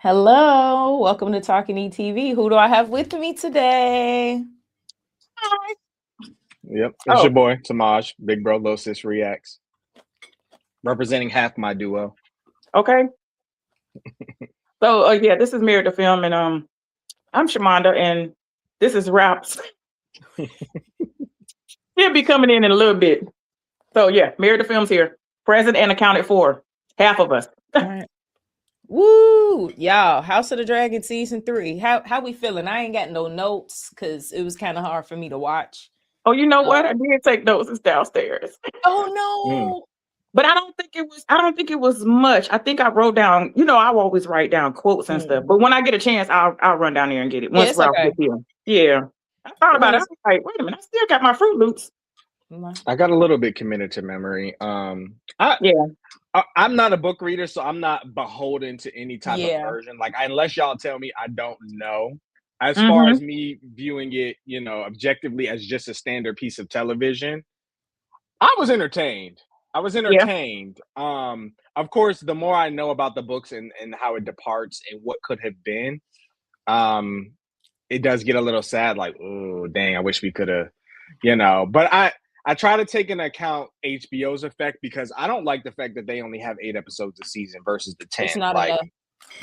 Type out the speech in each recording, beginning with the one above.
Hello, welcome to Talking ETV. Who do I have with me today? Yep, it's Oh, your boy Tamaj, Big Bro Low Sis Reacts, representing half my duo. okay. So, yeah, this is Married to Film, and I'm Shamanda, and this is Raps. He'll be coming in a little bit. So, yeah, Married to Film's here, present and accounted for, half of us. Woo, y'all! House of the Dragon season 3. How we feeling? I ain't got no notes because it was kind of hard for me to watch. Oh, you know what? I did take notes. It's downstairs, Oh no! but I don't think it was. I don't think it was much. I think I wrote down. I always write down quotes and stuff. But when I get a chance, I'll run down there and get it. Yeah, Once it's Ralph okay. gets here. Yeah, I thought about it. I was like, wait a minute, I still got my Fruit Loops. I got a little bit committed to memory. I'm not a book reader, so I'm not beholden to any type of version. Like, unless y'all tell me, I don't know. As far as me viewing it, objectively as just a standard piece of television, I was entertained. Of course, the more I know about the books and how it departs and what could have been, it does get a little sad. Like, oh, dang, I wish we could have, But I try to take into account HBO's effect because I don't like the fact that they only have 8 episodes a season versus the 10. It's not enough.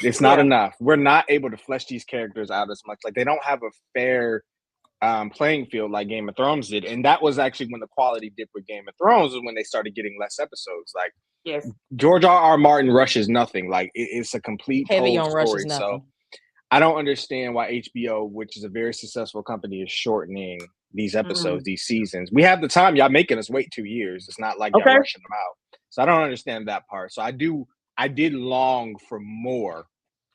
It's not enough. We're not able to flesh these characters out as much. Like, they don't have a fair playing field like Game of Thrones did. And that was actually when the quality dipped with Game of Thrones, was when they started getting less episodes. Like, George R.R. Martin rushes nothing. Like, it's a complete heavy on story. rushes nothing. So I don't understand why HBO, which is a very successful company, is shortening these episodes, these seasons. We have the time. Y'all making us wait 2 years. It's not like y'all rushing them out. So I don't understand that part. So I did long for more.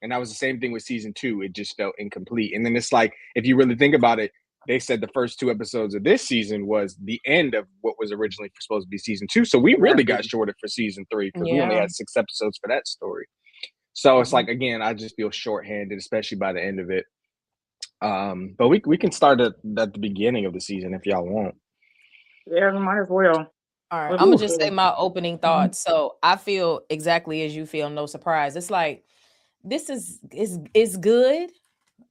And that was the same thing with season 2. It just felt incomplete. And then it's like, if you really think about it, they said the first 2 episodes of this season was the end of what was originally supposed to be season 2. So we really got shorted for season 3 because we only had 6 episodes for that story. So it's like, again, I just feel shorthanded, especially by the end of it. But we can start at the beginning of the season if y'all want. Yeah, we might as well. All right, I'm gonna just say my opening thoughts. So I feel exactly as you feel, no surprise. It's like this is good,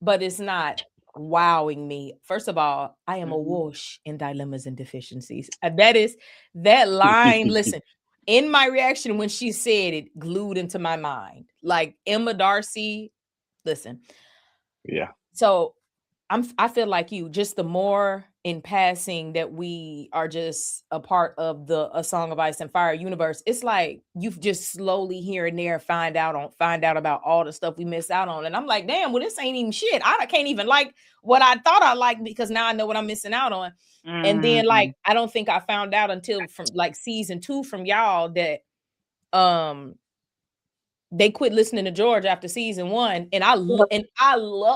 but it's not wowing me. First of all, I am awash in dilemmas and deficiencies. That line. Listen, in my reaction when she said it, glued into my mind. Like Emma Darcy. Listen. Yeah. So I feel like you, just the more in passing that we are just a part of the A Song of Ice and Fire universe, it's like you've just slowly here and there find out about all the stuff we miss out on. And I'm like, damn, well, this ain't even shit. I can't even like what I thought I liked because now I know what I'm missing out on. And then like I don't think I found out until from like season 2 from y'all that they quit listening to George after season 1, and I love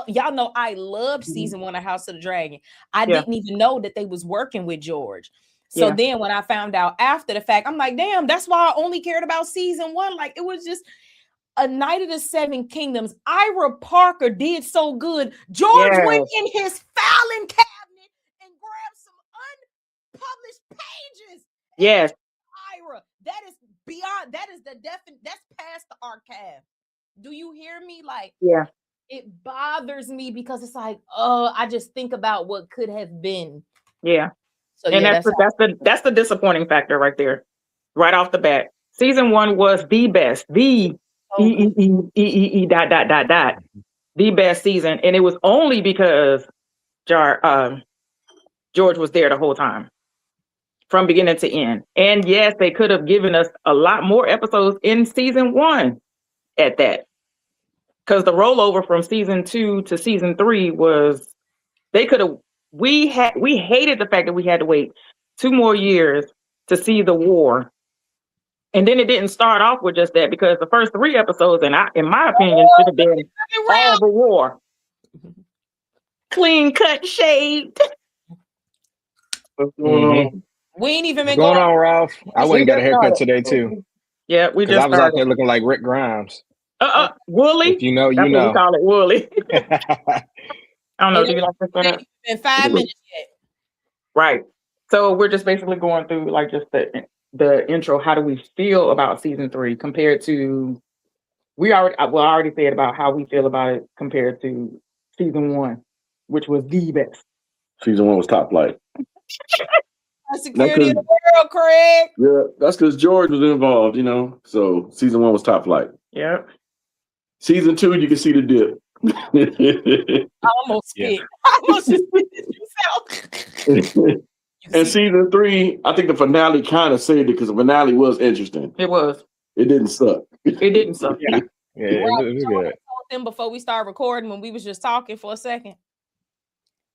y'all know I loved season 1 of House of the Dragon. I didn't even know that they was working with George. So then when I found out after the fact, I'm like, damn, that's why I only cared about season 1. Like, it was just A Night of the Seven Kingdoms. Ira Parker did so good. George went in his filing cabinet and grabbed some unpublished pages. Yes. Ira, that is beyond, that is that's past the archive. Do you hear me? Like, it bothers me because it's like, I just think about what could have been. Yeah. So and that's the disappointing factor right there, right off the bat. Season 1 was the best, the the best season, and it was only because George was there the whole time, from beginning to end. And yes, they could have given us a lot more episodes in season 1 at that, because the rollover from season 2 to season 3 was, they could have. We hated the fact that we had to wait 2 more years to see the war. And then it didn't start off with just that, because the first 3 episodes, in my opinion, should have been all the war. Clean cut, shaved. We ain't even been going on, Ralph. I went and got a haircut today too. Yeah, we just I was out there looking like Rick Grimes. Woolly. If you know, you know. We call it woolly. I don't know. Do you like to put it? In 5 minutes yet. Right. So we're just basically going through like just the intro. How do we feel about season 3 compared to I already said about how we feel about it compared to season 1, which was the best. Season 1 was top flight. Security of the world, Craig. Yeah, that's because George was involved, So season 1 was top flight. Yeah. Season 2, you can see the dip. I almost spit. I almost just spit. And season 3, I think the finale kind of saved it because the finale was interesting. It was. It didn't suck. It didn't suck. Yeah, it was good. Them before we started recording, when we was just talking for a second,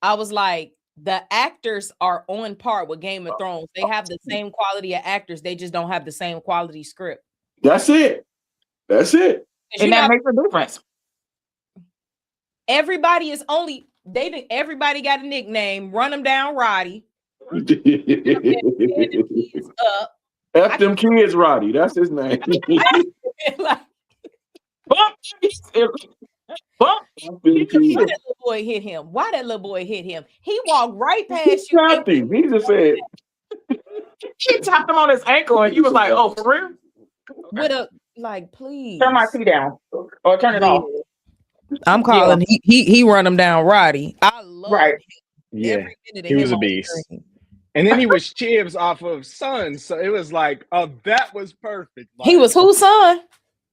I was like, the actors are on par with Game of Thrones. They have the same quality of actors. They just don't have the same quality script. That's it. And that makes a difference. Everybody is everybody got a nickname. Run them down, Roddy. F them kids, Roddy. That's his name. Why that little boy hit him? Why that little boy hit him? He walked right past you. He just said he tapped him on his ankle, and he was like, "Oh, for real?" With please turn my tea down or turn it off. I'm calling. Yeah. He run him down, Roddy. I love him. Yeah, he was a beast. And then he was Chibs off of Sons, so it was like, oh, that was perfect. He was whose son?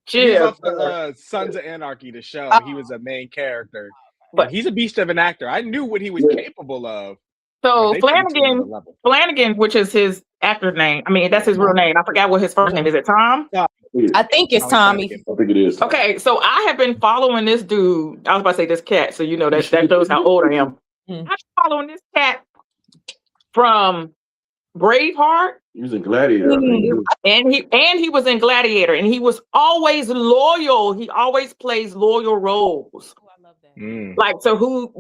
Chibs off the Sons of Anarchy, the show. He was a main character, but he's a beast of an actor. I knew what he was capable of. So Flanagan, which is his actor's name. I mean, that's his real name. I forgot what his first name is. It Tom? I think it's Tommy. I think it is. Okay, so I have been following this dude. I was about to say this cat, so that shows how old I am. I'm following this cat from Braveheart. He was in Gladiator. And he was in Gladiator, and he was always loyal. He always plays loyal roles. Oh, I love that. Like to who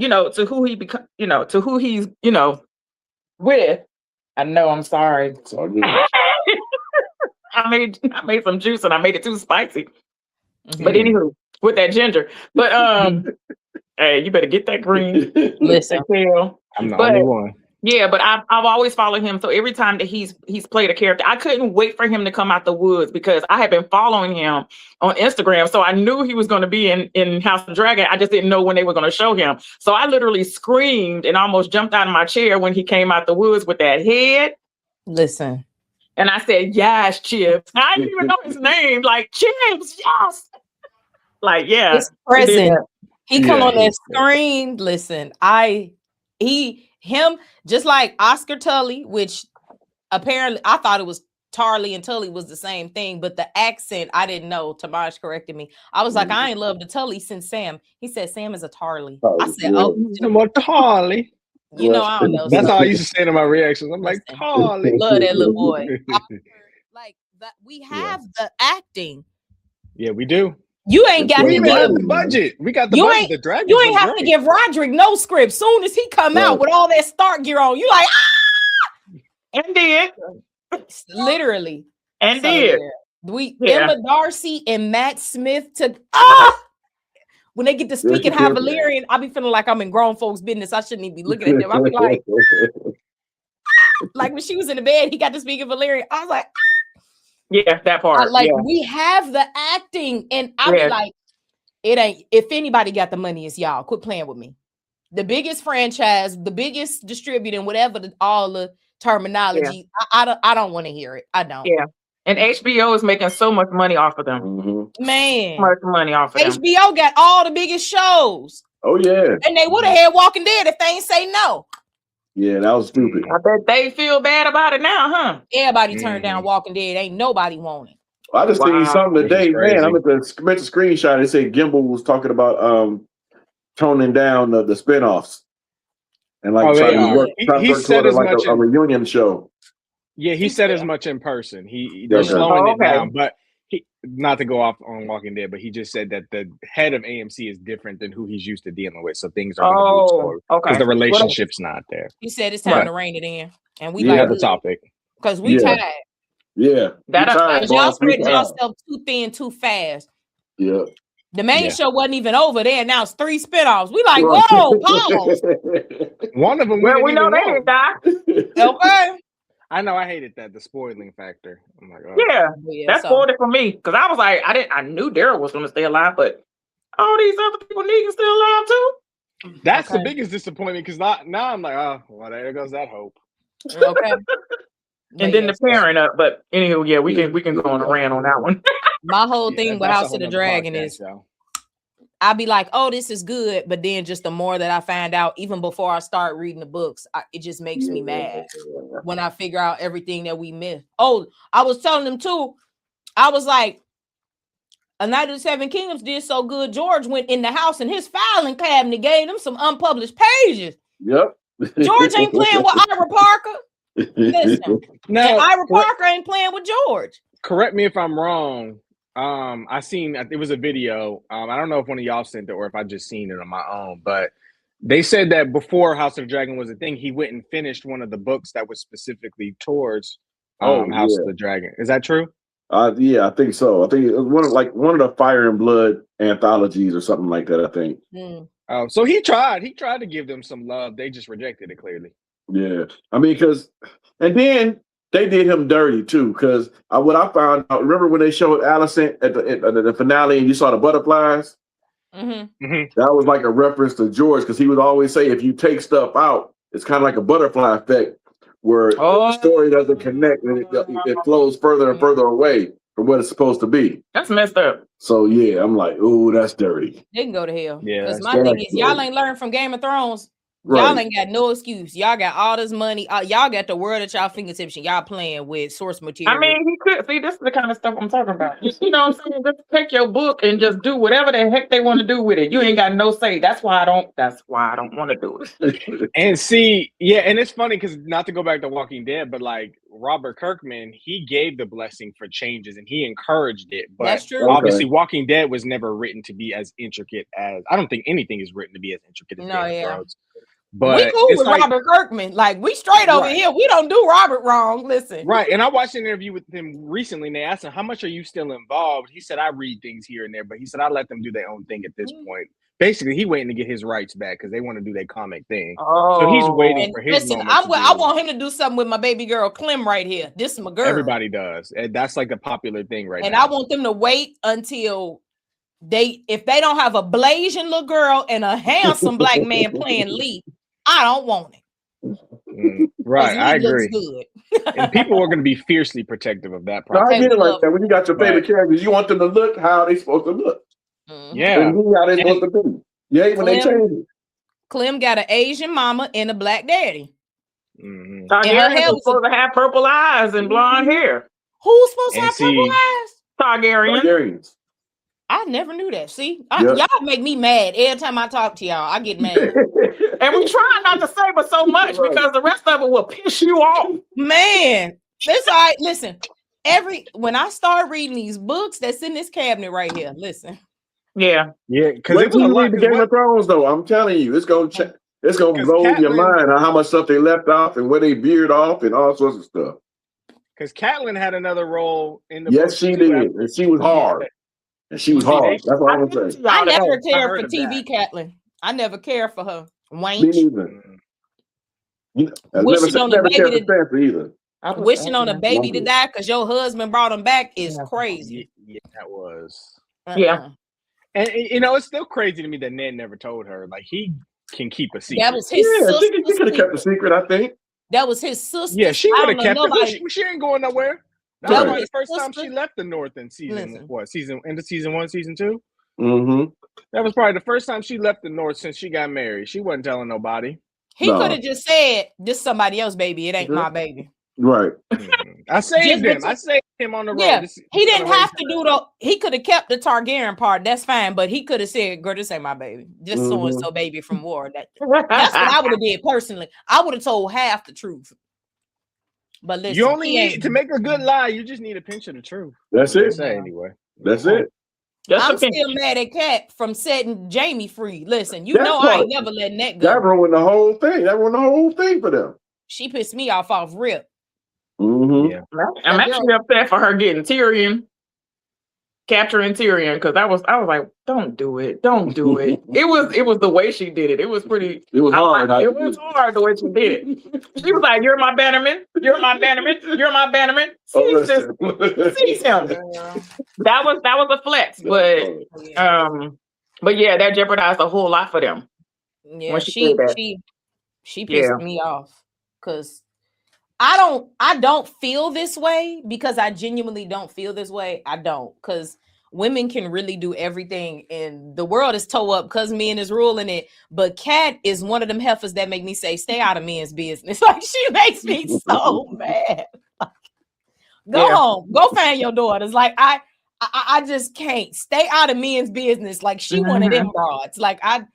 he become, to who he's, with. I know, I'm sorry. It's all good. I made some juice and I made it too spicy. But anywho, with that ginger. But hey, you better get that green. Listen, I'm the only one. Yeah, but I've always followed him. So every time that he's played a character, I couldn't wait for him to come out the woods because I had been following him on Instagram. So I knew he was going to be in House of Dragon. I just didn't know when they were going to show him. So I literally screamed and almost jumped out of my chair when he came out the woods with that head. Listen. And I said, yes, Chips. I didn't even know his name. Like, Chips, yes. Like, yeah. It's present. He come on that screen. Listen, him, just like Oscar Tully, which apparently I thought it was Tarly and Tully was the same thing, but the accent, I didn't know. Tamash corrected me. I was like, I ain't loved the Tully since Sam. He said, Sam is a Tarly. I said, more Tarly. I don't know. That's all I used to say to my reactions. I'm like, Tarly. Love that little boy. Like that, we have the acting. Yeah, we do. You ain't got the budget. We got the budget. The Dragon. You ain't have to give Roderick no script. Soon as he come out with all that Stark gear on, you like and did literally and did. Emma Darcy and Matt Smith took when they get to speaking High Valyrian, I be feeling like I'm in grown folks' business. I shouldn't even be looking at them. I be like when she was in the bed, he got to speak in Valyrian. I was like. Yeah, that part. We have the acting, and I be like, it ain't. If anybody got the money, it's y'all. Quit playing with me. The biggest franchise, the biggest distributor, and whatever all the terminology. Yeah. I don't want to hear it. I don't. Yeah, and HBO is making so much money off of them. Mm-hmm. Man, so much money off of them. HBO got all the biggest shows. Oh yeah, and they would have had Walking Dead if they ain't say no. Yeah, that was stupid. I bet they feel bad about it now, huh? Everybody turned down Walking Dead. Ain't nobody want it. I just seen something today, man. I meant to screenshot. It said Gimbal was talking about toning down the spinoffs and like trying to work toward like a reunion show. Yeah, he said as much in person. They're slowing it down, but not to go off on Walking Dead, but he just said that the head of AMC is different than who he's used to dealing with. So things are going to move forward because the relationship's not there. He said it's time to rein it in, and we like the topic because we tired. Yeah, y'all spread yourself too thin, too fast. Yeah, the main show wasn't even over. They announced 3 spinoffs. We like, whoa, pause. One of them. Well, we know they didn't die. Okay. I know. I hated that, the spoiling factor. I'm like, oh. Yeah, that spoiled it for me because I was like, I knew Daryl was going to stay alive, but all these other people Negan's still alive too. That's the biggest disappointment because now I'm like, oh, well, there goes that hope. Okay. And then the parent up, but anywho, yeah, we can go on a rant on that one. My whole thing with House of the Dragon is I'll be like, oh, this is good, but then just the more that I find out, even before I start reading the books, it just makes me mad when I figure out everything that we missed. Oh, I was telling them too, I was like, A Night of the Seven Kingdoms did so good. George went in the house and his filing cabinet gave him some unpublished pages. Yep. George ain't playing with Ira Parker. Listen, no, Ira Parker ain't playing with George. Correct me if I'm wrong. I seen it was a video. I don't know if one of y'all sent it or if I just seen it on my own, but they said that before House of the Dragon was a thing, he went and finished one of the books that was specifically towards House of the Dragon. Is that true? Yeah, I think so. I think it was one of the Fire and Blood anthologies or something like that. I think. So he tried. He tried to give them some love. They just rejected it clearly. Yeah, I mean, and then they did him dirty too. Because what I found out, remember when they showed Alicent at the finale, and you saw the butterflies? That was like a reference to George because he would always say, if you take stuff out, it's kind of like a butterfly effect where the story doesn't connect and it flows further and further away from what it's supposed to be. That's messed up. So yeah, I'm like, oh, that's dirty. They can go to hell. Yeah. Because my thing is, y'all ain't learned from Game of Thrones. Y'all ain't got no excuse. Y'all got all this money. Y'all got the world at y'all fingertips and y'all playing with source material. I mean, he could see this is the kind of stuff I'm talking about. You know what I'm saying? Just take your book and just do whatever the heck they want to do with it. You ain't got no say. That's why I don't want to do it. And see, yeah, and it's funny because not to go back to Walking Dead, but like Robert Kirkman, he gave the blessing for changes and he encouraged it. But that's true. Obviously, Walking Dead was never written to be as intricate as I don't think anything is written to be as intricate as Game of Thrones. But we cool with Robert Kirkman. Like, we straight over here. We don't do Robert wrong. Listen. Right. And I watched an interview with him recently, and they asked him, how much are you still involved? He said, I read things here and there, but he said, I let them do their own thing at this point. Basically, he waiting to get his rights back because they want to do their comic thing. So he's waiting for his moment. I want him to do something with my baby girl, Clem, right here. This is my girl. Everybody does. And that's like the popular thing right now. And I want them to wait until if they don't have a blazing little girl and a handsome black man playing lead, I don't want it. Right, I agree. And people are going to be fiercely protective of that process. I get it like that. When you got your favorite characters, you want them to look how they supposed to look. Yeah. And how they supposed to be. Yeah, when they change it. Clem got an Asian mama and a black daddy. And her hair was supposed to have purple eyes and blonde hair. Who's supposed to have purple eyes? Targaryens. I never knew that. See, y'all make me mad every time I talk to y'all. I get mad. And we try not to say but so much because the rest of it will piss you off. Man, that's all right. Listen, when I start reading these books that's in this cabinet right here, listen. Yeah. Because it's a lot of Game of Thrones, though. I'm telling you, it's gonna blow your mind on how much stuff they left off and where they veered off and all sorts of stuff. Because Catelyn had another role in the book she did, and she was hard. And she was hard. That's what I'm saying. I never cared for TV Catelyn. I never cared for her. Wayne. Wishing on a baby to die because your husband brought him back is crazy. Yeah, that was. Yeah. And it's still crazy to me that Ned never told her. Like, he can keep a secret. That was his sister. He could have kept a secret, I think. That was his sister. Yeah, she would have kept it. She ain't going nowhere. That was the first time she left the North in season 1, season 2? Mm-hmm. That was probably the first time she left the North since she got married. She wasn't telling nobody. He could have just said, this is somebody else's baby. It ain't my baby. Right. I saved him. I saved him on the road. Yeah, he didn't have to do he could have kept the Targaryen part. That's fine. But he could have said, girl, this ain't my baby. Just so-and-so baby from war. That's what I would have did personally. I would have told half the truth. But listen, you only need to make a good lie. You just need a pinch of the truth. That's it. Anyway, that's it. I'm still mad at Cat from setting Jamie free. Listen, I ain't never letting that go. That ruined the whole thing. That ruined the whole thing for them. She pissed me off rip. Mm-hmm. Yeah. I'm actually upset for her getting Tyrion. capturing Tyrion, because I was like, don't do it. It was the way she did it. It was pretty. It was hard. It was hard the way she did it. She was like, "You're my bannerman. You're my bannerman. You're my bannerman." Seize him. That was a flex, but yeah, that jeopardized a whole lot for them. Yeah, she pissed me off because I don't feel this way because I genuinely don't feel this way. I don't, because women can really do everything and the world is toe up because men is ruling it. But Kat is one of them heifers that make me say, stay out of men's business. Like, she makes me so mad. Go home, go find your daughters. Like, I just can't stay out of men's business. Like, she one of them broads. Like, I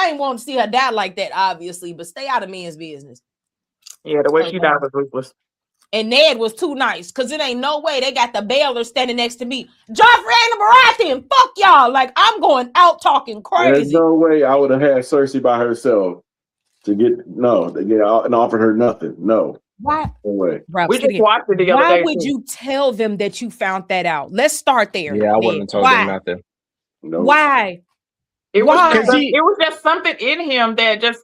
ain't want to see her die like that, obviously, but stay out of men's business. Yeah, the way she died was ruthless. And Ned was too nice, because it ain't no way they got the Baylor standing next to me. Joffrey and the Baratheon, fuck y'all. Like, I'm going out talking crazy. There's no way I would have had Cersei by herself to get out and offered her nothing. No. Why? No way. We just watched it the other day. Why would you tell them that you found that out? Let's start there. Yeah, I wouldn't have told them nothing. No. Why? It was just something in him that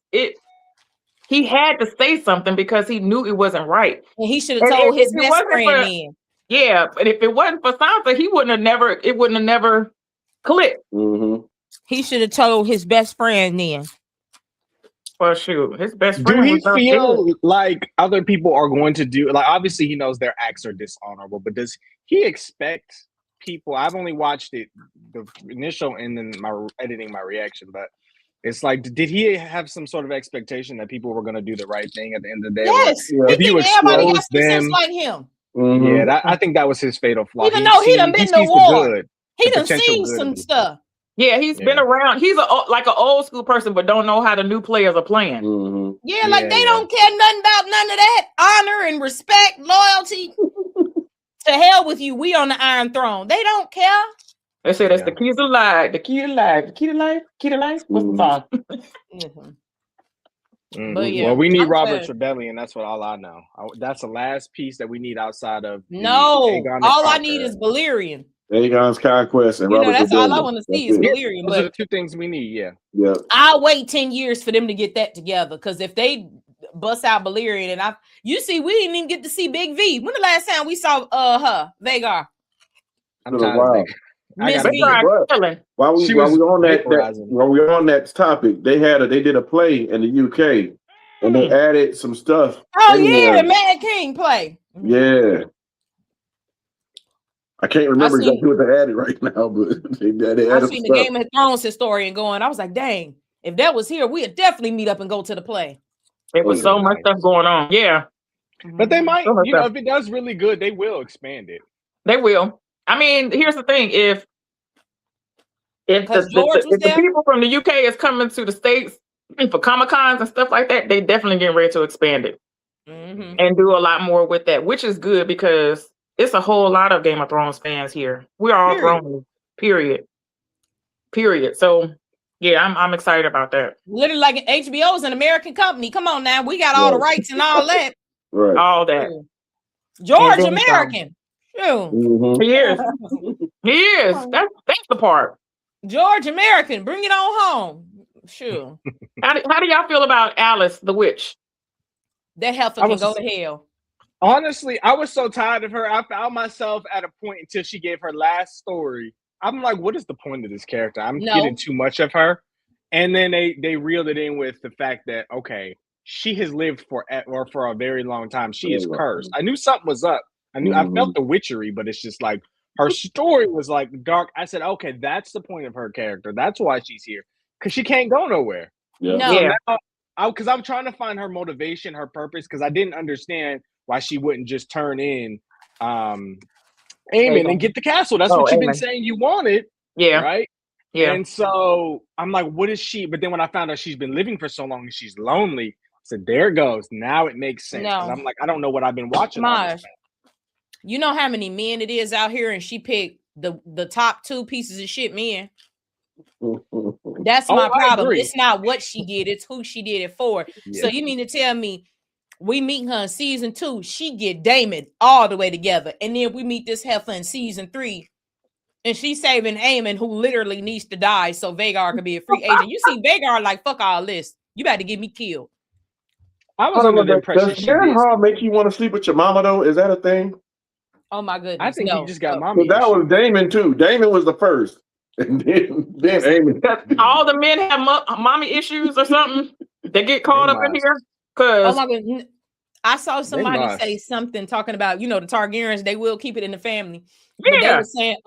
he had to say something because he knew it wasn't right. And he should have told his best friend then. Yeah, but if it wasn't for Sansa, it wouldn't have never clicked. Mm-hmm. He should have told his best friend then. Well, shoot, his best friend. Do he feel like other people are going to do, like, obviously he knows their acts are dishonorable, but does he expect people? I've only watched it, the initial, and then editing my reaction, but it's like, did he have some sort of expectation that people were going to do the right thing at the end of the day? Yes, if you everybody has to sense like him. Mm-hmm. Yeah, I think that was his fatal flaw. Even though he done been to war, he done seen some stuff. Yeah, he's been around. He's like an old school person, but don't know how the new players are playing. Mm-hmm. Yeah, like they don't care nothing about none of that. Honor and respect, loyalty. To hell with you. We on the Iron Throne. They don't care. They say that's the keys of life. The key to life. The key to life. Key to life. What's the song? But yeah, well, we need Robert's Rebellion. That's what all I know. That's the last piece that we need outside of. No, all I need is Valyrian. Aegon's Conquest and Robert's that's Rebellion. all I want to see is Valyrian. Those are the two things we need. Yeah. I'll wait 10 years for them to get that together. Because if they bust out Valyrian, and we didn't even get to see Big V. When the last time we saw Vhagar? I'm tired. Miss V. While we on that topic, they did a play in the UK, and they added some stuff. Oh yeah, the Mad King play. Yeah. I can't remember exactly what they added right now, but they added I seen the Game of Thrones historian going. I was like, dang, if that was here, we'd definitely meet up and go to the play. It was so much stuff going on. Yeah. But they might, if it does really good, they will expand it. They will. I mean, here's the thing. If the people from the UK is coming to the States for Comic-Cons and stuff like that, they definitely getting ready to expand it and do a lot more with that, which is good because it's a whole lot of Game of Thrones fans here. We're all Thrones, period. So yeah, I'm excited about that. Literally, like HBO is an American company. Come on now, we got all the rights and all that. Right. All that. George American. He is. He is. That's the part. George American, bring it on home. Sure. How do y'all feel about Alice the witch? That heifer can go to hell. Honestly, I was so tired of her. I found myself at a point until she gave her last story. I'm like, what is the point of this character? I'm getting too much of her. And then they reeled it in with the fact that, okay, she has lived for a very long time. She is cursed. I knew something was up. I felt the witchery, but it's just like her story was like dark. I said, okay, that's the point of her character. That's why she's here. Because she can't go nowhere. Because I'm trying to find her motivation, her purpose, because I didn't understand why she wouldn't just turn in Aemon and get the castle. That's what you've been saying you wanted. Yeah. Right? Yeah. And so I'm like, what is she? But then when I found out she's been living for so long and she's lonely, I said, there it goes. Now it makes sense. No. I'm like, I don't know what I've been watching. You know how many men it is out here, and she picked the top two pieces of shit men. That's my problem. It's not what she did, it's who she did it for. Yeah. So you mean to tell me we meet her in season 2, she get Daemon all the way together, and then we meet this heifer in season 3. And she's saving Aemon, who literally needs to die so Vhagar could be a free agent. You see Vhagar like, fuck all this. You about to get me killed. I was under the impression does Aaron Hall make you want to sleep with your mama though? Is that a thing? Oh my goodness. I think he just got mommy. So that was Daemon too. Daemon was the first. And then Aemon. All the men have mommy issues or something. They get caught up in here. Oh my goodness. I saw somebody say something talking about, the Targaryens, they will keep it in the family. But they were saying,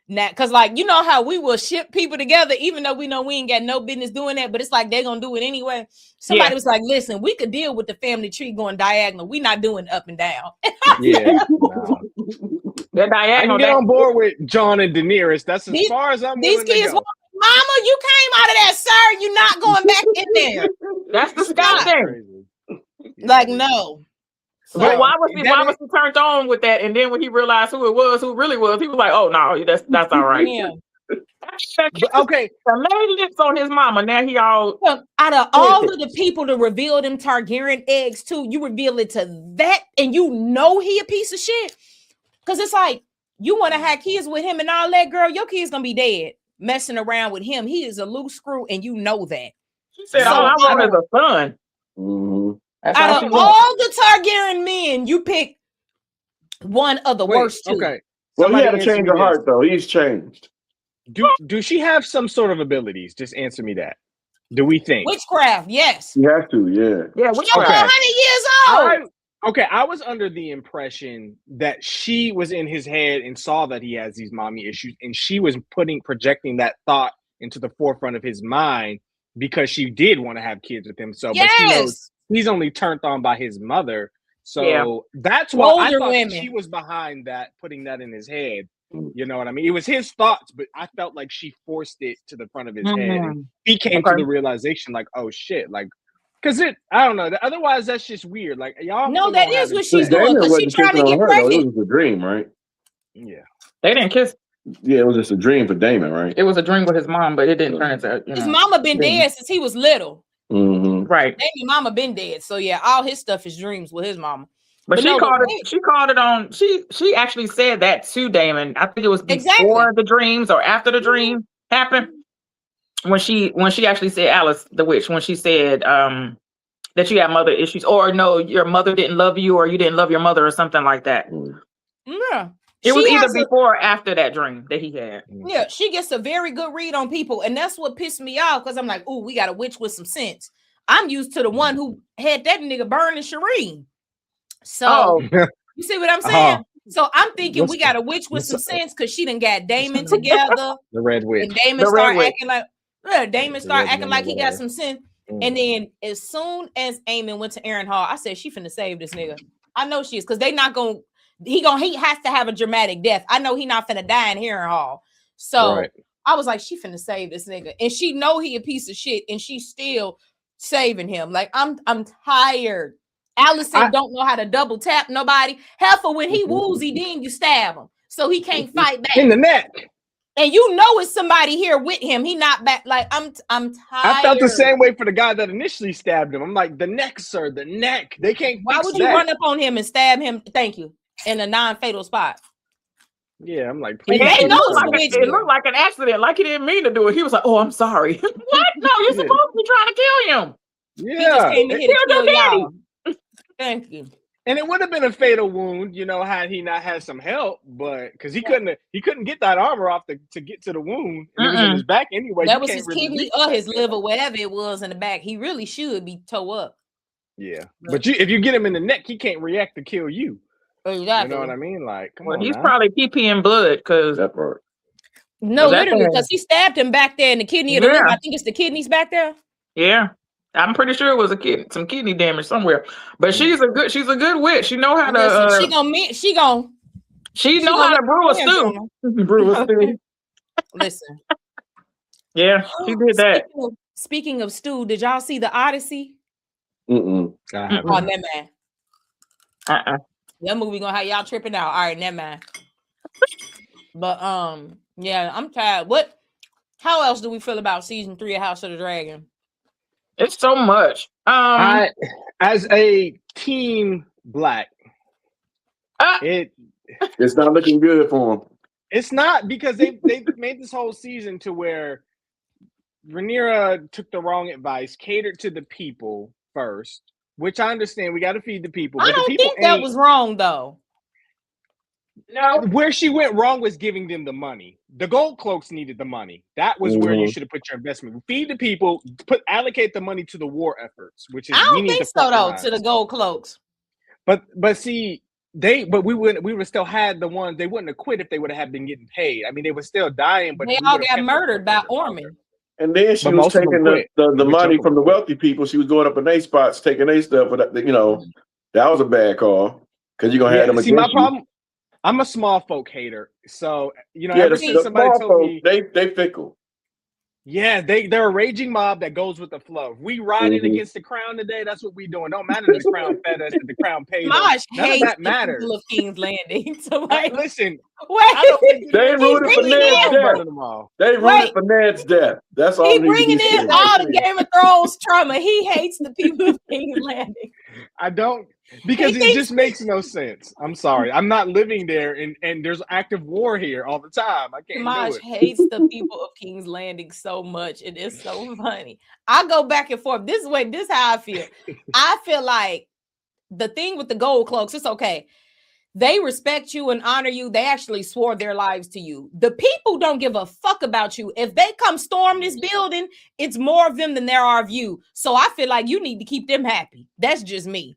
because like, you know how we will ship people together, even though we know we ain't got no business doing that, but it's like they're going to do it anyway. Somebody was like, listen, we could deal with the family tree going diagonal. We not doing up and down. Yeah. They're diagonal. I can get on board with Jon and Daenerys. That's as far as I'm willing to go. Mama, you came out of that, sir. You're not going back in there. That's the Scott thing. Like, no. But why was he turned on with that? And then when he realized who really was, he was like, "Oh no, that's all right." Yeah. Okay, the lady lips on his mama. Now he all out of all of the people to reveal them Targaryen eggs too, you reveal it to that, and you know he a piece of shit. Because it's like you want to have kids with him and all that, girl. Your kid's gonna be dead messing around with him. He is a loose screw, and you know that. She said, "All I want is a son." Mm-hmm. Out of all the Targaryen men, you pick one of the worst two. Okay. Well, he had a change of heart, though. He's changed. Do she have some sort of abilities? Just answer me that. Do we think? Witchcraft, yes. He has to, yeah. Yeah, witchcraft. 100 years old. I was under the impression that she was in his head and saw that he has these mommy issues, and she was projecting that thought into the forefront of his mind because she did want to have kids with him. So, but she knows he's only turned on by his mother. So that's why I thought she was behind that, putting that in his head. You know what I mean? It was his thoughts, but I felt like she forced it to the front of his head. And he came to the realization, like, oh shit, like, because I don't know. Otherwise, that's just weird. Like, y'all. No, that is what she's doing because she's trying to get pregnant. It was a dream, right? Yeah. They didn't kiss. Yeah, it was just a dream for Daemon, right? It was a dream with his mom, but it didn't turn into. His mama been dead since he was little. Mm-hmm. Right. Daemon mama been dead, so yeah, all his stuff is dreams with his mama. But she called it on. She actually said that to Daemon. I think it was before the dreams or after the dream happened. When she actually said Alice the witch, when she said that you have mother issues, or no, your mother didn't love you, or you didn't love your mother, or something like that. Yeah. It was either before or after that dream that he had. Yeah, she gets a very good read on people, and that's what pissed me off because I'm like, "Ooh, we got a witch with some sense." I'm used to the one who had that nigga burning Shireen. So you see what I'm saying? So I'm thinking we got a witch with some sense because she done got Daemon together. The Red Witch. And Daemon start acting like he got some sense. And then as soon as Aemon went to Aaron Hall, I said she finna save this nigga. I know she is because they not gonna. He has to have a dramatic death. I know he not finna die in Aaron Hall. So I was like, she finna save this nigga, and she know he a piece of shit, and she's still saving him. Like I'm tired. Allison don't know how to double tap nobody. Heifer, when he woozy, then you stab him, so he can't fight back in the neck. And you know it's somebody here with him. He not back. Like I'm tired. I felt the same way for the guy that initially stabbed him. I'm like, the neck, sir, the neck. They can't. Why would you run up on him and stab him? Thank you. In a non-fatal spot. Yeah, I'm like, please. It looked like an accident, like he didn't mean to do it. He was like, "Oh, I'm sorry." What? No, you're supposed to be trying to kill him. Yeah, he just came in here to kill y'all. Thank you. And it would have been a fatal wound, had he not had some help, but because he couldn't get that armor off to get to the wound. It was in his back anyway. That was his kidney or his liver, whatever it was in the back. He really should be toe up. Yeah, but if you get him in the neck, he can't react to kill you. Exactly. You know what I mean? Like, come on. He's probably peeing blood because that part. No, literally, because he stabbed him back there in the kidney of the liver. I think it's the kidneys back there. Yeah. I'm pretty sure it was some kidney damage somewhere. But she's a good witch. She know how to she know how to brew a stew. Brew a stew. Listen. Yeah, she did that. Speaking of stew, did y'all see the Odyssey? Mm-mm. Oh, never mind. That movie gonna have y'all tripping out. All right, never mind. But yeah, I'm tired. How else do we feel about season 3 of House of the Dragon? It's so much. As a team Black, it's not looking good for him. It's not, because they made this whole season to where Rhaenyra took the wrong advice, catered to the people first, which I understand. We got to feed the people. But I don't the people think that was wrong, though. No. Where she went wrong was giving them the money. The Gold Cloaks needed the money. That was where you should have put your investment. Feed the people, allocate the money to the war efforts, which is I don't think so though, to the Gold Cloaks. But see, we would still had the ones. They wouldn't have quit if they would have been getting paid. I mean, they were still dying, but they all got murdered by Ormond. And then she was taking the money from the wealthy people. She was going up in their spots, taking their stuff. But that was a bad call, because you're gonna have them. See, my problem. I'm a small folk hater, so ever since somebody told me they fickle. Yeah, they're a raging mob that goes with the flow. If we riding against the crown today, that's what we doing. Don't matter if the crown fed us, if the crown paid us. None of that matters. People of King's Landing. So listen, they rooted for Ned's death. They rooted for Ned's death. That's all. He bringing in all the Game of Thrones trauma. He hates the people of King's Landing. I don't. Because it just makes no sense. I'm sorry. I'm not living there, and there's active war here all the time. I can't do it. Hates the people of King's Landing so much. It is so funny. I go back and forth. This is how I feel. I feel like the thing with the Gold Cloaks, it's okay. They respect you and honor you. They actually swore their lives to you. The people don't give a fuck about you. If they come storm this building, it's more of them than there are of you. So I feel like you need to keep them happy. That's just me.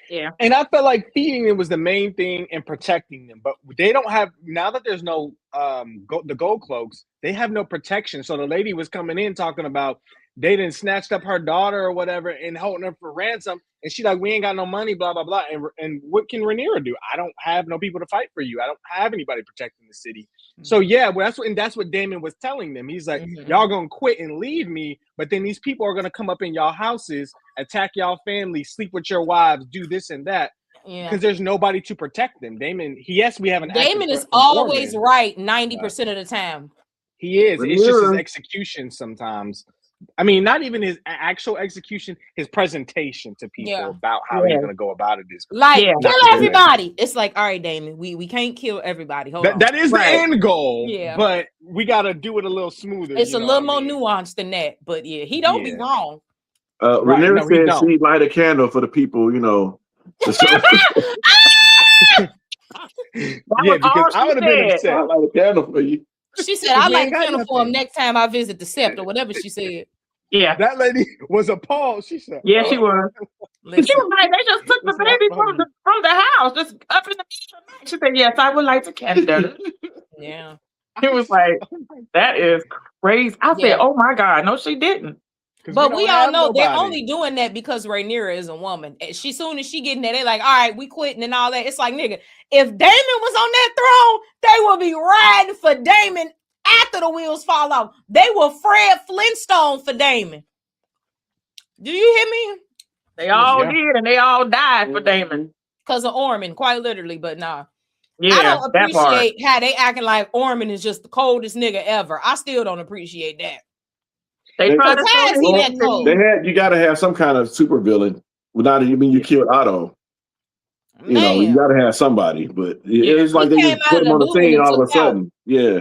Yeah. And I felt like feeding them was the main thing and protecting them. But they don't have, now that there's no the Gold Cloaks, they have no protection. So the lady was coming in talking about they done snatched up her daughter or whatever and holding her for ransom. And she like, we ain't got no money, blah, blah, blah. And what can Rhaenyra do? I don't have no people to fight for you. I don't have anybody protecting the city. Mm-hmm. So yeah, well, that's what Daemon was telling them. He's like, y'all gonna quit and leave me, but then these people are gonna come up in y'all houses, attack y'all family, sleep with your wives, do this and that. Because there's nobody to protect them. Daemon, we have an Daemon is always right 90% of the time. He is. It's just his execution sometimes. I mean, not even his actual execution, his presentation to people about how he's going to go about it is kill everybody. It's like, all right, Daemon, we can't kill everybody. Hold on. That is the end goal. Yeah, but we got to do it a little smoother. It's a little more nuanced than that. But yeah, he don't be wrong. Rhaenyra said she light a candle for the people. Because I would have been upset. I light a candle for you. She said, I like uniform next time I visit the Sept or whatever she said. Yeah. That lady was appalled. She said, yeah, she was. She was like, they just took the baby from the house, just up in the night. She said, yes, I would like to candle. Yeah. It was like, that is crazy. I said, oh my God. No, she didn't. But we all know they're only doing that because Rhaenyra is a woman. Soon as she getting there, they're like, all right, we quitting and all that. It's like, nigga, if Daemon was on that throne, they will be riding for Daemon after the wheels fall off. They will Fred Flintstone for Daemon. Do you hear me? They all did, and they all died for Daemon. Because of Ormond, quite literally, but nah. Yeah, I don't appreciate how they acting like Ormond is just the coldest nigga ever. I still don't appreciate that. You got to have some kind of super villain. Without it, you killed Otto. You got to have somebody. But it's like they just put him on the scene all of a sudden. Yeah.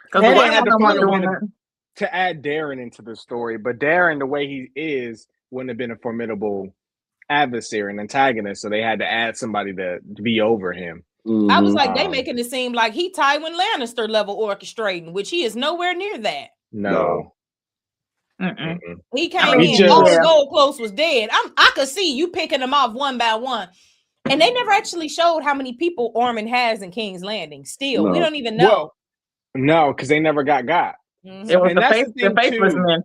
Because they had to find a way to add Darren into the story, but Darren, the way he is, wouldn't have been a formidable adversary and antagonist. So they had to add somebody to be over him. Mm-hmm. I was like, they making it seem like he Tywin Lannister level orchestrating, which he is nowhere near that. No. He came in, all the Gold Cloaks was dead. I could see you picking them off one by one. And they never actually showed how many people Ormond has in King's Landing. Still, we don't even know. Well, no, because they never got. Mm-hmm. It was the faceless men.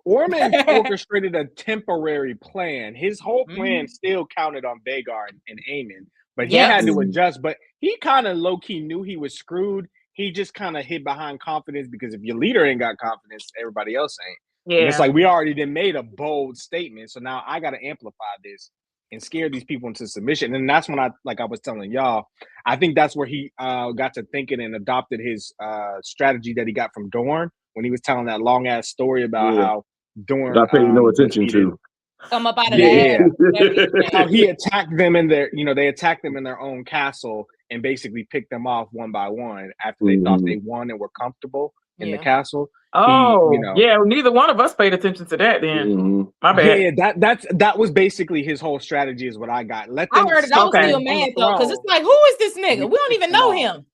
Ormond orchestrated a temporary plan. His whole plan still counted on Vhagar and Aemon, but he had to adjust. But he kind of low-key knew he was screwed. He just kind of hid behind confidence, because if your leader ain't got confidence, everybody else ain't. Yeah. And it's like, we already done made a bold statement, so now I got to amplify this and scare these people into submission. And that's when I was telling y'all, I think that's where he got to thinking and adopted his strategy that he got from Dorne, when he was telling that long ass story about how Dorne not paying no attention to come up out of that. How he attacked them in their, they attacked them in their own castle, and basically pick them off one by one after they thought they won and were comfortable in the castle. Oh, neither one of us paid attention to that then. My bad. Yeah, that was basically his whole strategy is what I got. Let them I heard it. I was still mad though, because it's like, who is this nigga? We don't even know him.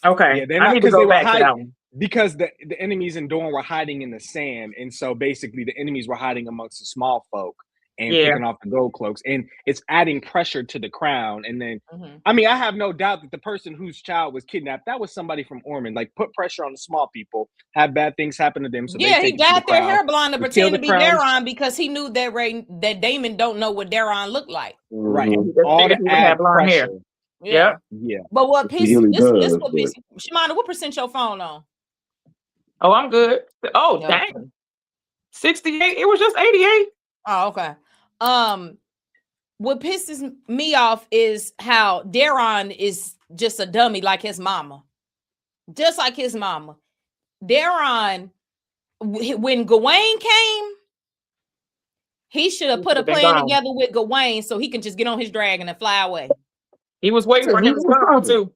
Okay. Yeah, I need to go back to that one. Because the enemies in Dorne were hiding in the sand, and so basically the enemies were hiding amongst the small folk and picking off the gold cloaks, and it's adding pressure to the crown. And then, I mean, I have no doubt that the person whose child was kidnapped, that was somebody from Ormond. Like, put pressure on the small people, have bad things happen to them. So he dyed their hair blonde to pretend to be Daeron because he knew that Daemon don't know what Daeron looked like. Right, all the add blonde hair. Yeah. But what pisses this what pisses Shamanda, what percent your phone on? Oh, I'm good. Oh, dang. 68. It was just 88. Oh, okay. What pisses me off is how Daeron is just a dummy like his mama. Just like his mama. Daeron, when Gawain came, he should have put a plan together with Gawain so he can just get on his dragon and fly away. He was waiting for him to come too.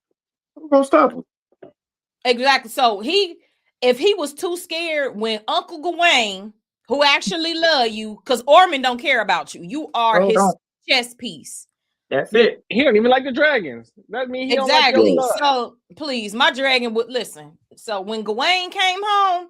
I'm gonna stop him. Exactly. So if he was too scared when Uncle Gawain, who actually love you, because Ormond don't care about you. You are his chess piece. That's it. He don't even like the dragons. That means he exactly. Don't like so please, my dragon would listen. So when Gawain came home,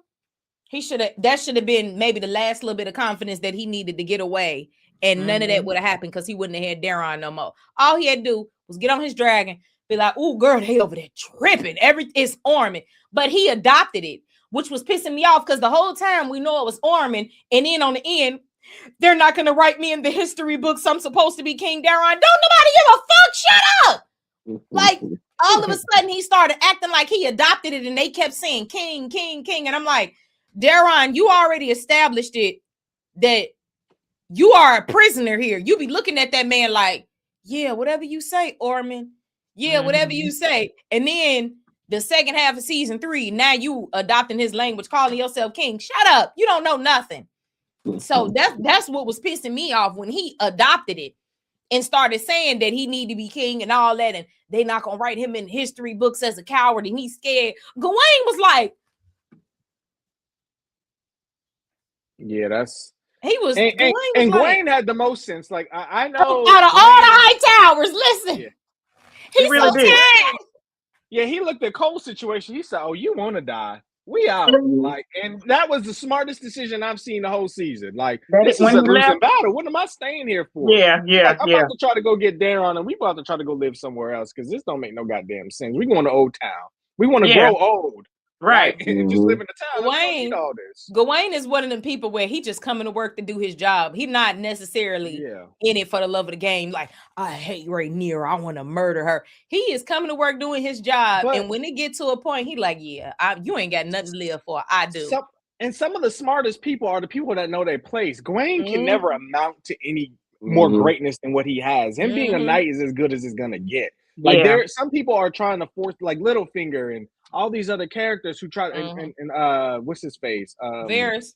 that should have been maybe the last little bit of confidence that he needed to get away. And none of that would have happened because he wouldn't have had Daeron no more. All he had to do was get on his dragon, be like, "Ooh, girl, they over there tripping. It's Ormond." But he adopted it, which was pissing me off because the whole time we know it was Ormond, and then on the end, they're not going to write me in the history books. I'm supposed to be King Daeron. Don't nobody give a fuck. Shut up. Like, all of a sudden, he started acting like he adopted it, and they kept saying King, King, King. And I'm like, Daeron, you already established it that you are a prisoner here. You be looking at that man like, yeah, whatever you say, Ormond. Yeah, whatever you say. And then the second half of season 3, now you adopting his language, calling yourself king. Shut up. You don't know nothing. So that's what was pissing me off when he adopted it and started saying that he need to be king and all that. And they not going to write him in history books as a coward and he's scared. Gawain was like, yeah, that's... He was... And Gawain had the most sense. Like, I know... Out of all the high towers, listen. Yeah. He's really so tired. Yeah, he looked at Cole's situation. He said, "Oh, you want to die? We out." Like, and that was the smartest decision I've seen the whole season. Like, this is a losing battle. What am I staying here for? Yeah. Like, I'm about to try to go get Daeron, and we about to try to go live somewhere else because this don't make no goddamn sense. We going to Old Town. We want to grow old. Right. And just live in the town. Gawain is one of them people where he just coming to work to do his job. He's not necessarily in it for the love of the game. Like, I hate Rhaenyra. I want to murder her. He is coming to work doing his job. And when it get to a point, he like, you ain't got nothing to live for. I do. Some of the smartest people are the people that know their place. Gawain can never amount to any more greatness than what he has. Him being a knight is as good as it's going to get. Like, some people are trying to force, like Littlefinger and all these other characters who try and what's his face? Varys.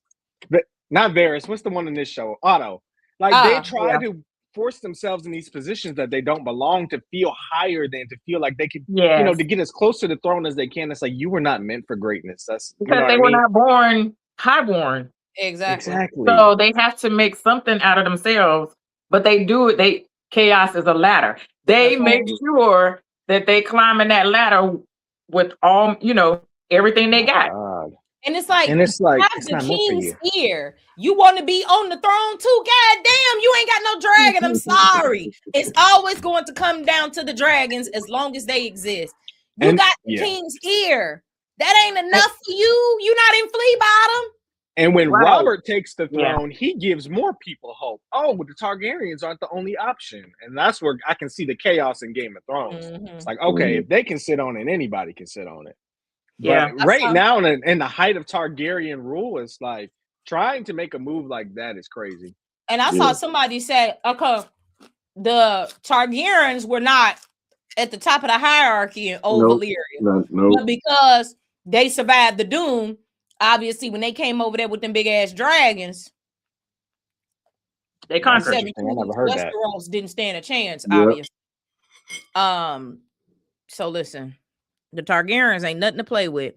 Not Varys. What's the one in this show? Otto. Like they try to force themselves in these positions that they don't belong to feel higher than to feel like they could, to get as close to the throne as they can. It's like you were not meant for greatness. That's because they were not born highborn. Exactly. So they have to make something out of themselves, but they do it. Chaos is a ladder. They make sure that they climb in that ladder with all, everything they got. And it's like the king's ear. You want to be on the throne too? God damn, you ain't got no dragon. I'm sorry. It's always going to come down to the dragons as long as they exist. You got the king's ear. That ain't enough for you. You're not in flea bottom. And when Robert takes the throne, he gives more people hope. Oh, but the Targaryens aren't the only option. And that's where I can see the chaos in Game of Thrones. It's like, okay, if they can sit on it, anybody can sit on it. But right now, in the height of Targaryen rule, it's like trying to make a move like that is crazy. And I saw somebody say, okay, the Targaryens were not at the top of the hierarchy in Old Valyria. But because they survived the Doom, obviously, when they came over there with them big ass dragons, they conquered. Westeros didn't stand a chance. Obviously, So listen, the Targaryens ain't nothing to play with.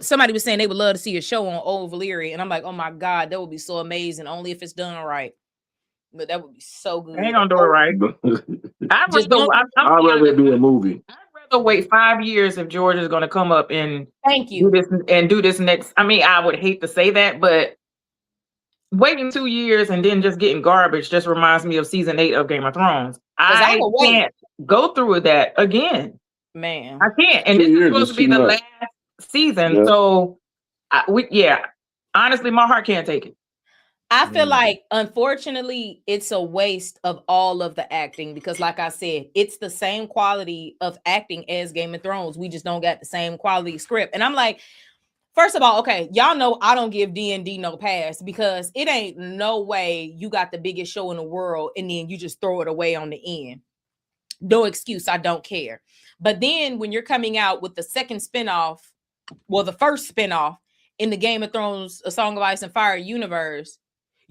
Somebody was saying they would love to see a show on Old Valyria, and I'm like, oh my God, that would be so amazing. Only if it's done right. But that would be so good. Ain't gonna do it right. I'd rather do a movie. I'd rather wait 5 years if George is gonna come up and do this next. I mean, I would hate to say that, but waiting 2 years and then just getting garbage just reminds me of season 8 of Game of Thrones. I can't go through that again. Man, I can't. And this is supposed to be the last season. Yeah. So, honestly, my heart can't take it. I feel like, unfortunately, it's a waste of all of the acting because, like I said, it's the same quality of acting as Game of Thrones. We just don't got the same quality script. And I'm like, first of all, okay, y'all know I don't give D&D no pass because it ain't no way you got the biggest show in the world and then you just throw it away on the end. No excuse. I don't care. But then when you're coming out with the second spinoff, well, the first spinoff in the Game of Thrones, A Song of Ice and Fire universe,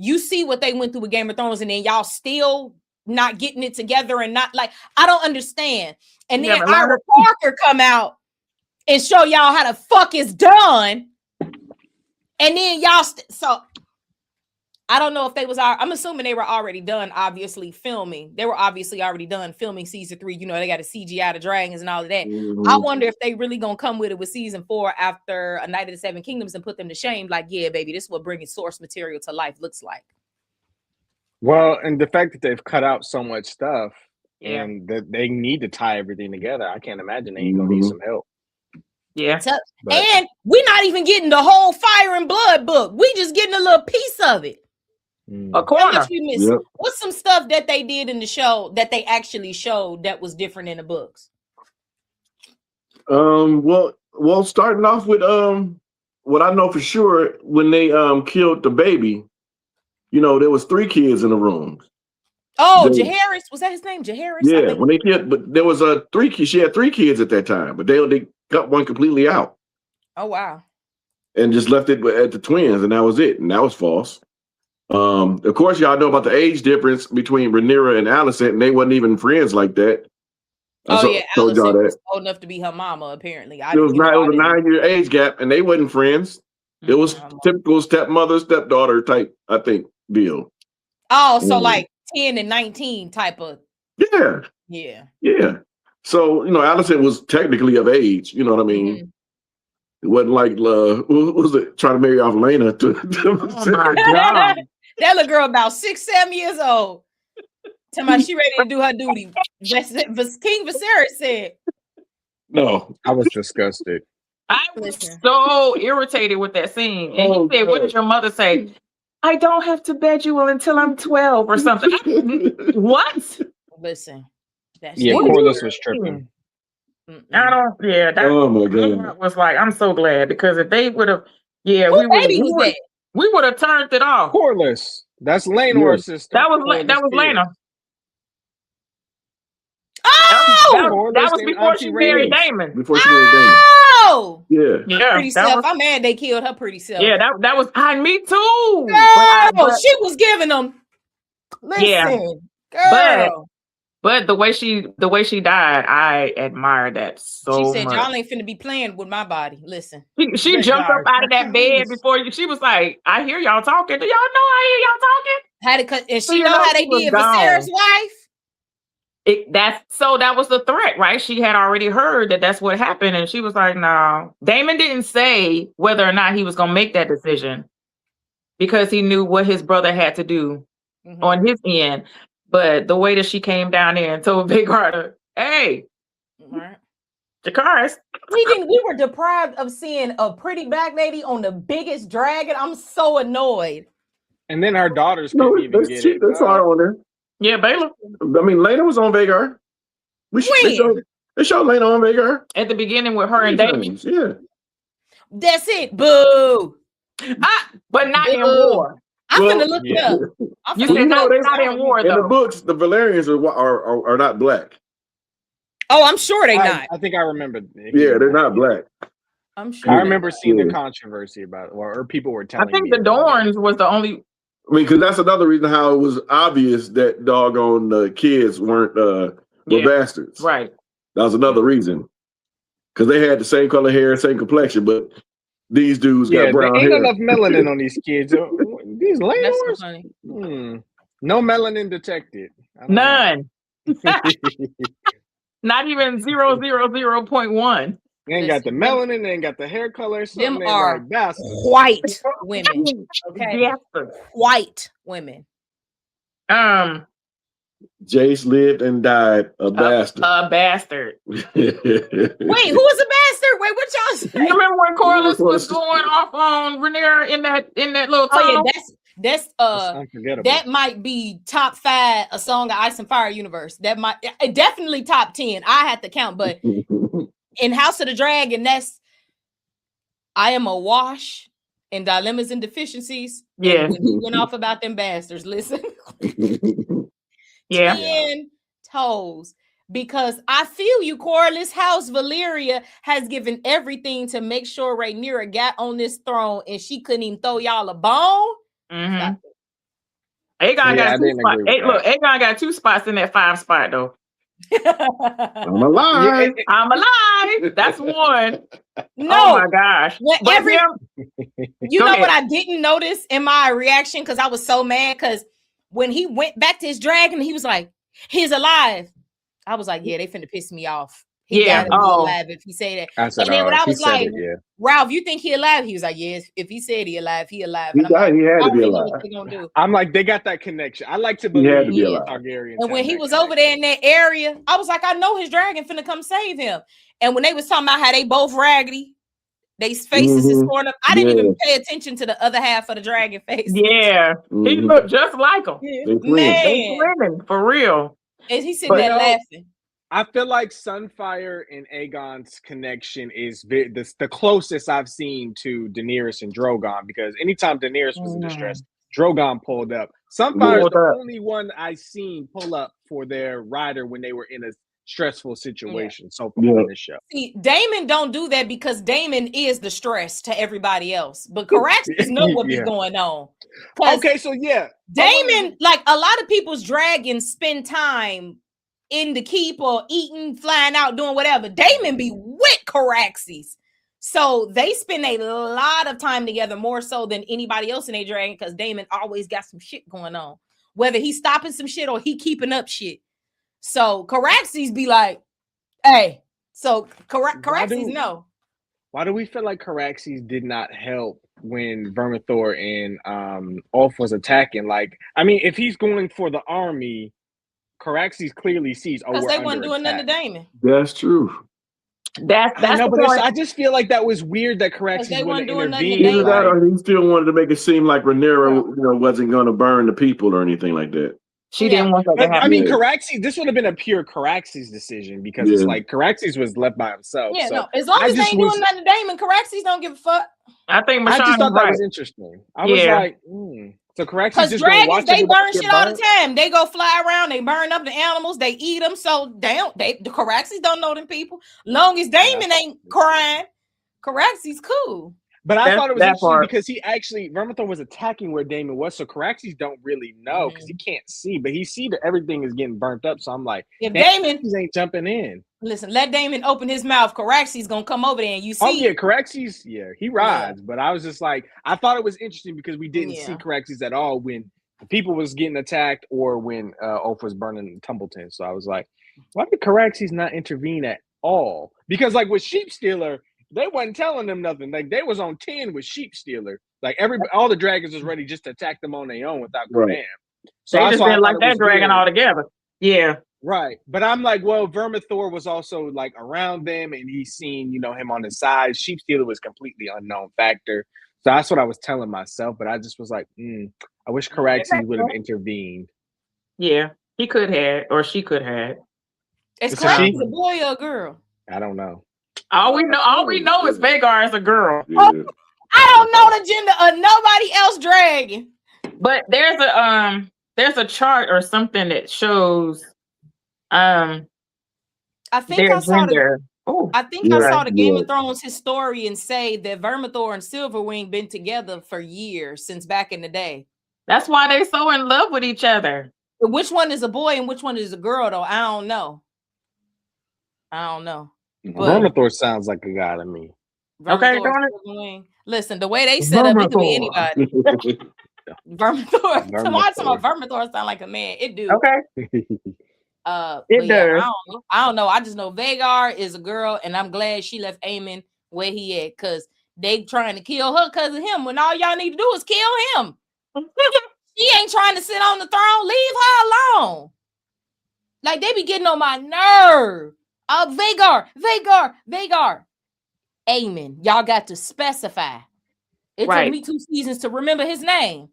you see what they went through with Game of Thrones, and then y'all still not getting it together and not like, I don't understand. And then Ira Parker come out and show y'all how the fuck it's done. And then y'all, so I don't know if they was, I'm assuming they were already done, obviously filming. They were obviously already done filming season 3. You know, they got to CGI the dragons and all of that. Mm-hmm. I wonder if they really going to come with it with season 4 after A Night of the Seven Kingdoms and put them to shame. Like, yeah, baby, this is what bringing source material to life looks like. Well, and the fact that they've cut out so much stuff and that they need to tie everything together, I can't imagine they ain't going to need some help. Yeah. And we're not even getting the whole Fire and Blood book. We just getting a little piece of it. A corner. Yep. What's some stuff that they did in the show that they actually showed that was different in the books? Well, starting off with what I know for sure, when they killed the baby, you know, there was 3 kids in the room. Oh, Jaehaerys, was that his name? Jaehaerys? Yeah, when they killed, but there was 3 kids. She had 3 kids at that time, but they cut one completely out. Oh wow! And just left it at the twins, and that was it. And that was false. Of course, y'all know about the age difference between Rhaenyra and Alicent, and they wasn't even friends like that. Alicent was old enough to be her mama. Apparently, it was a 9-year age gap, and they wasn't friends. It was typical stepmother, stepdaughter type, I think, deal. Oh, so like 10 and 19 type of. Yeah. So Alicent was technically of age. You know what I mean? Mm-hmm. It wasn't like what was it? Trying to marry off Lena. Oh my God. That little girl about 6-7 years old. Tell me she ready to do her duty. King Viserys said. No, I was disgusted. I was so irritated with that scene. And he said, "What did your mother say?" "I don't have to bed you until I'm 12 or something." What? Listen. Corlys was tripping. I don't. Yeah. Oh my God. Was like, I'm so glad because if they would have, we would have turned it off. Corlys. That's Laenor's sister. That was Laenor. Oh, that was before she married Daemon. Oh, yeah. Pretty self. I'm mad they killed her pretty self. Yeah, that was me too. Girl, she was giving them. Listen, girl. But the way she died, I admire that so much. She said, "Y'all ain't finna be playing with my body." Listen, she jumped up out of that bed before you. She was like, "I hear y'all talking. Do y'all know I hear y'all talking?" Had it cut, and she know how they did Viserys' wife. That was the threat, right? She had already heard that's what happened, and she was like, "No." Daemon didn't say whether or not he was gonna make that decision because he knew what his brother had to do on his end. But the way that she came down there and told Big Carter, "Hey, Jacaerys." We were deprived of seeing a pretty black lady on the biggest dragon. I'm so annoyed. And then our daughters couldn't even get it. That's hard on her. Yeah, Baylor. I mean, Lena was on Vhagar. They showed Lena on Vhagar at the beginning with her and Daemon. Yeah, that's it. Boo. But not in war. I'm gonna look it up. You said not in war though. In the books, the Valerians are not black. Oh, I'm sure they're not. I think I remember. Yeah, they're not black. I'm sure. I remember seeing the controversy about it, or people were telling me. I think the Dorns was the only. I mean, because that's another reason how it was obvious that doggone kids were bastards. Right. That was another reason. because they had the same color hair, same complexion, but these dudes got brown there ain't hair. enough melanin on these kids. These landlords, no melanin detected. None. Not even 0.1. They ain't got the melanin. They ain't got the hair color. Them are like white women. Okay, yes. White women. Jace lived and died a bastard. A bastard. Wait, who was a bastard? Wait, what y'all say? You remember when Corliss was going off on Rhaenyra in that little tunnel? Oh yeah, that's that might be top 5 A Song of Ice and Fire universe. That might definitely top 10. I had to count, but in House of the Dragon, that's I Am a Wash and Dilemmas and Deficiencies. Yeah, when he went off about them bastards. Listen, 10 toes. Because I feel you, Corliss. House Valyria has given everything to make sure Rhaenyra got on this throne, and she couldn't even throw y'all a bone. Mm-hmm. Aegon got 2 spots. Aegon got 2 spots in that 5 spot though. I'm alive. I'm alive. That's one. No, oh my gosh. You know what I didn't notice in my reaction, because I was so mad, because when he went back to his dragon, he was like, he's alive. I was like, yeah, they finna piss me off. He gotta be alive if he say that. And then when I was like, Ralph, you think he alive? He was like, yes, if he said he alive, he alive. He died. He had to be alive. I'm like, they got that connection. I like to believe he had to be Targaryen. And when he was over there in that area, I was like, I know his dragon finna come save him. And when they was talking about how they both raggedy, they faces is torn up. I didn't even pay attention to the other half of the dragon face. Yeah, he looked just like him. Man, for real. And he's sitting there laughing. I feel like Sunfire and Aegon's connection is the closest I've seen to Daenerys and Drogon, because anytime Daenerys was in distress, Drogon pulled up. Sunfire is the only one I've seen pull up for their rider when they were in a stressful situation. So far on this show. See, Daemon don't do that because Daemon is the stress to everybody else. But Caraxes know what be going on. Okay, so Daemon, like a lot of people's dragons spend time in the keep or eating, flying out, doing whatever. Daemon be with Caraxes. So they spend a lot of time together, more so than anybody else in a dragon, because Daemon always got some shit going on. Whether he's stopping some shit or he keeping up shit. So Caraxes be like, hey. So Caraxes know. Why do we feel like Caraxes did not help when Vermithor and Ulf was attacking? Like, I mean, if he's going for the army, Caraxes clearly sees. Because they weren't doing nothing to Daemon. That's true. That's I just feel like that was weird that Caraxes wouldn't intervene. Either that, or he still wanted to make it seem like Rhaenyra, wasn't going to burn the people or anything like that. She didn't want that to happen. I mean, Caraxes, this would have been a pure Caraxes decision, because it's like Caraxes was left by himself. Yeah, so no. As long as they ain't doing nothing to Daemon, Caraxes don't give a fuck. I think I just thought that was interesting. I was like, so Caraxes just dragons, they burn shit all the time. They go fly around, they burn up the animals, they eat them. So the Caraxes don't know them people. Long as Daemon ain't crying, Caraxes cool. But I thought it was interesting because he actually, Vermithor was attacking where Daemon was, so Caraxes don't really know because he can't see, but he see that everything is getting burnt up. So I'm like, if Daemon ain't jumping in. Listen, let Daemon open his mouth. Caraxes gonna come over there and you see. Oh yeah, Caraxes, he rides. But I was just like, I thought it was interesting because we didn't see Caraxes at all when the people was getting attacked or when Ulf was burning Tumbleton. So I was like, why did Caraxes not intervene at all? Because like with Sheep Stealer, they wasn't telling them nothing. Like they was on 10 with Sheep Stealer. Like all the dragons was ready just to attack them on their own without command. So they just didn't like that dragon altogether. Yeah. Right. But I'm like, well, Vermithor was also like around them and he's seen, him on his side. Sheep Stealer was completely unknown factor. So that's what I was telling myself. But I just was like, I wish Caraxes would have intervened. Yeah, he could have, or she could have. Is Caraxes a boy or a girl? I don't know. All we know is Vhagar is a girl. Yeah. Oh, I don't know the gender of nobody else dragon. But there's a chart or something that shows I think I saw the Game of Thrones historian say that Vermithor and Silverwing been together for years, since back in the day. That's why they so in love with each other. But which one is a boy and which one is a girl, though? I don't know. Vermithor sounds like a guy to me. Okay, listen, the way they set up, it could be anybody. Vermithor. Vermithor sound like a man. It do. Okay. It does. I don't know. I just know Vhagar is a girl, and I'm glad she left Aemon where he at, because they trying to kill her because of him, when all y'all need to do is kill him. She ain't trying to sit on the throne. Leave her alone. Like, they be getting on my nerve. Vhagar. Aemon. Y'all got to specify. It took me 2 seasons to remember his name.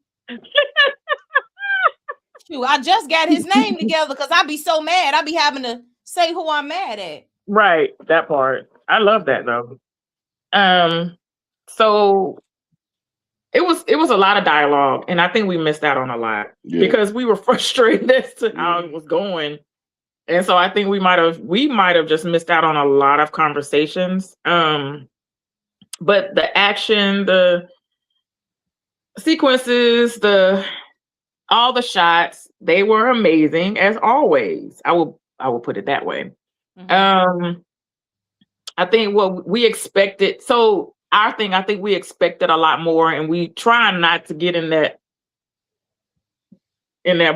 Shoot, I just got his name together because I be so mad. I be having to say who I'm mad at. Right, that part. I love that though. So it was a lot of dialogue, and I think we missed out on a lot because we were frustrated as to how it was going. And so I think we might have just missed out on a lot of conversations. But the action, the sequences, all the shots, they were amazing as always. I will put it that way. Mm-hmm. I think what we expected. So I think we expected a lot more, and we try not to get in that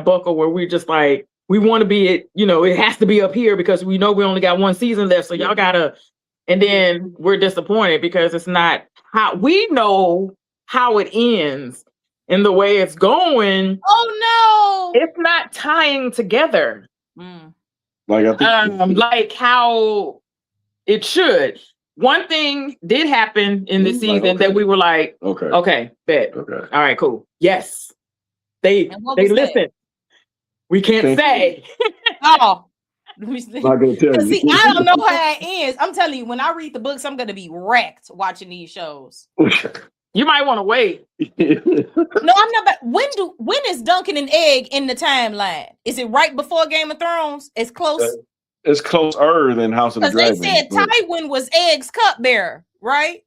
buckle where we're just like, we want to be it has to be up here because we know we only got 1 season left, so y'all gotta. And then we're disappointed because it's not how we know how it ends and the way it's going. Oh no, it's not tying together. Like I think like how it should. One thing did happen in the season that we were like, okay, bet. Okay. All right, cool. Yes. They listen. We can't say. Oh. See, I don't know how it ends. I'm telling you, when I read the books, I'm gonna be wrecked watching these shows. You might want to wait. No, I'm not. When is Duncan and Egg in the timeline? Is it right before Game of Thrones? It's close. It's closer than House of the Dragon. Because they said Tywin was Egg's cupbearer, right?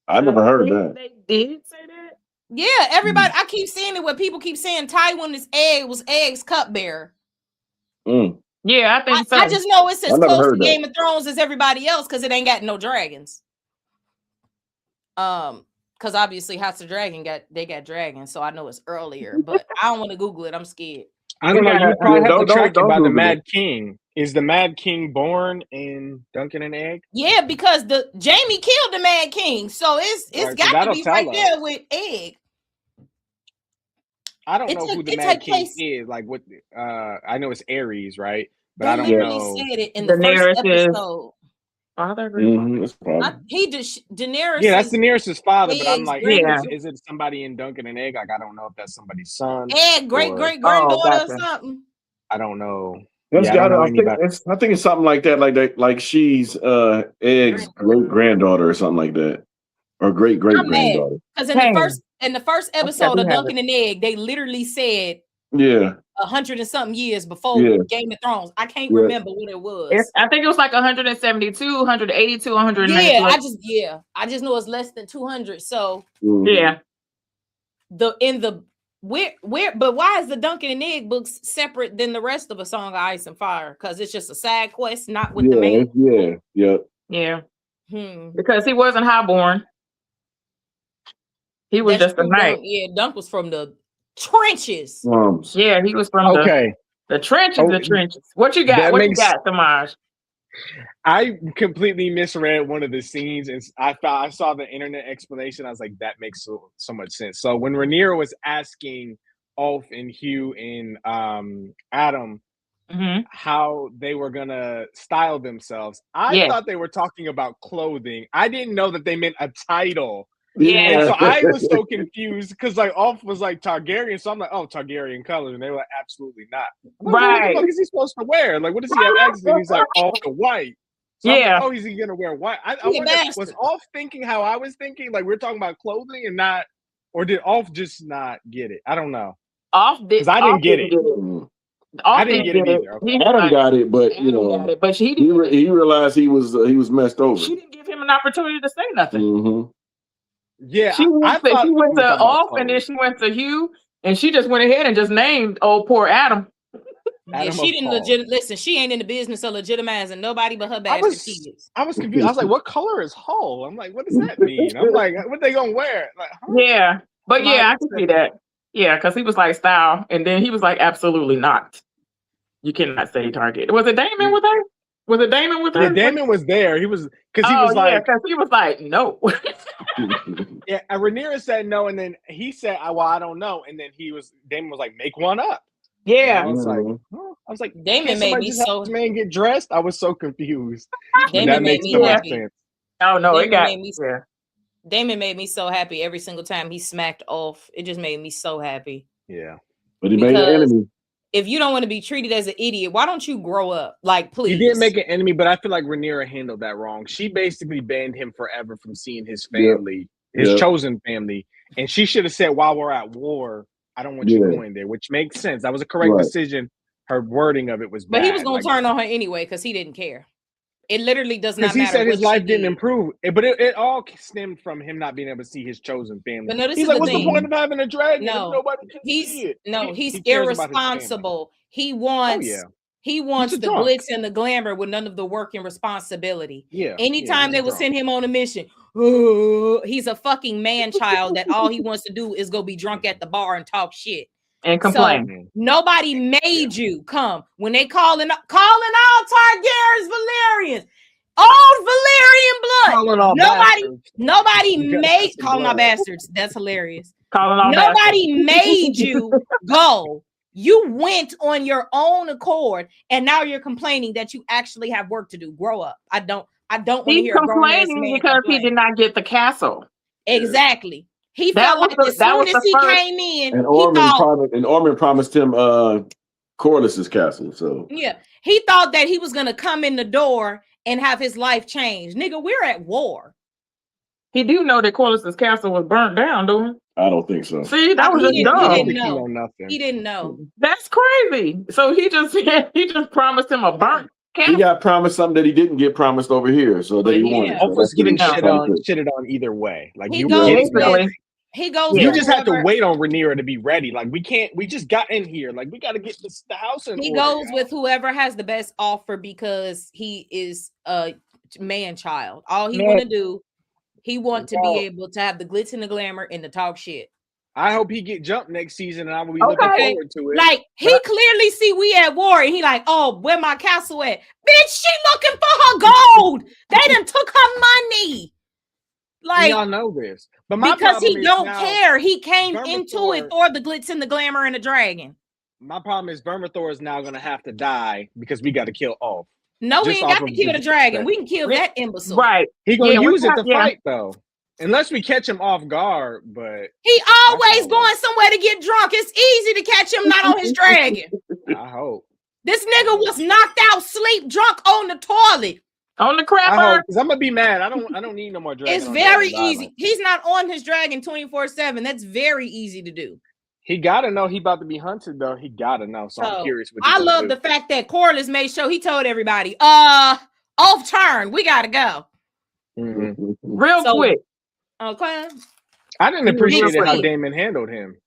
I never heard that. They did say that. Yeah, everybody. I keep seeing it where people keep saying Tywin was Egg's cupbearer. Yeah, I think so. I just know it's as close to Game of Thrones as everybody else because it ain't got no dragons. Because obviously House of Dragon got dragons, so I know it's earlier. But I don't want to Google it. I'm scared. I don't know. You probably have to track it by the Mad King. Is the Mad King born in Duncan and Egg? Yeah, because Jamie killed the Mad King, so it's got to be right there with Egg. I don't know who the Mad King is. Like what? I know it's Ares, right? But I don't know. Said it in the first episode. Father. Daenerys. Yeah, that's Daenerys' father. But I'm like, is it somebody in Duncan and Egg? Like, I don't know if that's somebody's son. Egg, great granddaughter or something. I don't know. I think it's something like that. Like she's Egg's great granddaughter or something like that, or great granddaughter. Because in the first episode of Duncan and Egg, they literally said 100 and something years before Game of Thrones. I can't remember what it was. I think it was like 172, 182, 190. Yeah, I just know it's less than 200. So yeah, but why is the Duncan and Egg books separate than the rest of A Song of Ice and Fire? Because it's just a side quest, not with the main. Yeah. Because he wasn't highborn. He was just a knight. Dunk was from the trenches. Yeah, he was from the trenches. The trenches. What you got? You got, Samaj? I completely misread one of the scenes, and I saw the internet explanation. I was like, that makes so much sense. So when Rhaenyra was asking Ulf and Hugh and Adam how they were gonna style themselves, I thought they were talking about clothing. I didn't know that they meant a title. Yeah, and so I was so confused because like Ulf was like Targaryen, so I'm like, oh, Targaryen colors, and they were like, absolutely not. What the fuck is he supposed to wear? Like, what does he have accent? He's like, all the white. So I'm like, oh, is he gonna wear white? I wonder, was Ulf thinking how I was thinking? Like, we're talking about clothing and not, or did Ulf just not get it? I don't know. Ulf did, because I didn't get it. I didn't get it either. Adam got it, but but he realized he was messed over. She didn't give him an opportunity to say nothing. Yeah, she went to Ulf, and then she went to Hugh, and she just went ahead and just named old poor Adam. Yeah, she didn't listen. She ain't in the business of legitimizing nobody but her bastard kids. I was confused. I was like, "What color is Hull?" I'm like, "What does that mean?" I'm like, "What they gonna wear?" Like, huh? Yeah, but I can see that. Yeah, because he was like style, and then he was like, "Absolutely not. You cannot say Target." Was it Damon with her? Was it Damon with her? Yeah, Damon was there. He was because he was like, no. Yeah, and Rhaenyra said no, and then he said, "Well, I don't know," and then Damon was like, "Make one up." Yeah, I was like, Damon made me so man get dressed. I was so confused. Damon made me happy. Oh no, Damon made me so happy every single time he smacked off. It just made me so happy. Yeah, but he made an enemy. If you don't want to be treated as an idiot, why don't you grow up? Like, please. He didn't make an enemy, but I feel like Rhaenyra handled that wrong. She basically banned him forever from seeing his family, his chosen family, and she should have said, "While we're at war, I don't want you going there," which makes sense. That was a correct decision. Her wording of it was bad. But he was going to turn on her anyway because he didn't care. It literally does not matter. Because he said his life didn't improve. But it all stemmed from him not being able to see his chosen family. But no, he's like, what's the point of having a dragon? No, nobody can see it. No, he's irresponsible. He wants the glitz and the glamour with none of the work and responsibility. Yeah. Anytime they will send him on a mission, he's a fucking man child that all he wants to do is go be drunk at the bar and talk shit. And complain. So, nobody made you come when they calling all Targaryens Valyrians, old Valyrian blood. Nobody made calling all bastards. That's hilarious. Nobody made you go. You went on your own accord, and now you're complaining that you actually have work to do. Grow up. I don't want to hear. He's complaining because he did not get the castle. Exactly. He felt like as soon as he came in, and Ormond promised him Corlys's castle. So he thought that he was gonna come in the door and have his life change. Nigga, we're at war. He do know that Corlys's castle was burnt down, don't he? I don't think so. See, that was just dumb. He didn't know. That's crazy. So he just promised him a burnt. He got promised something that he didn't get promised over here, so that he wanted. Oprah's getting shitted on either way. Like he goes. You just have to wait on Rhaenyra to be ready. Like we just got in here. Like we got to get the house in order. He goes with whoever has the best offer because he is a man child. All he want to do, he want to be able to have the glitz and the glamour and to talk shit. I hope he get jumped next season, and I will be looking forward to it. Like he clearly see we at war, and he like, oh, where my castle at? Bitch, she looking for her gold. They done took her money. Like y'all know this, but because he don't care. He came into it for the glitz and the glamour and the dragon. My problem is Vermithor is now going to have to die because we got to kill Ulf. No, we ain't got to kill the dragon. We can kill that imbecile. Right. He gonna use it to fight though. Unless we catch him off guard, but he always going somewhere to get drunk. It's easy to catch him not on his dragon. I hope. This nigga was knocked out, sleep drunk on the toilet. On the crapper. Because I'm gonna be mad. I don't need no more dragon. It's very easy. He's not on his dragon 24/7. That's very easy to do. He gotta know he about to be hunted though. He gotta know. So I'm curious. I love the fact that Corlys made sure he told everybody, off turn. We gotta go. Mm-hmm. Real quick. Okay. I didn't appreciate how Damon handled him.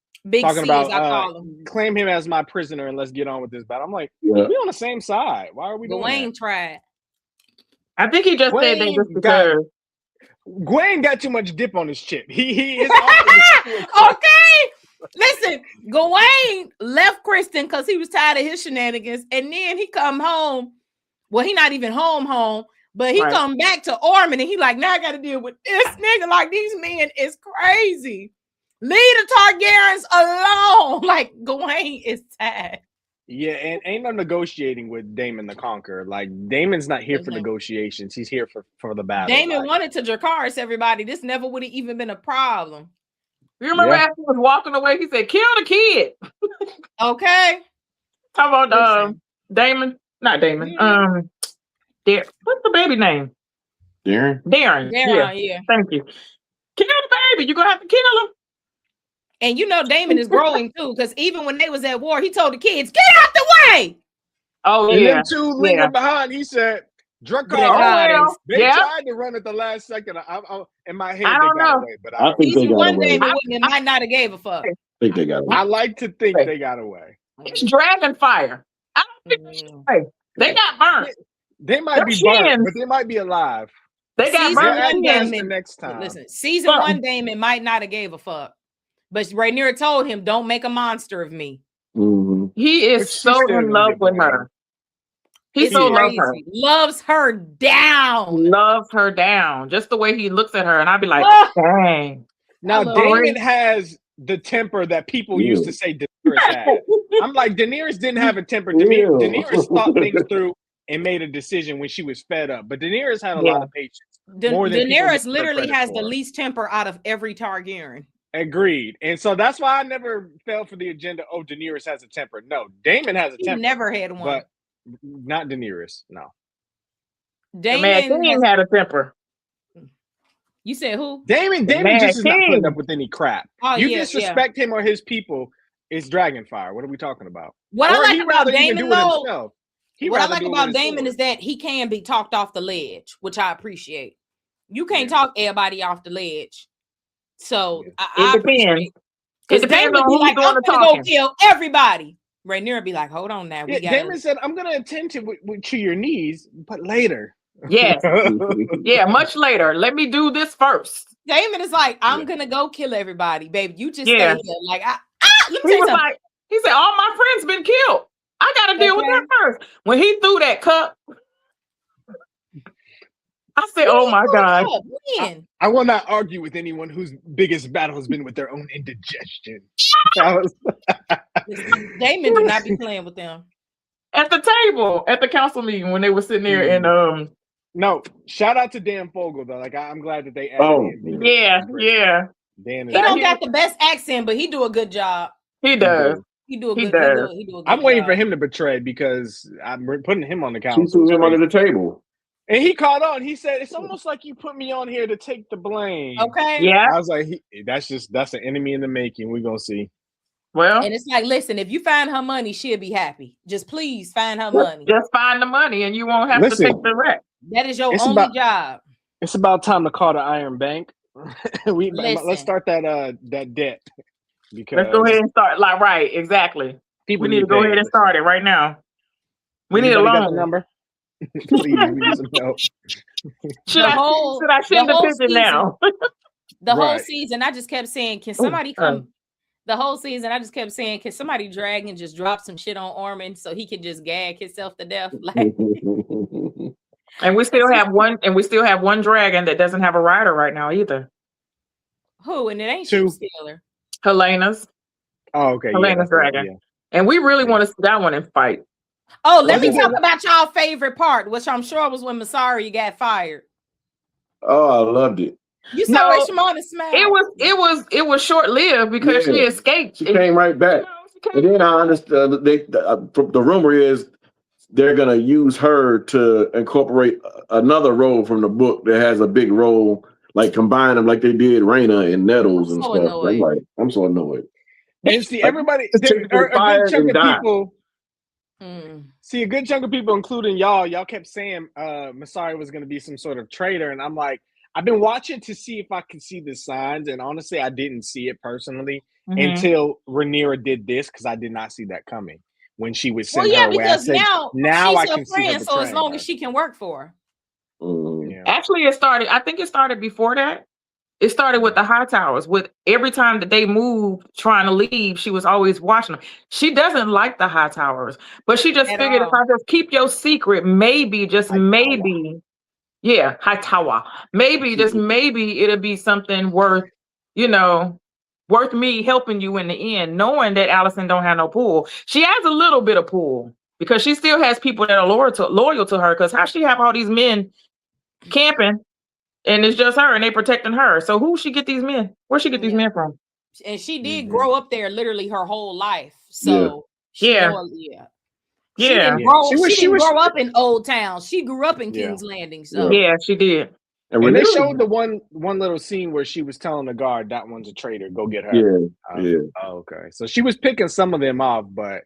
Talking about claim him as my prisoner and let's get on with this battle. I'm like, we on the same side. Why are we doing that? Gwen tried. I think he just said that just because Gwen got too much dip on his chip. He is okay. Listen, Gawain left Kristen because he was tired of his shenanigans, and then he come home. Well, he not even home, but he come back to Ormond, and he like, now I got to deal with this nigga. Like these men is crazy. Leave the Targaryens alone. Like Gawain is tired. Yeah, and ain't no negotiating with Daemon the Conqueror. Like Daemon's not here for negotiations. He's here for the battle. Daemon wanted to Dracarys everybody. This never would have even been a problem. You remember after he was walking away, he said, kill the kid. Okay. Talk about Daemon. Not Daemon. What's the baby name? Darren. Yeah. Thank you. Kill the baby. You're gonna have to kill him. And you know Daemon is growing too, because even when they was at war, he told the kids, get out the way. Oh, and them two lingered behind. He said, Dracarys. They tried to run at the last second. In my head, I don't know. Away, but I think they got away. Daemon might not have gave a fuck. I think they got away. I like to think they got away. It's dragon fire. I don't think they got burnt. They might be burnt, but they might be alive. They got burnt. Damon, next time. Listen, season 1 Damon might not have gave a fuck, but Rhaenyra told him, "Don't make a monster of me." Mm-hmm. He is so in love with her. He's so loves her. Loves her down. Loves her down. Just the way he looks at her, and I'd be like, dang. Now Damon has the temper that people used to say Daenerys had. I'm like, Daenerys didn't have a temper. Daenerys thought things through and made a decision when she was fed up. But Daenerys had a lot of patience. Daenerys literally has the least temper out of every Targaryen. Agreed. And so that's why I never fell for the agenda, Daenerys has a temper. No, Daemon has a temper. He never had one. But not Daenerys, no. Daemon had a temper. You said who? Daemon just is not putting up with any crap. You disrespect him or his people, it's Dragonfire. What are we talking about? What I like about Daemon, though, what I like about Daemon is that he can be talked off the ledge, which I appreciate. You can't talk everybody off the ledge. So I appreciate. Because Daemon be like, I'm gonna go kill everybody. Rhaenyra be like, hold on now. Daemon said, I'm going to attend to your needs, but later. Yes. Yeah, much later. Let me do this first. Daemon is like, I'm going to go kill everybody, baby. You just stay here. Like, he said, all my friends been killed. I got to deal with that first. When he threw that cup, I said, oh my God. I will not argue with anyone whose biggest battle has been with their own indigestion. Damon did not be playing with them. At the table, at the council meeting, when they were sitting there and no, shout out to Dan Fogel though. Like I'm glad that they added yeah. Dan he don't got the best accent, but he do a good job. He does. He do a good job. I'm waiting for him to betray because I'm putting him on the council. She threw him under the table. And he caught on. He said, "It's almost like you put me on here to take the blame." Okay. Yeah. I was like, that's an enemy in the making. We're gonna see. Well, and it's like, listen, if you find her money, she'll be happy. Just please find her money. Just find the money, and you won't have to take the wreck. That is your only job. It's about time to call the Iron Bank. Let's start that debt. Because let's go ahead and start. Like exactly. We need to go ahead and start it right now. We need a loan number. Please, we need some help. Should I send the picture now? The whole season, I just kept saying, can somebody come? The whole season, I just kept saying, can somebody drag and just drop some shit on Ormond so he can just gag himself to death? Like, and we still have one dragon that doesn't have a rider right now either. Who? And it ain't Stealer. Helena's. Oh, okay. Helena's dragon. Yeah. And we really want to see that one in fight. Oh, let me talk about y'all favorite part, which I'm sure was when Masari got fired. Oh, I loved it. You saw Shimona smile. It was short lived because she escaped. She came right back. And then I understood the rumor is they're gonna use her to incorporate another role from the book that has a big role, like combine them like they did Rhaena and Nettles and stuff. I'm so annoyed. And see, everybody, a good chunk of people. See, a good chunk of people, including y'all kept saying Masari was going to be some sort of traitor. And I'm like, I've been watching to see if I can see the signs. And honestly, I didn't see it personally until Rhaenyra did this because I did not see that coming when she was sent her away. Because now I can see her so as long her. as she can work for her. Yeah. Actually, I think it started before that. It started with the Hightowers. With every time that they moved, trying to leave, she was always watching them. She doesn't like the Hightowers, but she just figured if I just keep your secret, maybe, just maybe, Hightower, maybe, just maybe it'll be something worth me helping you in the end, knowing that Alicent don't have no pull. She has a little bit of pull because she still has people that are loyal to her. Because how she have all these men camping? And it's just her, and they protecting her. So who she get these men? Where she get these men from? And she did grow up there literally her whole life. So She didn't grow up in Old Town. She grew up in King's Landing. So she did. And they showed the one little scene where she was telling the guard that one's a traitor. Go get her. Okay. So she was picking some of them off, but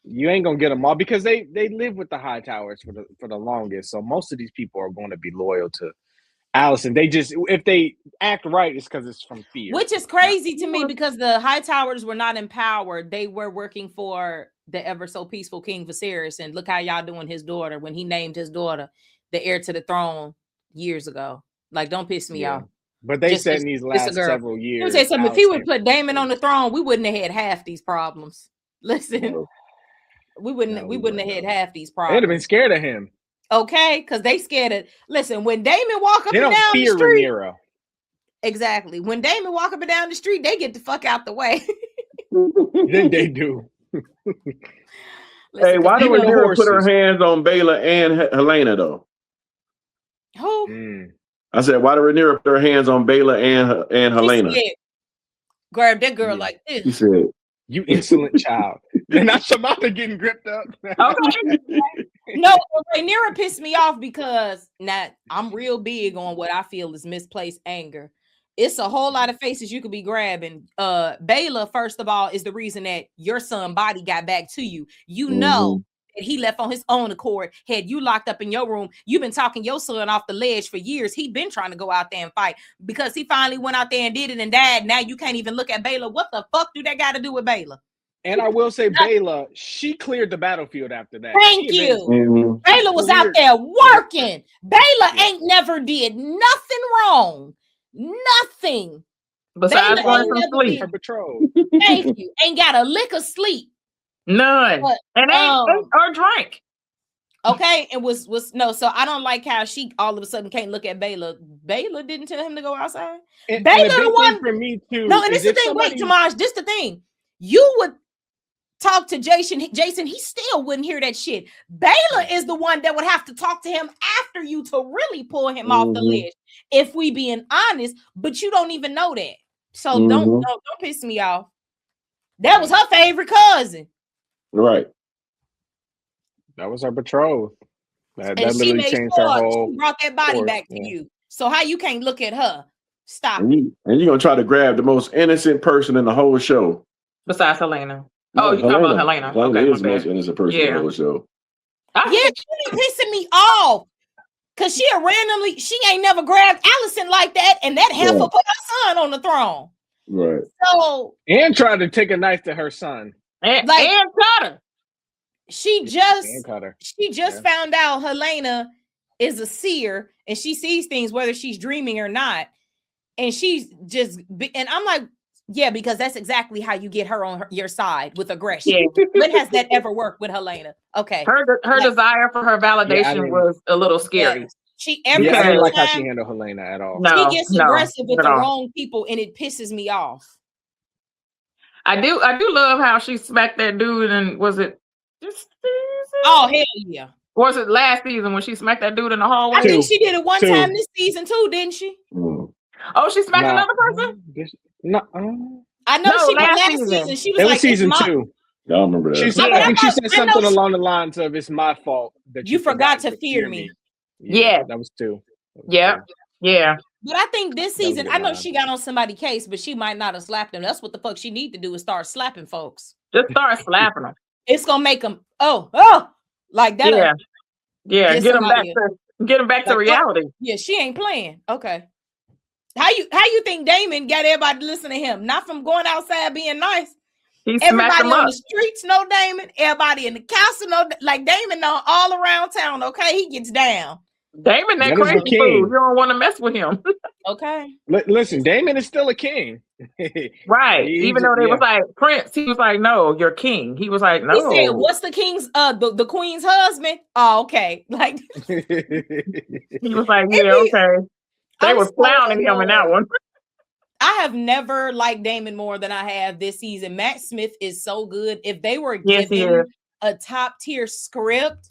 you ain't gonna get them all because they live with the Hightowers for the longest. So most of these people are going to be loyal to Alicent. They just, if they act right, it's because it's from fear. Which is crazy to me because the Hightowers were not empowered. They were working for the ever so peaceful King Viserys, and look how y'all doing his daughter when he named his daughter the heir to the throne years ago. Like, don't piss me off. But they said in these last several years. Let me say something. If he would put Daemon on the throne, we wouldn't have had half these problems. Listen, we wouldn't have had half these problems. They'd have been scared of him. Okay, because they scared of. Listen, when Daemon walk up and down the street, Rhaenyra. Exactly. When Daemon walk up and down the street, they get the fuck out the way. Then they do. Hey, why do Rhaenyra put her hands on Baela and Helaena though? Who? I said, why do Rhaenyra put her hands on Baela and Helaena? Grab that girl like this. He said, "You insolent child." And not Samantha getting gripped up. No, Rhaenyra pissed me off because now I'm real big on what I feel is misplaced anger. It's a whole lot of faces you could be grabbing. Baela, first of all, is the reason that your son body got back to you. You know that he left on his own accord. Had you locked up in your room, you've been talking your son off the ledge for years. He'd been trying to go out there and fight because he finally went out there and did it and died. Now you can't even look at Baela. What the fuck do that got to do with Baela? And I will say, Baela, she cleared the battlefield after that. Thank you. Baela was out there working. Baela ain't never did nothing wrong. Nothing. Besides going from sleep. Her patrol. Thank you. Ain't got a lick of sleep. None. But, and ain't or drink. Okay, and was no. So I don't like how she all of a sudden can't look at Baela. Baela didn't tell him to go outside. Baela the one for me too. No, and this is the thing. Wait, Tamaj, this the thing. You would talk to Jason, he still wouldn't hear that shit. Baela is the one that would have to talk to him after you to really pull him off the ledge. If we being honest, but you don't even know that. So don't piss me off. That was her favorite cousin. Right. That was her betrothed. That literally changed her whole. She brought that body back to you. So how you can't look at her? Stop. And you're gonna try to grab the most innocent person in the whole show. Besides Helaena. Oh, you're talking about Helaena. Helaena is the most innocent person in the whole show. Yeah, she be pissing me off. Cause she ain't never grabbed Allison like that, and that heifer put her son on the throne. Right. So and tried to take a knife to her son. And cut her. She just found out Helaena is a seer and she sees things whether she's dreaming or not. And she's just, and I'm like, yeah, because that's exactly how you get her on your side with aggression. Yeah. When has that ever worked with Helaena? Okay. Her desire for her validation was a little scary. I didn't like how she handled Helaena at all. No, she gets aggressive with the wrong people and it pisses me off. I do love how she smacked that dude, and was it this season? Oh, hell yeah. Or was it last season when she smacked that dude in the hallway? I think she did it one time this season too, didn't she? Oh, she smacked another person? No. I know she did last season. She was it like, was season 2. I don't remember that. She said, I think she said something along the lines of, "It's my fault that you forgot to fear me." Yeah. That was 2. Yeah. But I think this season, I know she got on somebody's case, but she might not have slapped them. That's what the fuck she need to do is start slapping folks. Just start slapping them. It's gonna make them like that. Yeah. Get them back to reality. Yeah, she ain't playing. Okay. How you think Daemon got everybody to listen to him? Not from going outside being nice. Everybody on the streets know Daemon. Everybody in the castle know, like Daemon know all around town. Okay, he gets down. Daemon, that crazy fool. You don't want to mess with him. Okay. Listen, Daemon is still a king. Right. Even though they was like Prince, he was like, "No, you're king." He was like, "No." He said, "What's the king's the queen's husband?" Oh, okay. Like he was like, "Yeah, okay." They were clowning him in that one. I have never liked Daemon more than I have this season. Matt Smith is so good. If they were given a top tier script,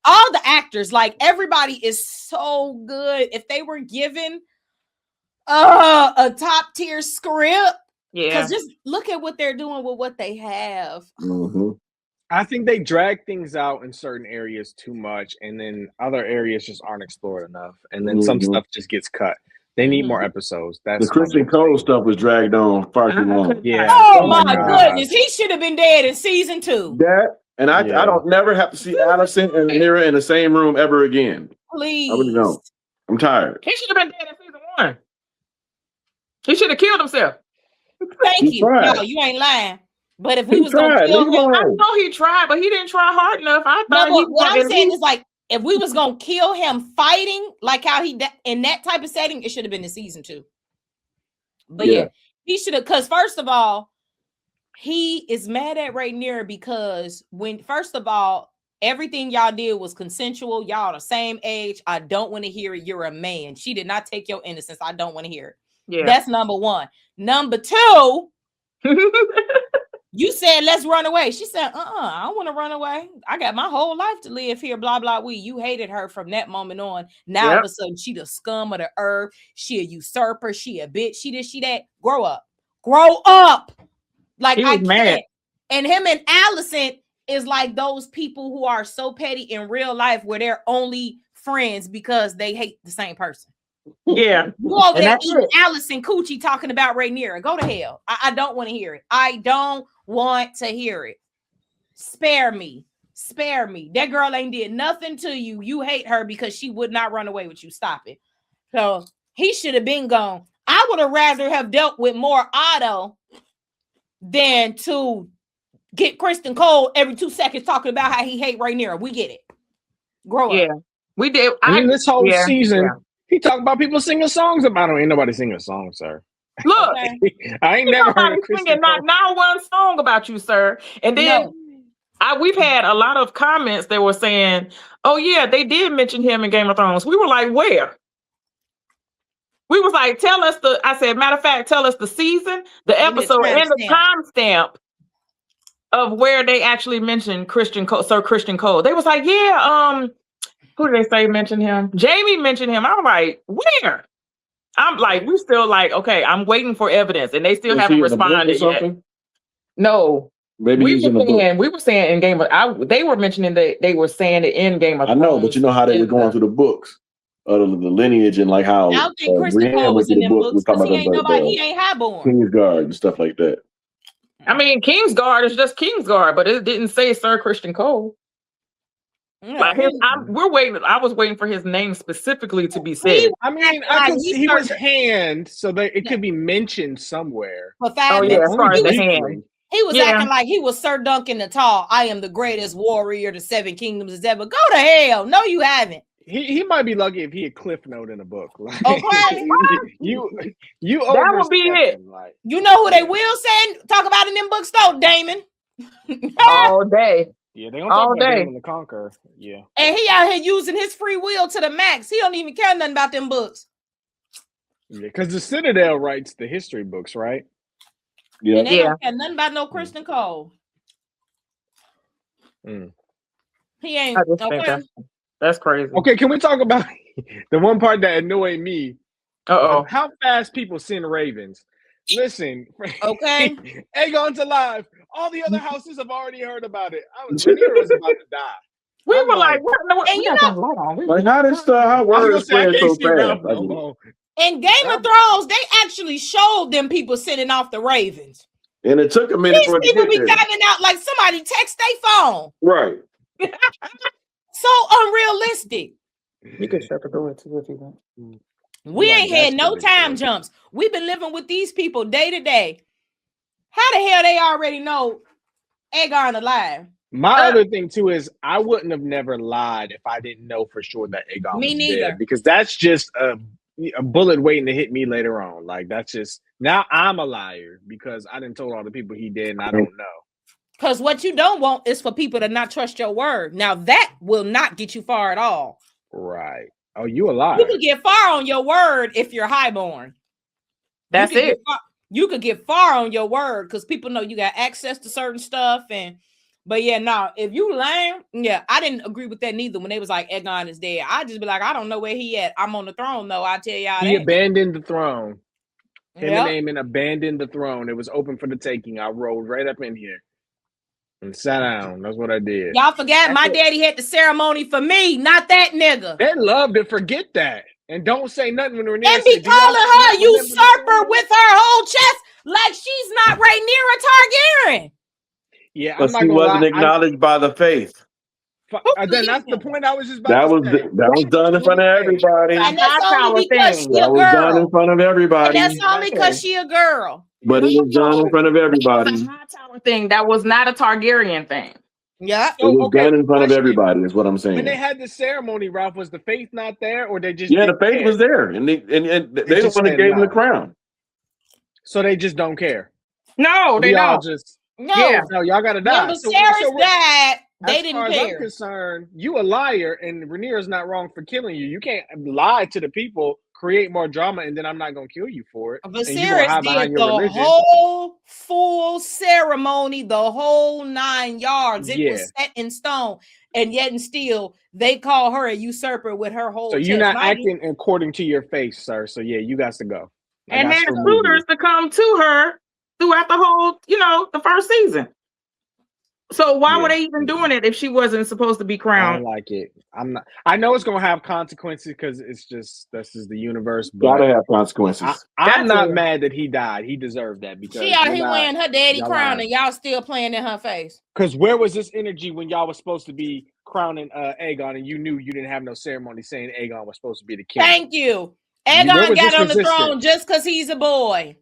all the actors, like everybody is so good. If they were given a top tier script, because just look at what they're doing with what they have. I think they drag things out in certain areas too much, and then other areas just aren't explored enough, and then some stuff just gets cut. They need more episodes. That's the Christian Cole stuff was dragged on far too long. Yeah. Oh my goodness, he should have been dead in season 2. That, and I don't never have to see Allison and Rhaenyra in the same room ever again. Please, I really don't. I'm tired. He should have been dead in season 1. He should have killed himself. Thank you. No, you ain't lying. But if we was gonna kill him, I know he tried, but he didn't try hard enough. I thought what I'm saying is like, if we was gonna kill him fighting, like how he in that type of setting, it should have been in season 2. But yeah he should have, because first of all, he is mad at Rhaenyra because first of all, everything y'all did was consensual. Y'all the same age. I don't want to hear it. You're a man. She did not take your innocence. I don't want to hear it. Yeah, that's number 1. Number 2. You said, let's run away. She said, I don't want to run away. I got my whole life to live here, blah, blah, blah. You hated her from that moment on. Now, all of a sudden, she the scum of the earth. She a usurper. She a bitch. She this, she that. Grow up. Grow up. Like, I can't. Mad. And him and Allison is like those people who are so petty in real life where they're only friends because they hate the same person. Yeah. You over there eating Allison Coochie talking about Rhaenyra. Go to hell. I don't want to hear it. I don't want to hear it. Spare me. Spare me. That girl ain't did nothing to you. You hate her because she would not run away with you. Stop it. So he should have been gone. I would have rather have dealt with more Otto than to get Kristen Cole every 2 seconds talking about how he hate Rhaenyra. We get it. Grow up. Yeah, we did. I mean, this whole season, he talked about people singing songs about him. Ain't nobody singing a song, sir. Look, I ain't never heard singing not one song about you, sir. And then we've had a lot of comments that were saying, "Oh yeah, they did mention him in Game of Thrones." We were like, "Where?" We was like, "Tell us the." I said, "Matter of fact, tell us the season, the episode, and the timestamp of where they actually mentioned Sir Christian Cole." They was like, "Yeah, who did they say mentioned him? Jamie mentioned him." I'm like, "Where?" I'm like, we still like, okay, I'm waiting for evidence, and they still haven't responded yet. No, maybe we were saying in Game of, they were mentioning that they were saying it in Game of Thrones. I know, but you know how they were going through the books, the lineage, and like how I don't think Kristen Cole was in them books because he ain't highborn. Kingsguard and stuff like that. I mean, Kingsguard is just Kingsguard, but it didn't say Sir Christian Cole. Like we're waiting. I was waiting for his name specifically to be said. I mean, he was hand, so that it could be mentioned somewhere. For 5 minutes, he was acting like he was Sir Duncan the Tall. I am the greatest warrior the 7 kingdoms has ever. Go to hell. No, you haven't. He might be lucky if he had cliff note in a book. Like, okay, you that would be it. Like, you know who they will say talk about in them books though, Damon. All day. Yeah, they don't talk about Damon the Conqueror. Yeah, and he out here using his free will to the max. He don't even care nothing about them books. Yeah, because the Citadel writes the history books, right? Yeah, and they don't care nothing about no Kristen Cole. He ain't. Okay. That's crazy. Okay, can we talk about the one part that annoyed me? How fast people send ravens. Listen, okay. Aegon's alive. All the other houses have already heard about it. Rhaenyra was about to die. We were like, what? And you know, like how words spread so fast? In Game of Thrones, they actually showed them people sending off the ravens. And it took a minute for people be coming out like somebody text their phone. Right. So unrealistic. You can shut the door too if you want. We ain't had no time jumps. We've been living with these people day to day. How the hell they already know Aegon alive? My other thing too is I wouldn't have never lied if I didn't know for sure that Aegon was dead, because that's just a bullet waiting to hit me later on. Like that's just, now I'm a liar because I didn't told all the people he did and I don't know. Because what you don't want is for people to not trust your word. Now that will not get you far at all. Right. Oh, you a liar. You can get far on your word if you're highborn. That's it. You could get far on your word because people know you got access to certain stuff. But yeah, no, if you lame, I didn't agree with that neither when they was like Aegon is dead. I just be like, I don't know where he at. I'm on the throne though. I tell y'all he abandoned the throne. Him and Aemon abandoned the throne. It was open for the taking. I rolled right up in here and sat down. That's what I did. Y'all forgot my daddy had the ceremony for me, not that nigga. They love to forget that. And don't say nothing when Rhaenyra and be calling her usurper with her whole chest like she's not Rhaenyra Targaryen. Yeah, but she wasn't acknowledged by the faith. Then that's the point I was just about to say. That was done in front of everybody. And that's only because she a girl. That was done in front of everybody. And that's only because she a girl. But it was done in front of everybody. It was a Hightower thing. That was not a Targaryen thing. Yeah. It was done in front of everybody, is what I'm saying. When they had the ceremony, Ralph, was the faith not there, or they just the faith was there, and they the one that gave him the crown. So they just don't care. No, they don't. No, y'all gotta die. When Viserys died, they didn't care. As far as I'm concerned, you a liar, and Rhaenyra's not wrong for killing you. You can't lie to the people, create more drama, and then I'm not gonna kill you for it. Viserys did the whole full ceremony, the whole 9 yards. It was set in stone, and yet and still they call her a usurper with her whole. So you're not acting according to your face, sir. So yeah, you got to go. And had suitors to come to her throughout the whole, the first season. So why were they even doing it if she wasn't supposed to be crowned? I don't like it. I'm not. I know it's gonna have consequences because it's just this is the universe. Gotta have consequences. I'm not mad that he died. He deserved that because she out here wearing her daddy crown and y'all still playing in her face. Because where was this energy when y'all was supposed to be crowning Aegon and you knew you didn't have no ceremony saying Aegon was supposed to be the king? Thank you. Aegon got on the throne just because he's a boy.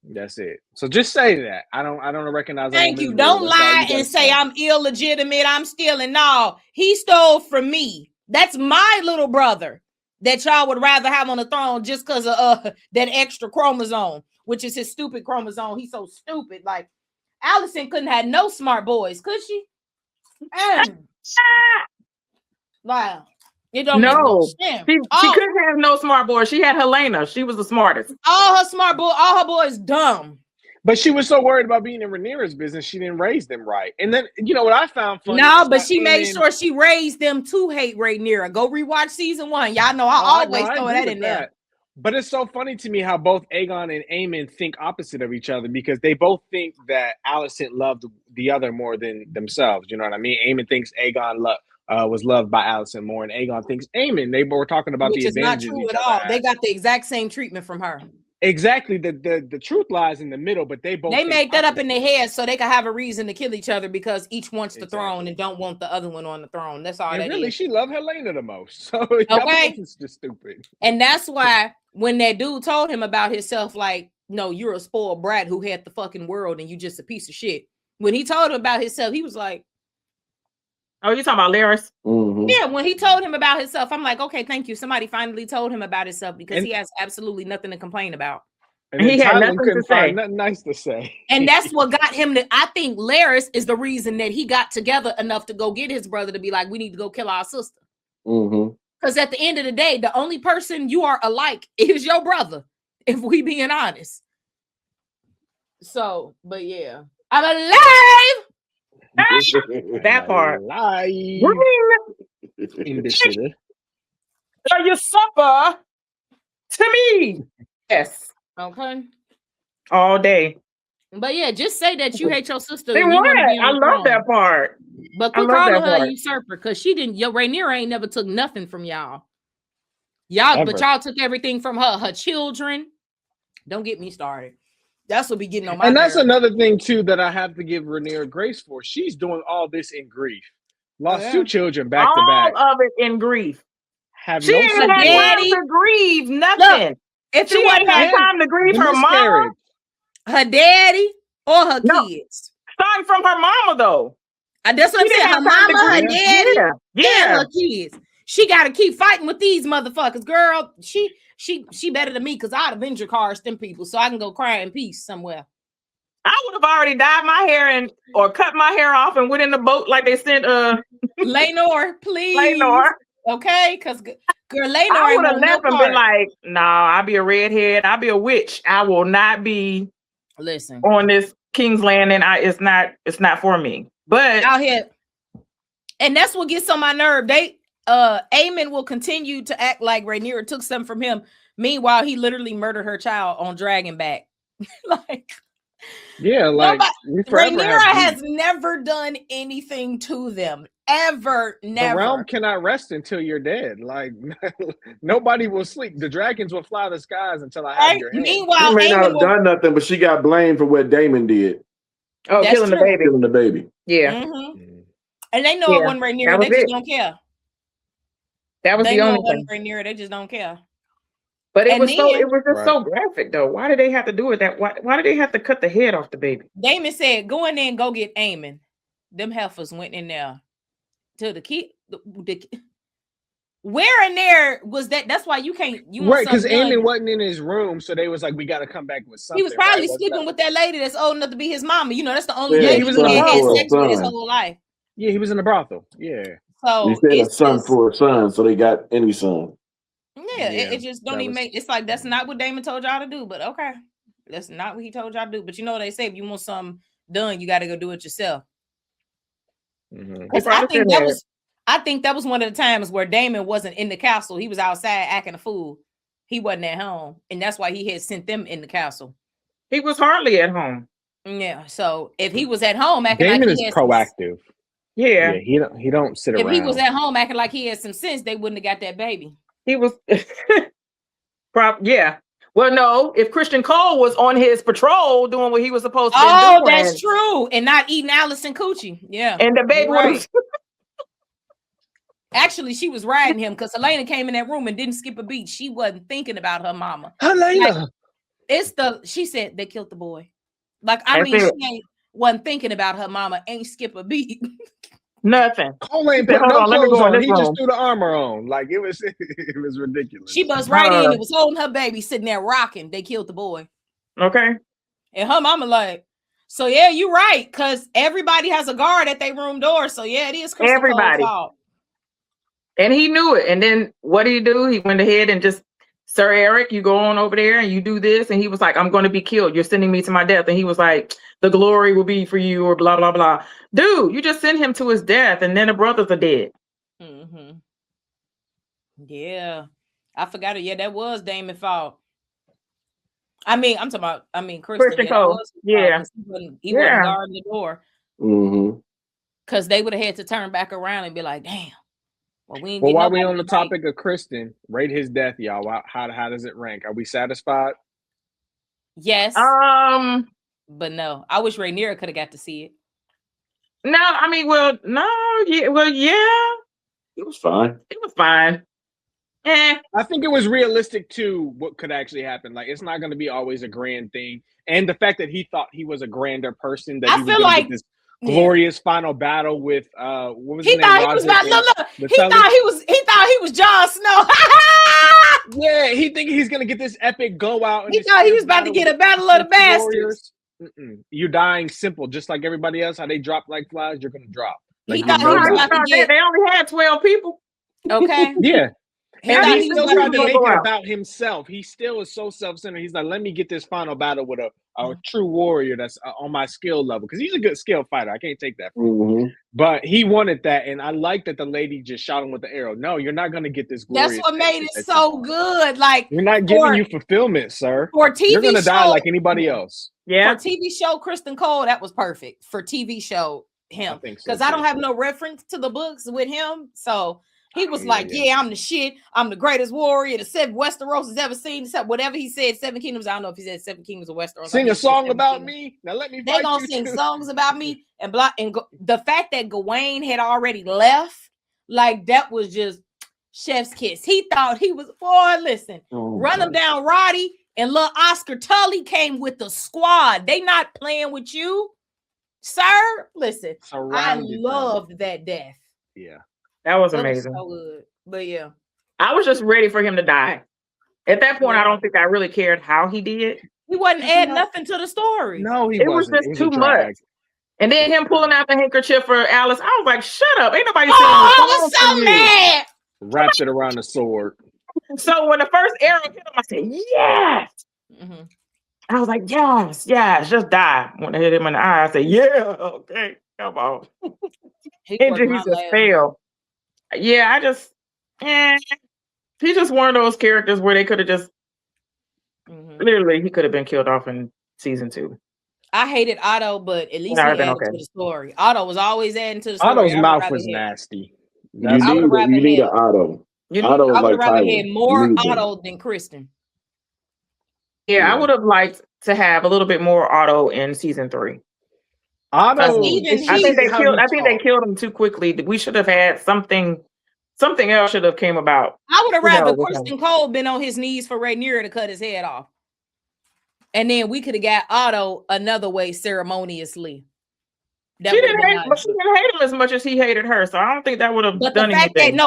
That's it. So just say that. I don't recognize. Thank you. Don't lie and say I'm illegitimate. I'm stealing. No, he stole from me. That's my little brother that y'all would rather have on the throne just because of that extra chromosome, which is his stupid chromosome. He's so stupid. Like Alicent couldn't have no smart boys, could she? Wow. It don't make no sense. She couldn't have no smart boys. She had Helena. She was the smartest. All her boys dumb. But she was so worried about being in Rhaenyra's business, she didn't raise them right. And then you know what I found funny? No, but she made sure she raised them to hate Rhaenyra. Go rewatch season 1. Y'all know I always throw that in there. But it's so funny to me how both Aegon and Aemon think opposite of each other because they both think that Alicent loved the other more than themselves. You know what I mean? Aemon thinks Aegon was loved by Alicent more, and Aegon thinks Aemon. They were talking about the advantages. Which is not true at all. They got the exact same treatment from her. Exactly. The truth lies in the middle, but they make that up in their head so they can have a reason to kill each other because each wants the throne and don't want the other one on the throne. That's all. And really, she loved Helena the most. So okay, it's just stupid. And that's why when that dude told him about himself, like, no, you're a spoiled brat who had the fucking world and you just a piece of shit. When he told him about himself, he was like, "Oh, you talking about Larys?" Mm-hmm. Yeah, when he told him about himself, I'm like, okay, thank you. Somebody finally told him about himself because he has absolutely nothing to complain about. And he had nothing to say. Nothing nice to say. And that's what got him to, I think Larys is the reason that he got together enough to go get his brother to be like, we need to go kill our sister. Mm-hmm. Because at the end of the day, the only person you are alike is your brother, if we being honest. So, but yeah. I'm alive! That part. Alive. In the city. Are you supper to me? Yes. Okay. All day. But yeah, just say that you hate your sister. I love that part. But quit calling her a usurper because she didn't. Your Rhaenyra ain't never took nothing from y'all. But y'all took everything from her. Her children. Don't get me started. That's what be getting on my And that's another thing too that I have to give Rhaenyra grace for. She's doing all this in grief. Lost 2 children back to back. All of it in grief. She ain't had time to grieve nothing. Look, if she ain't had time to grieve her mom, her daddy, or her kids. Starting from her mama though. That's what I'm saying. Her mama, her daddy, and her kids. She got to keep fighting with these motherfuckers, girl. She better than me because I'd avenge cars them people so I can go cry in peace somewhere. I would have already dyed my hair or cut my hair off and went in the boat like they sent Laenor, please. Laenor. Okay, because girl, Laenor, I would have left and been like, "Nah, I'll be a redhead. I'll be a witch. I will not be on this King's Landing. It's not for me." But out here, and that's what gets on my nerve. Aemon will continue to act like Rhaenyra took something from him. Meanwhile, he literally murdered her child on Dragonback. Rhaenyra has never done anything to them. Ever, never. The realm cannot rest until you're dead. Like nobody will sleep. The dragons will fly the skies until I have your head. Meanwhile, she may not have done nothing, but she got blamed for what Daemon did. Oh, killing the baby. Yeah. Mm-hmm. And they know it wasn't Rhaenyra. They just don't care. That was the only thing. Rhaenyra. They just don't care. But it was just so graphic though. Why did they have to do it that? Why did they have to cut the head off the baby? Damon said, "Go in there and go get Eamon." Them heifers went in there to the kid. Where in there was that? That's why you can't. Right, because Eamon wasn't in his room, so they was like, "We got to come back with something." He was probably sleeping with that lady that's old enough to be his mama. You know, that's the only lady he had sex with his whole life. Yeah, he was in the brothel. Yeah. So he said a son for a son, so they got any son. Yeah, it just don't even make. It's like that's not what Damon told y'all to do. But okay, that's not what he told y'all to do. But you know what they say: if you want something done, you got to go do it yourself. Because I think that was one of the times where Damon wasn't in the castle. He was outside acting a fool. He wasn't at home, and that's why he had sent them in the castle. He was hardly at home. Yeah. So if he was at home acting Damon like he is proactive. Yeah. He don't sit around. If he was at home acting like he had some sense, they wouldn't have got that baby. He was. Yeah. Well, no. If Christian Cole was on his patrol doing what he was supposed to do. Oh, that's true. And not eating Allison Coochie. Yeah. And the baby was. Actually, she was riding him because Helena came in that room and didn't skip a beat. She wasn't thinking about her mama. Helena. She said they killed the boy. Like, I mean, she wasn't thinking about her mama, ain't skip a beat. Nothing. Cole ain't put no clothes on. He just threw the armor on. Like it was ridiculous. She buzzed right in and was holding her baby, sitting there rocking. They killed the boy. Okay. And her mama like, so yeah, you're right, because everybody has a guard at their room door. So yeah, it is everybody. Fault. And he knew it. And then what did he do? He went ahead and just, Sir Eric, you go on over there and you do this. And he was like, I'm going to be killed. You're sending me to my death. And he was like, the glory will be for you or blah, blah, blah. Dude, you just sent him to his death and then the brothers are dead. Mm-hmm. Yeah. I forgot it. Yeah, that was Damon's fault. I mean, I'm talking about, Christian Cole. Yeah. He wasn't guarding the door. Mm-hmm. Because they would have had to turn back around and be like, damn. Well, while we on the topic of Kristen, rate his death, y'all. How does it rank? Are we satisfied? Yes. But no, I wish Rhaenyra could have got to see it. No, I mean, yeah. It was fine. It was fine. I think it was realistic to what could actually happen. Like, it's not going to be always a grand thing. And the fact that he thought he was a grander person, that he was going to get this glorious final battle with what was his name? He thought he was Jon Snow. Yeah, he think he's gonna get this epic go out. He thought he was about to get a battle of the bastards. You're dying simple, just like everybody else. How they drop like flies, you're gonna drop. Like, he thought he was about to get. They only had 12 people. Okay. Yeah. And he still tried to make it about himself. He still is so self-centered. He's like, let me get this final battle with a true warrior that's on my skill level. Because he's a good skill fighter. I can't take that from him. But he wanted that. And I like that the lady just shot him with the arrow. No, you're not going to get this glorious. That's what made it so good. Like, you're not giving you fulfillment, sir. For TV you're going to die like anybody else. Yeah. For TV show Kristen Cole, that was perfect. For TV show him. Because I don't have no reference to the books with him. So he was I'm the shit. I'm the greatest warrior the 7 Westeros has ever seen. Whatever he said, 7 Kingdoms. I don't know if he said 7 Kingdoms of Westeros. Sing a song about me. Now let me. They're gonna sing songs about me and block. And the fact that Gawain had already left, like that was just chef's kiss. He thought he was. Boy, listen, run him down, Roddy and little Oscar Tully came with the squad. They not playing with you, sir. Listen, I loved that death. Yeah. That was amazing. So good. But yeah. I was just ready for him to die. At that point, I don't think I really cared how he did. He wasn't adding nothing to the story. No, it was just too much. And then him pulling out the handkerchief for Alice, I was like, shut up. Ain't nobody saying I was so mad. Wrapped it around the sword. So when the first arrow hit him, I said, yes. Mm-hmm. I was like, yes, just die. When it hit him in the eye, I said, yeah, okay, come on. He just failed. Yeah, he's just one of those characters where they could have just literally he could have been killed off in season 2. I hated Otto, but at least he added to the story. Otto was always adding to the story. Otto's mouth was nasty. You need an Otto. I would have rather had more Otto than Kristen. Yeah, I would have liked to have a little bit more Otto in season 3. Otto, I think they killed him too quickly. We should have had something something else should have came about. I would have rather Kristen Cole been on his knees for Rhaenyra to cut his head off. And then we could have got Otto another way ceremoniously. She didn't hate him as much as he hated her, so I don't think that would have done anything.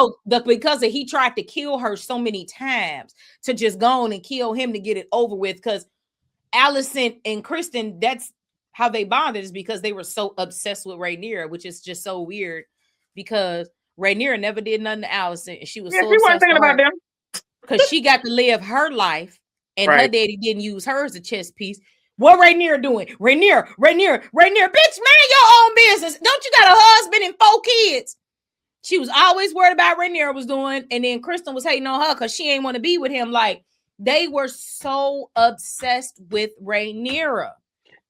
Because he tried to kill her so many times to just go on and kill him to get it over with. Because Alicent and Kristen, that's how they bonded, is because they were so obsessed with Rhaenyra, which is just so weird. Because Rhaenyra never did nothing to Alicent, and she was so obsessed thinking about them because she got to live her life, and her daddy didn't use her as a chess piece. What Rhaenyra doing? Rhaenyra, bitch, mind your own business. Don't you got a husband and 4 kids? She was always worried about Rhaenyra was doing, and then Kristen was hating on her because she ain't want to be with him. Like, they were so obsessed with Rhaenyra.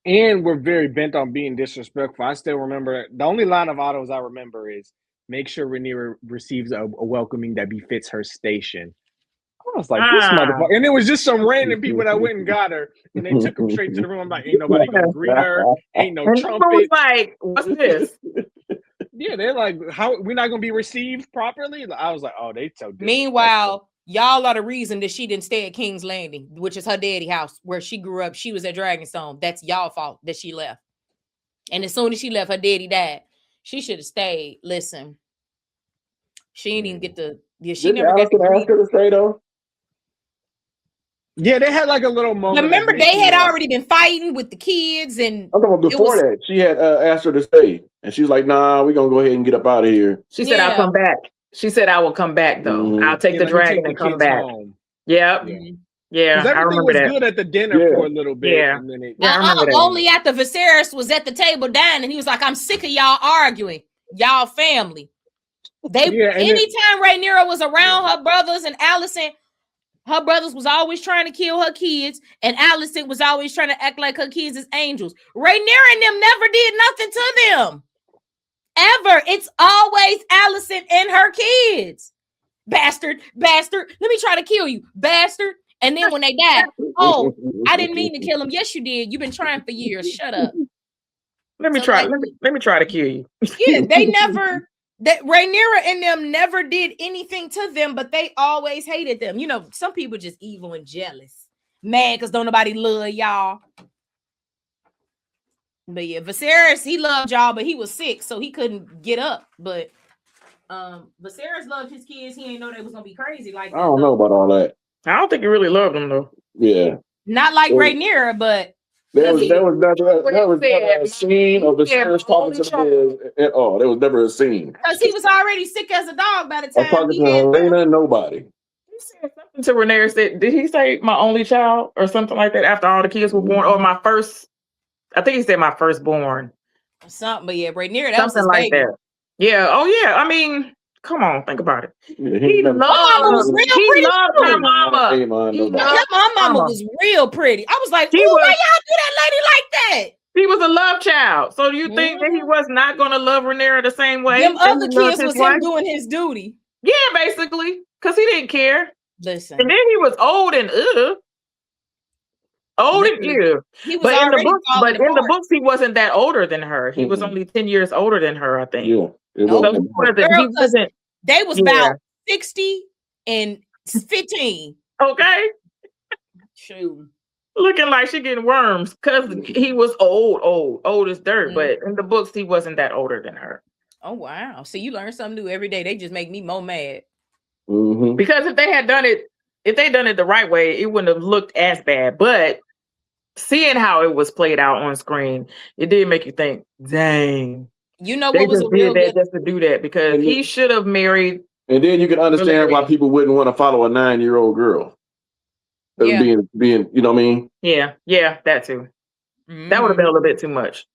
And we're very bent on being disrespectful. I still remember, the only line of Otto's I remember is, make sure Rhaenyra receives a welcoming that befits her station. I was like, this motherfucker. And it was just some random people that went and got her, and they took her straight to the room. I'm like, ain't nobody gonna greet her. Ain't no trumpet. Was like, what's this? Yeah, they're like, how we're not gonna be received properly? I was like, oh, they so disrespectful. Meanwhile, y'all are the reason that she didn't stay at King's Landing, which is her daddy house where she grew up. She was at Dragonstone. That's y'all fault that she left. And as soon as she left, her daddy died. She should have stayed. Listen, she didn't even get the. Yeah, she never got to ask her to stay though. Yeah, they had like a little moment. Remember, they had already been fighting with the kids, and I'm talking about before that. She had asked her to stay, and she was like, "Nah, we're gonna go ahead and get up out of here." She said, "I'll come back." She said, "I will come back, though. Mm-hmm. I'll take the dragon and come back." Yep. Yeah, I remember that. Good at the dinner for a little bit. Yeah, and then I remember that. Only after Viserys was at the table dining, and he was like, "I'm sick of y'all arguing, y'all family." Anytime Rhaenyra was around her brothers and Alicent, her brothers was always trying to kill her kids, and Alicent was always trying to act like her kids is angels. Rhaenyra and them never did nothing to them. Ever. It's always Alicent and her kids. Bastard. Let me try to kill you. Bastard. And then when they die, oh, I didn't mean to kill him. Yes, you did. You've been trying for years. Shut up. Let me try to kill you. Yeah, they never. That Rhaenyra and them never did anything to them, but they always hated them. You know, some people just evil and jealous, mad because don't nobody love y'all. But yeah, Viserys, he loved y'all, but he was sick, so he couldn't get up. But Viserys loved his kids. He ain't know they was gonna be crazy like that. I don't know about all that. I don't think he really loved them though. Yeah, not like Rhaenyra, but. There was never a scene of Viserys talking to the boys at all. There was never a scene. Because he was already sick as a dog by the time talking to Helena, nobody. He said something to Rhaenyra. Did he say my only child or something like that after all the kids were born? Or my first, I think he said my firstborn. Something, but yeah, Rhaenyra, that something was like baby. That. Yeah. Oh yeah. I mean, come on, think about it. Yeah, he loved her mama. My mama was real pretty. I was like, why y'all do that lady like that? He was a love child. So do you think that he was not going to love Rhaenyra the same way? Them other kids was him doing his duty. Yeah, basically, because he didn't care. Listen, and then he was old and He was in the books, he wasn't that older than her. He was only 10 years older than her, I think. Yeah. They was about 60 and 15. Okay. Shoot. Looking like she getting worms because he was old as dirt. But in the books, he wasn't that older than her. Oh, wow. So you learn something new every day. They just make me more mad. Mm-hmm. Because if they done it the right way, it wouldn't have looked as bad. But seeing how it was played out on screen, it did make you think, dang. You know what was a real good... just to do that because he should have married. And then you can understand why people wouldn't want to follow a 9-year-old girl. Being, you know what I mean? Yeah, that too. Mm-hmm. That would have been a little bit too much.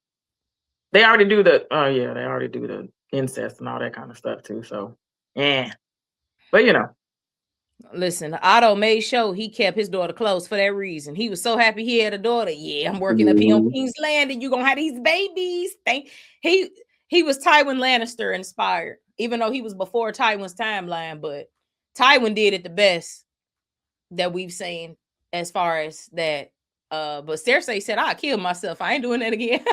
They already do the incest and all that kind of stuff too. So, yeah. But you know. Listen, Otto made sure he kept his daughter close for that reason. He was so happy he had a daughter. Yeah, I'm working up here on King's Landing. You're gonna have these babies. He was Tywin Lannister inspired, even though he was before Tywin's timeline, but Tywin did it the best that we've seen as far as that. But Cersei said, I'll kill myself. I ain't doing that again.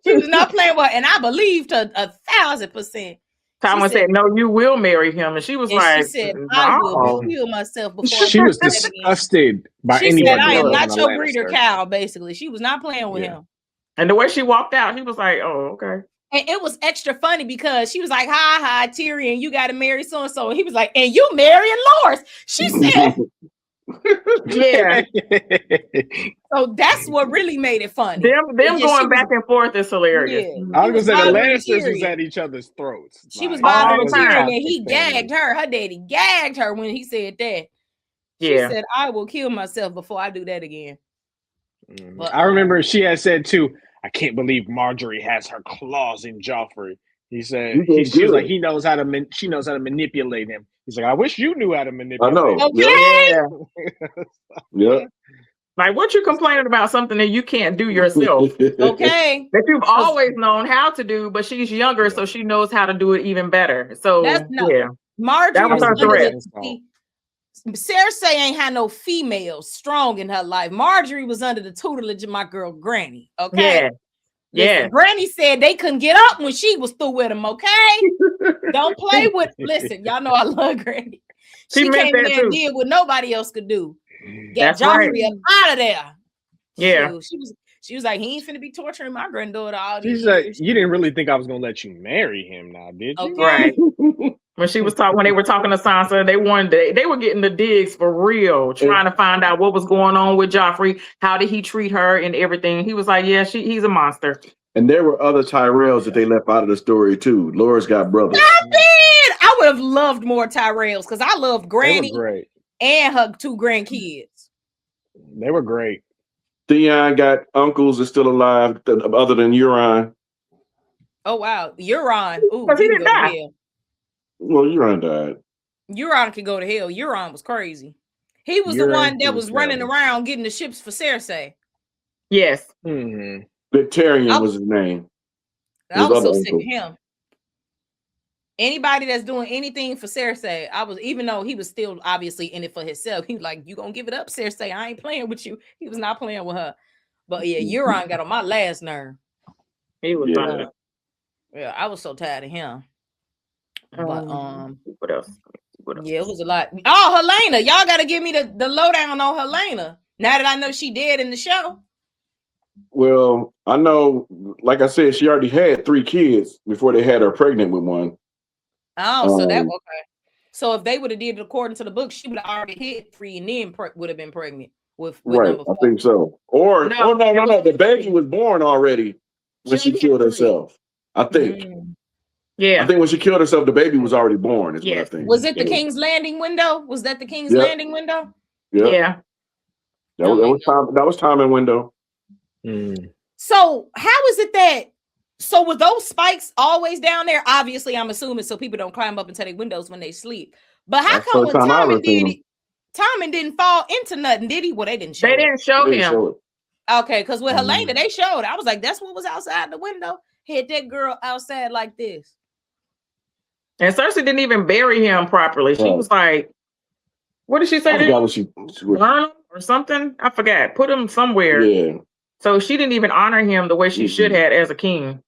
She was not playing well, and I believed her 1,000%. Tywin said, "No, you will marry him," and she was like, "She said I will kill myself before." She was disgusted by she anybody. Said, "I am not your breeder cow." Basically, she was not playing with him. And the way she walked out, he was like, "Oh, okay." And it was extra funny because she was like, "Hi, Tyrion, you got to marry so and so," and he was like, "And you marrying Loras?" She said. Yeah. So that's what really made it funny. Them going back and forth is hilarious. Yeah. I was gonna say the Lannisters was at each other's throats. She was bothering Tyrion, and he gagged her. Her daddy gagged her when he said that. She said, "I will kill myself before I do that again." But, I remember she had said too, "I can't believe Marjorie has her claws in Joffrey." He said she was like, she knows how to manipulate him. He's like, "I wish you knew how to manipulate." I know. Okay. Yeah. Like, what you complaining about something that you can't do yourself? Okay. That you've always known how to do, but she's younger, so she knows how to do it even better. So Marjorie, that was her threat. Cersei ain't had no females strong in her life. Marjorie was under the tutelage of my girl Granny. Okay. Yeah. Granny said they couldn't get up when she was through with them. Okay. Don't play with. Listen, y'all know I love Granny. She came in and did what nobody else could do. Get Joffrey up out of there. Yeah. So she was like, he ain't finna be torturing my granddaughter all these years. Like, you didn't really think I was gonna let you marry him now, did you? Okay. Right. When they were talking to Sansa, they were getting the digs for real, trying to find out what was going on with Joffrey. How did he treat her and everything? He was like, yeah, he's a monster. And there were other Tyrells that they left out of the story too. Loras got brothers. I would have loved more Tyrells because I loved Granny and her 2 grandkids. They were great. Theon got uncles that's still alive other than Euron. Oh wow, Euron. Ooh, he didn't die. Well, Euron died. Euron could go to hell. Euron was crazy. He was the one that was running around getting the ships for Cersei. Yes. Mm-hmm. Victarion was his name. I was so sick of him. Anybody that's doing anything for Cersei, even though he was still obviously in it for himself, he was like, "You gonna give it up, Cersei? I ain't playing with you." He was not playing with her. But yeah, Euron got on my last nerve. He was fine. Yeah, I was so tired of him. But what else? Yeah, it was a lot. Oh, Helena, y'all got to give me the lowdown on Helena. Now that I know she dead in the show. Well, I know, like I said, she already had 3 kids before they had her pregnant with one. Oh, so that okay. So if they would have did it according to the book, she would have already hit 3 and then would have been pregnant with right. number 4. I think so. Or no. The baby was born already when she killed herself. I think. Yeah. I think when she killed herself, the baby was already born. Is what I think. Was it the King's Landing window? Was that the King's Landing window? Yeah. That was time and window. So how is it that? So were those spikes always down there? Obviously, I'm assuming so people don't climb up into their windows when they sleep. But how come when Tommen did it, Tommen didn't fall into nothing, did he? Well, they didn't show it. They didn't show him. Okay, because with Helena, they showed. I was like, that's what was outside the window. Hit that girl outside like this. And Cersei didn't even bury him properly. She was like, what did she say? I forgot what she burn him or something? I forgot. Put him somewhere. Yeah. So she didn't even honor him the way she should have as a king.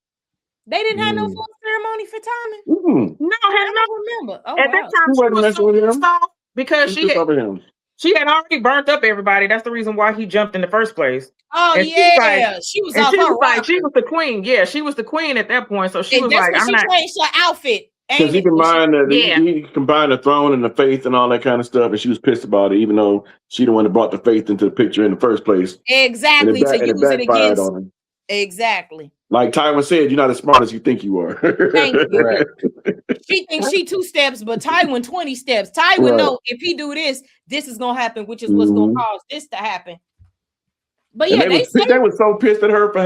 They didn't have no full ceremony for Tommen. No, I don't remember. At that time, she was so pissed off because she had already burnt up everybody. That's the reason why he jumped in the first place. Oh and yeah, she was off her rocker. She was the queen. Yeah, she was the queen at that point. So she was like, "I'm not." She changed her outfit because he combined the throne and the faith and all that kind of stuff, and she was pissed about it, even though she the one that brought the faith into the picture in the first place. Exactly, to use it against. On him. Exactly. Like Tywin said, you're not as smart as you think you are. Thank you. Right. She thinks she 2 steps, but Tywin 20 steps. Tywin know if he do this, this is gonna happen, which is what's gonna cause this to happen. But yeah, they were so pissed at her for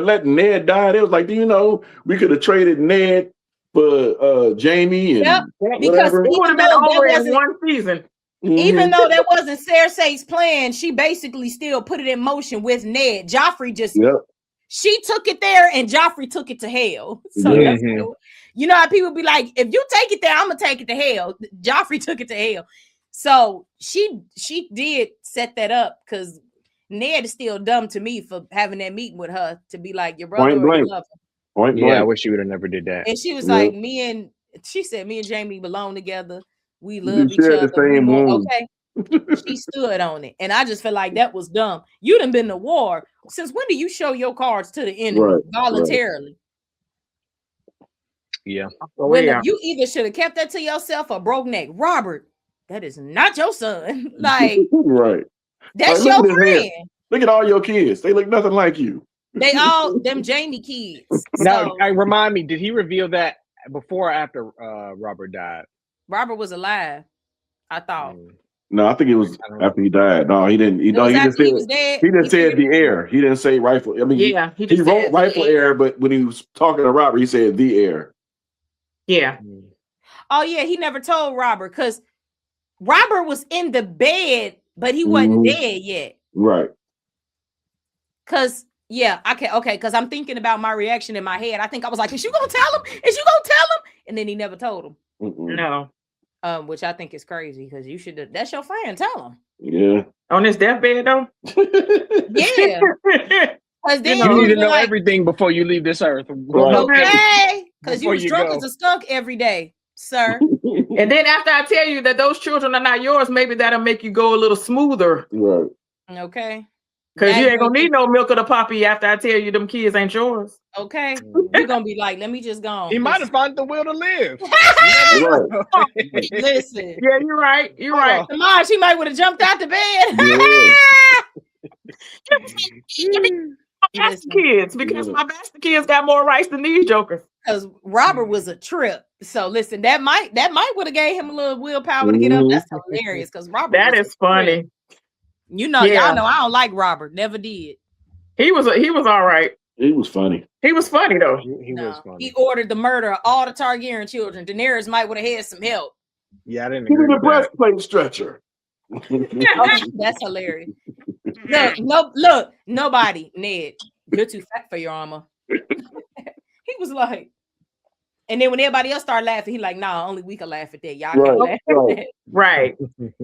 letting Ned die. They was like, do you know we could have traded Ned for Jamie and because it would have been over in 1 season. Even though that wasn't Cersei's plan, she basically still put it in motion with Ned. Joffrey just she took it there and Joffrey took it to hell. So that's you know how people be like, if you take it there, I'm gonna take it to hell. Joffrey took it to hell. So she did set that up because Ned is still dumb to me for having that meeting with her to be like your brother or your lover. Yeah, I wish she would have never did that. And she was like, me and She said, me and Jamie belong together. We love each other. The same okay. She stood on it. And I just feel like that was dumb. You done been to war. Since when do you show your cards to the enemy voluntarily? Yeah. You either should have kept that to yourself or broke neck. Robert, that is not your son. Like, that's your friend. Look at all your kids. They look nothing like you. They all them Jamie kids. Now, remind me, did he reveal that before or after Robert died? Robert was alive, I thought. No, I think it was after he died. No, he didn't. He just said the heir. He didn't say rightful. I mean, he wrote rightful heir, but when he was talking to Robert, he said the heir. Yeah. Oh yeah, he never told Robert because Robert was in the bed, but he wasn't dead yet. Right. Because because I'm thinking about my reaction in my head. I think I was like, "Is you gonna tell him? Is you gonna tell him?" And then he never told him. No. Which I think is crazy because you should. That's your friend. Tell him. Yeah. On his deathbed though. Yeah. Because then you need to know everything before you leave this earth. Okay. Because you was drunk as a skunk every day, sir. And then after I tell you that those children are not yours, maybe that'll make you go a little smoother. Right. Okay. Because you ain't gonna need no milk of the puppy after I tell you them kids ain't yours. Okay. You're gonna be like, let me just go on. He might have found the will to live. Listen. Yeah, you're right. You're right. Tomorrow she might would have jumped out the bed. My bastard kids, because my bastard kids got more rights than these jokers. Because Robert was a trip. So listen, that might would have gave him a little willpower to get up. That's hilarious. Because Robert, that is funny. Trip. You know, y'all know I don't like Robert. Never did. He was all right. He was funny. He was funny though. He was funny. He ordered the murder of all the Targaryen children. Daenerys might would have had some help. Yeah, I didn't agree with the breastplate stretcher. That's hilarious. Look, nobody, Ned, you're too fat for your armor. He was like, and then when everybody else started laughing, he like, nah, only we can laugh at that. Y'all can't laugh at that. Right.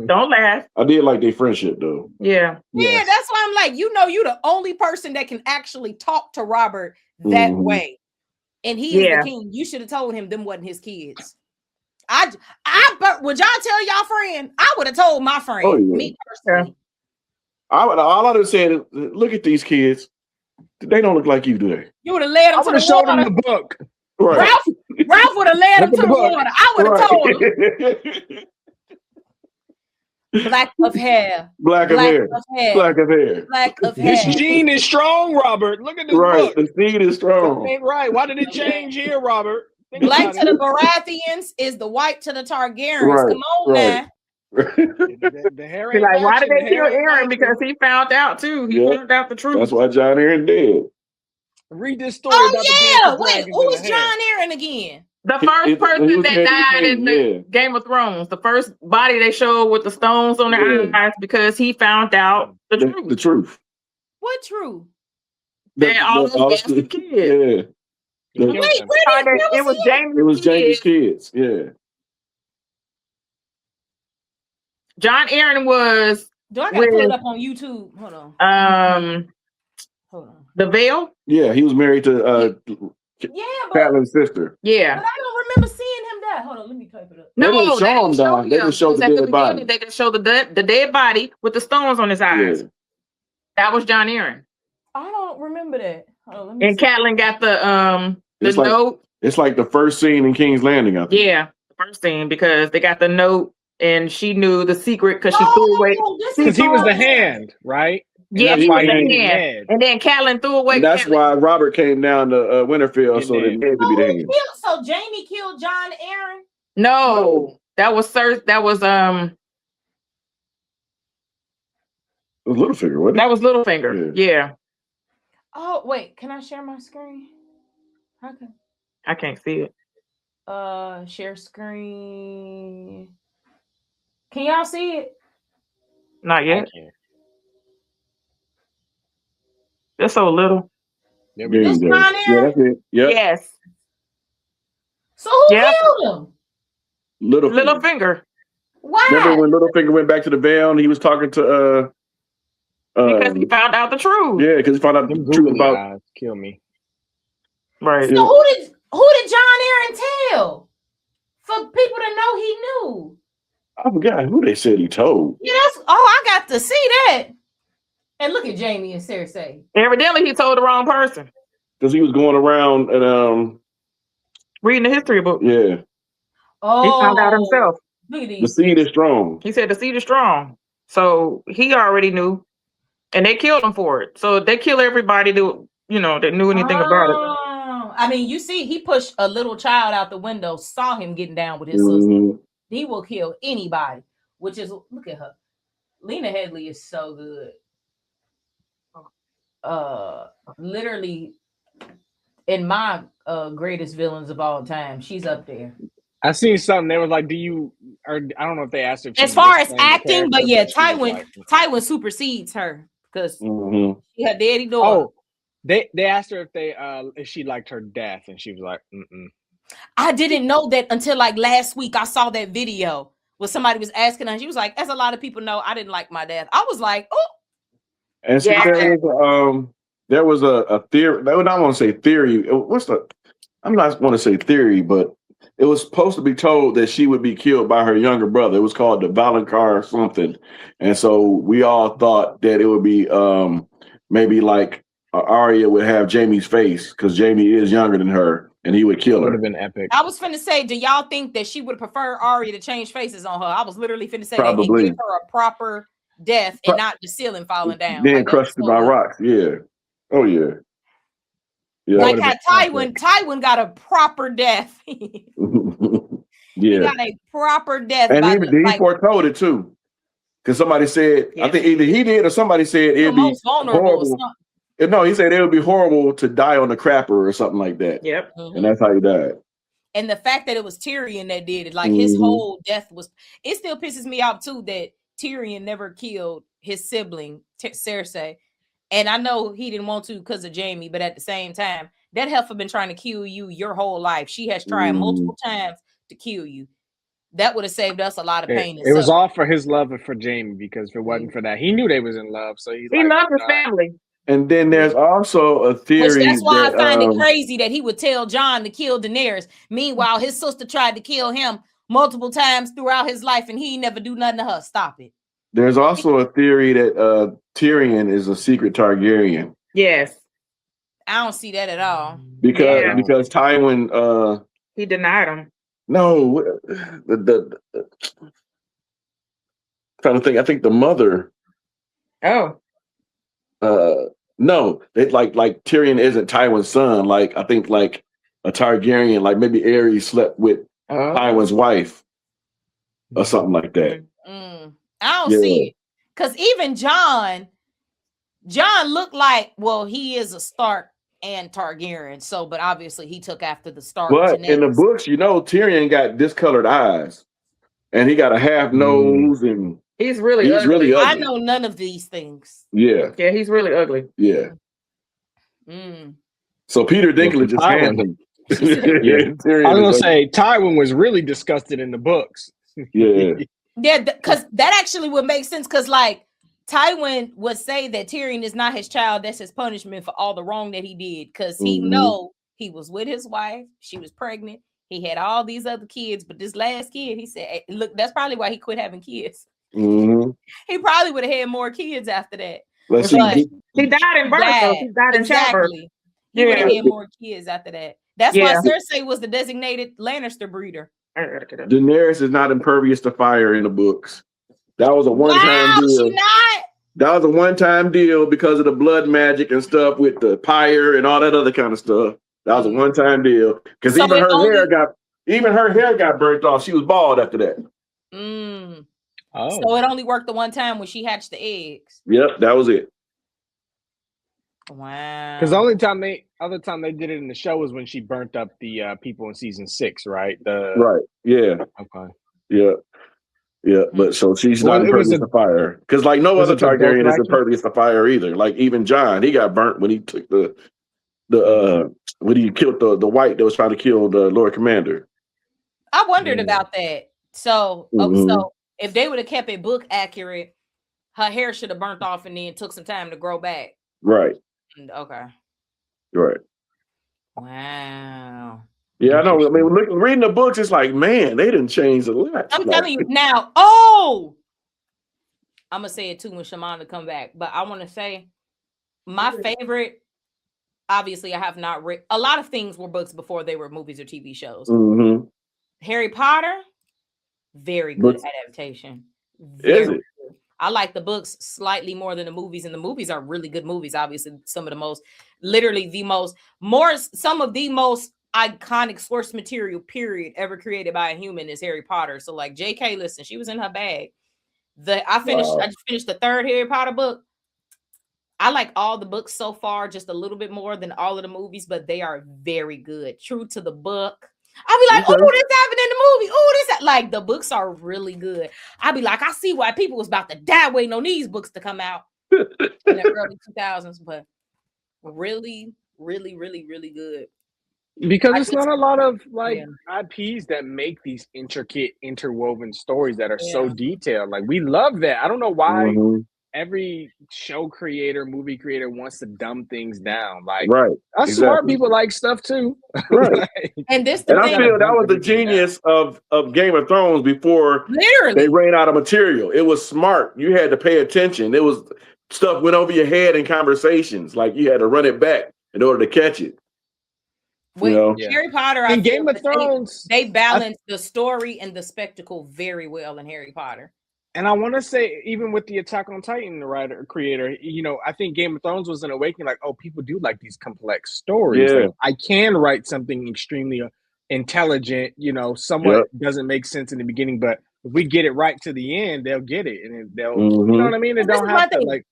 Don't laugh. I did like their friendship though. Yeah. Yeah, that's why I'm like, you the only person that can actually talk to Robert that way. And he is the king. You should have told him them wasn't his kids. But would y'all tell y'all friend? I would have told my friend, me personally. All I would have said is, look at these kids. They don't look like you, do they? You would have led them to the showed water. Them the book. Right. Ralph would have led him to the water. I would have told him. Black of hair. Black of hair. This gene is strong, Robert. Look at this book. The seed is strong. Ain't right. Why did it change here, Robert? Black to the Baratheons is the white to the Targaryens. Come on now. The hair ain't like, why did they kill Aaron? Because he found out too. He found out the truth. That's why Jon Arryn did. Read this story. Wait, who was Jon Arryn again? The first person that died in the Game of Thrones. The first body they showed with the stones on their eyes because he found out the truth. The truth. What truth? That all those bastard kids. Wait, it was Jamie's It was Jamie's kids. Yeah. Jon Arryn was. Do I gotta put it up on YouTube? Hold on. Hold on. The Veil. Yeah, he was married to Catelyn's sister. Yeah, but I don't remember seeing him die. Hold on, let me type it up. No, they didn't show him die. They just showed the dead body. They just showed the dead body with the stones on his eyes. Yeah. That was Jon Arryn. I don't remember that. Hold on, let me and Catelyn got the note. It's like the first scene in King's Landing, I think. Yeah, the first scene because they got the note and she knew the secret because she threw away. Because he was the hand, right? Yeah, he was the hand. And then Catelyn threw away. And that's why Robert came down to Winterfell, so they had to be the hand. So Jamie killed Jon Arryn? No, that was That was It was Littlefinger, wasn't it? That was Littlefinger. Yeah. Oh wait, can I share my screen? Okay. I can't see it. Share screen. Can y'all see it? Not yet. That's so little. Yeah, that's it. Yep. Yes. So who killed him? Littlefinger. Why? Remember when Littlefinger went back to the Vale and he was talking to because he found out the truth. Yeah, because he found out the truth about kill me. Right. So who did Jon Arryn tell? For people to know he knew. I forgot who they said he told. Yeah, I got to see that. And look at Jamie and Cersei. Evidently, he told the wrong person. Because he was going around and reading the history book. Yeah. Oh, he found out himself. Look at these. The seed is strong. He said the seed is strong. So he already knew. And they killed him for it. So they kill everybody that knew anything about it. I mean, you see, he pushed a little child out the window, saw him getting down with his sister. He will kill anybody. Which is, look at her. Lena Headey is so good. Literally in my greatest villains of all time, she's up there. I seen something. They were like, I don't know if they asked her. As far as acting, but yeah, Tywin supersedes her because she had daddy daughter. Oh, they asked her if she liked her death, and she was like, mm-mm. I didn't know that until like last week. I saw that video where somebody was asking her, and she was like, as a lot of people know, I didn't like my death. I was like, oh. And see, there was a theory. I don't want to say theory. I'm not going to say theory, but it was supposed to be told that she would be killed by her younger brother. It was called the Valonqar something. And so we all thought that it would be maybe like Arya would have Jaime's face because Jaime is younger than her and he would kill her. Would have been epic. I was finna say, do y'all think that she would prefer Arya to change faces on her? I was literally finna say Probably. that and give her a proper death and not the ceiling falling down. Then crushed by rocks. Yeah. Oh, yeah. Yeah, like how Tywin got a proper death. He got a proper death. And he foretold it too. Because somebody said, I think either he did or somebody said it'd be horrible. No, he said it would be horrible to die on the crapper or something like that. Yep. And that's how he died. And the fact that it was Tyrion that did it, like his whole death was, it still pisses me off too that Tyrion never killed his sibling, Cersei. And I know he didn't want to because of Jaime, but at the same time, that heifer been trying to kill you your whole life. She has tried multiple times to kill you. That would have saved us a lot of pain. It was all for his love for Jaime, because if it wasn't for that, he knew they was in love. So he loved his family. And then there's also a theory. That's why I find it crazy that he would tell Jon to kill Daenerys. Meanwhile, his sister tried to kill him multiple times throughout his life, and he never do nothing to her. Stop it. There's also a theory that Tyrion is a secret Targaryen. Yes. I don't see that at all. Because Tywin he denied him. No, trying to think. I think the mother. Oh. No, they like Tyrion isn't Tywin's son. Like I think like a Targaryen, like maybe Aerys slept with Tywin's wife or something like that. I don't see it. Because even Jon looked like, well, he is a Stark and Targaryen. So, but obviously he took after the Stark. But genetics. In the books, Tyrion got discolored eyes. And he got a half nose and he's really ugly. I know none of these things. Yeah. Yeah, he's really ugly. Yeah. So Peter Dinklage is handsome. I was gonna say Tywin was really disgusted in the books. Yeah. Yeah, because that actually would make sense. Because like Tywin would say that Tyrion is not his child; that's his punishment for all the wrong that he did. Because he know he was with his wife, she was pregnant, he had all these other kids, but this last kid, he said, hey, "Look, that's probably why he quit having kids." He probably would have had more kids after that. He died in birth. So he died in childbirth. He would have had more kids after that. That's why Cersei was the designated Lannister breeder. Daenerys is not impervious to fire in the books. That was a one-time deal. She not? That was a one-time deal because of the blood magic and stuff with the pyre and all that other kind of stuff. That was a one-time deal. Because even her hair got burnt off. She was bald after that. So it only worked the one time when she hatched the eggs. Yep, that was it. Wow. Because the other time they did it in the show was when she burnt up the people in season 6, right? Right. Yeah. Okay. Yeah. Yeah. But so she's not impervious to fire. Because like no other Targaryen is impervious to fire either. Like even Jon, he got burnt when he took when he killed the white that was trying to kill the Lord Commander. I wondered about that. So so if they would have kept it book accurate, her hair should have burnt off and then took some time to grow back. Right. Okay. Right. Wow. Yeah, I know. I mean, reading the books, it's like, man, they didn't change a lot. I'm telling you now. Oh, I'm gonna say it too when Shamanda come back, but I want to say my favorite. Obviously, I have not read a lot of things were books before they were movies or TV shows. Mm-hmm. Harry Potter, very good adaptation. Very good. I like the books slightly more than the movies, and the movies are really good movies. Obviously, some of the most, literally some of the most iconic source material period ever created by a human is Harry Potter. So like JK, listen, she was in her bag. I just finished the third Harry Potter book. I like all the books so far, just a little bit more than all of the movies, but they are very good. True to the book. I'll be like, oh, this happened in the movie. Oh, this like the books are really good. I'll be like, I see why people was about to die waiting on these books to come out in the early 2000s, but really, really, really, really good. Because it's not a lot of IPs that make these intricate, interwoven stories that are so detailed. Like we love that. I don't know why every show creator, movie creator wants to dumb things down. Like us smart people like stuff too. Right. And I feel that was the genius of Game of Thrones before they ran out of material. It was smart. You had to pay attention. It was stuff went over your head in conversations. Like you had to run it back in order to catch it. Harry Potter in Game of Thrones, they balance the story and the spectacle very well in Harry Potter. And I want to say, even with the Attack on Titan creator, I think Game of Thrones was an awakening. Like, oh, people do like these complex stories. Yeah. Like, I can write something extremely intelligent. Somewhat doesn't make sense in the beginning, but if we get it right to the end, they'll get it, and they'll, you know what I mean? They don't have to like.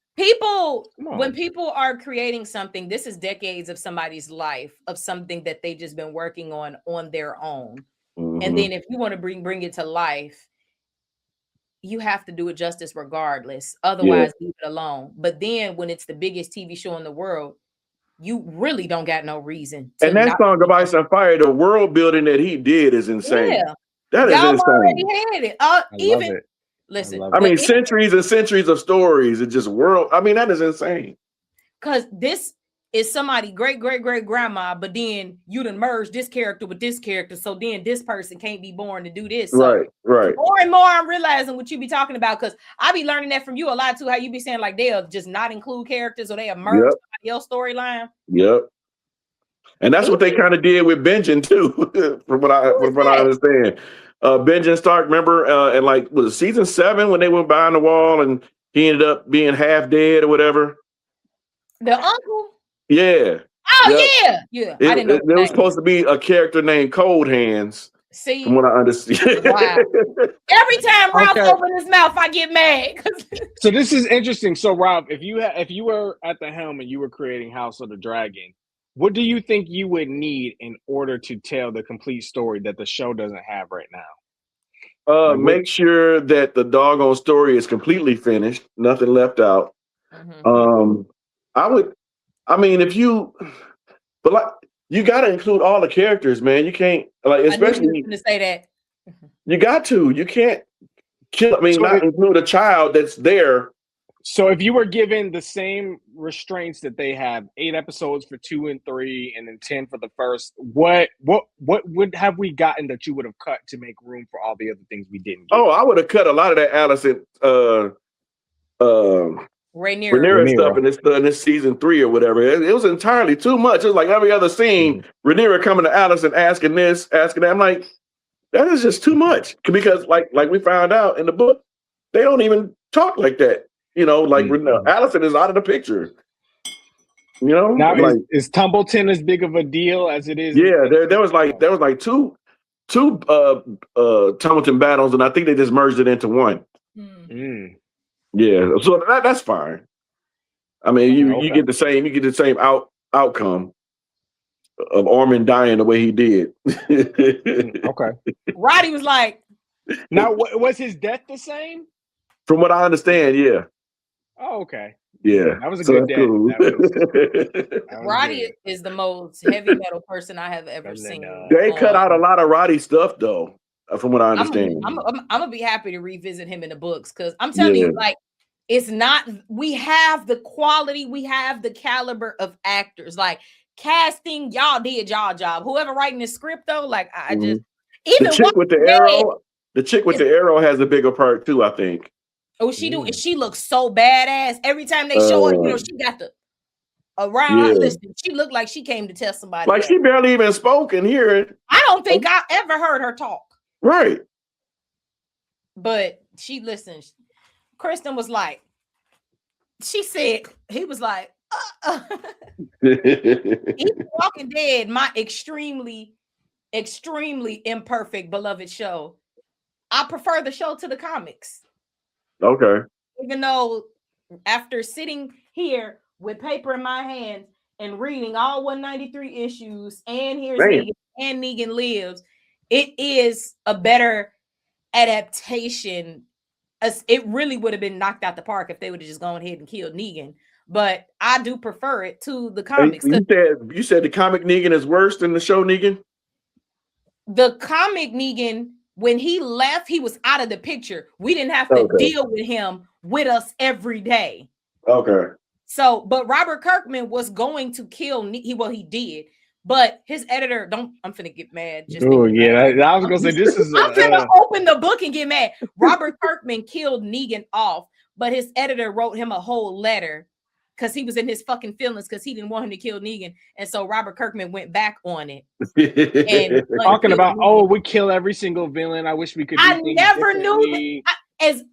When people are creating something, this is decades of somebody's life of something that they just been working on their own, and then if you want to bring it to life, you have to do it justice regardless. Otherwise, leave it alone. But then when it's the biggest TV show in the world, you really don't got no reason. And that Song of Ice and Fire, the world building that he did is insane. Yeah. That is insane. Already had it. Listen. I mean, centuries and centuries of stories. It's just that is insane. Because this is somebody great grandma, but then you done merge this character with this character, so then this person can't be born to do this. So right. More and more, I'm realizing what you be talking about, because I be learning that from you a lot too. How you be saying like they'll just not include characters or they merge somebody else's storyline. Yep. And that's what they kind of did with Benjen too, from what I understand. Benjen Stark, remember, and like was it season 7 when they went behind the wall and he ended up being half dead or whatever. The uncle. Yeah. Oh yeah. I didn't know. There was supposed to be a character named Cold Hands. See, from what I understand. Wow. Every time Ralph opens his mouth, I get mad. So this is interesting. So Rob, if you were at the helm and you were creating House of the Dragon, what do you think you would need in order to tell the complete story that the show doesn't have right now? Make sure that the doggone story is completely finished, nothing left out. You got to include all the characters, man. You can't especially to say that. You got to. You can't include a child that's there. So if you were given the same restraints that they have, 8 episodes for 2 and 3, and then 10 for the first, what would have we gotten that you would have cut to make room for all the other things we didn't get? Oh, I would have cut a lot of that Allison Rhaenyra stuff in this season 3 or whatever. It was entirely too much. It was like every other scene, Rhaenyra coming to Allison asking this, asking that. I'm like, that is just too much. Because like we found out in the book, they don't even talk like that. Allison is out of the picture. Now is Tumbleton as big of a deal as it is? Yeah, there was like two Tumbleton battles, and I think they just merged it into one. Yeah, so that's fine. I mean, you get the same outcome of Ormond dying the way he did. Okay. Roddy was like, now was his death the same? From what I understand, yeah. Oh, okay. Yeah, that was a good death. Cool. Roddy is the most heavy metal person I have ever seen. They cut out a lot of Roddy stuff though. From what I understand, I'm gonna be happy to revisit him in the books, because I'm telling you, like, it's not. We have the quality, we have the caliber of actors. Like casting, y'all did y'all job. Whoever writing the script though, like I just even the chick with the arrow. The chick with the arrow has a bigger part too, I think. Oh, she do, and she looks so badass every time they show her. You know, she got the around. Listen, she looked like she came to tell somebody. Like she barely even spoke in here. I don't think I ever heard her talk. Right. But she listened. Kristen was like, she said, he was like, Even Walking Dead, my extremely imperfect beloved show. I prefer the show to the comics. Okay. Even though after sitting here with paper in my hands and reading all 193 issues, and here's Negan, and Negan Lives, it is a better adaptation. It really would have been knocked out the park if they would have just gone ahead and killed Negan. But I do prefer it to the comics. You said the comic Negan is worse than the show Negan? The comic Negan, when he left, he was out of the picture. We didn't have to deal with him with us every day. Okay. So, but Robert Kirkman was going to kill he did. But his editor, I'm finna get mad. Oh yeah, I was gonna say this is. I'm finna open the book and get mad. Robert Kirkman killed Negan off, but his editor wrote him a whole letter because he was in his fucking feelings because he didn't want him to kill Negan, and so Robert Kirkman went back on it. And talking about, we kill every single villain. I wish we could. I never knew that. As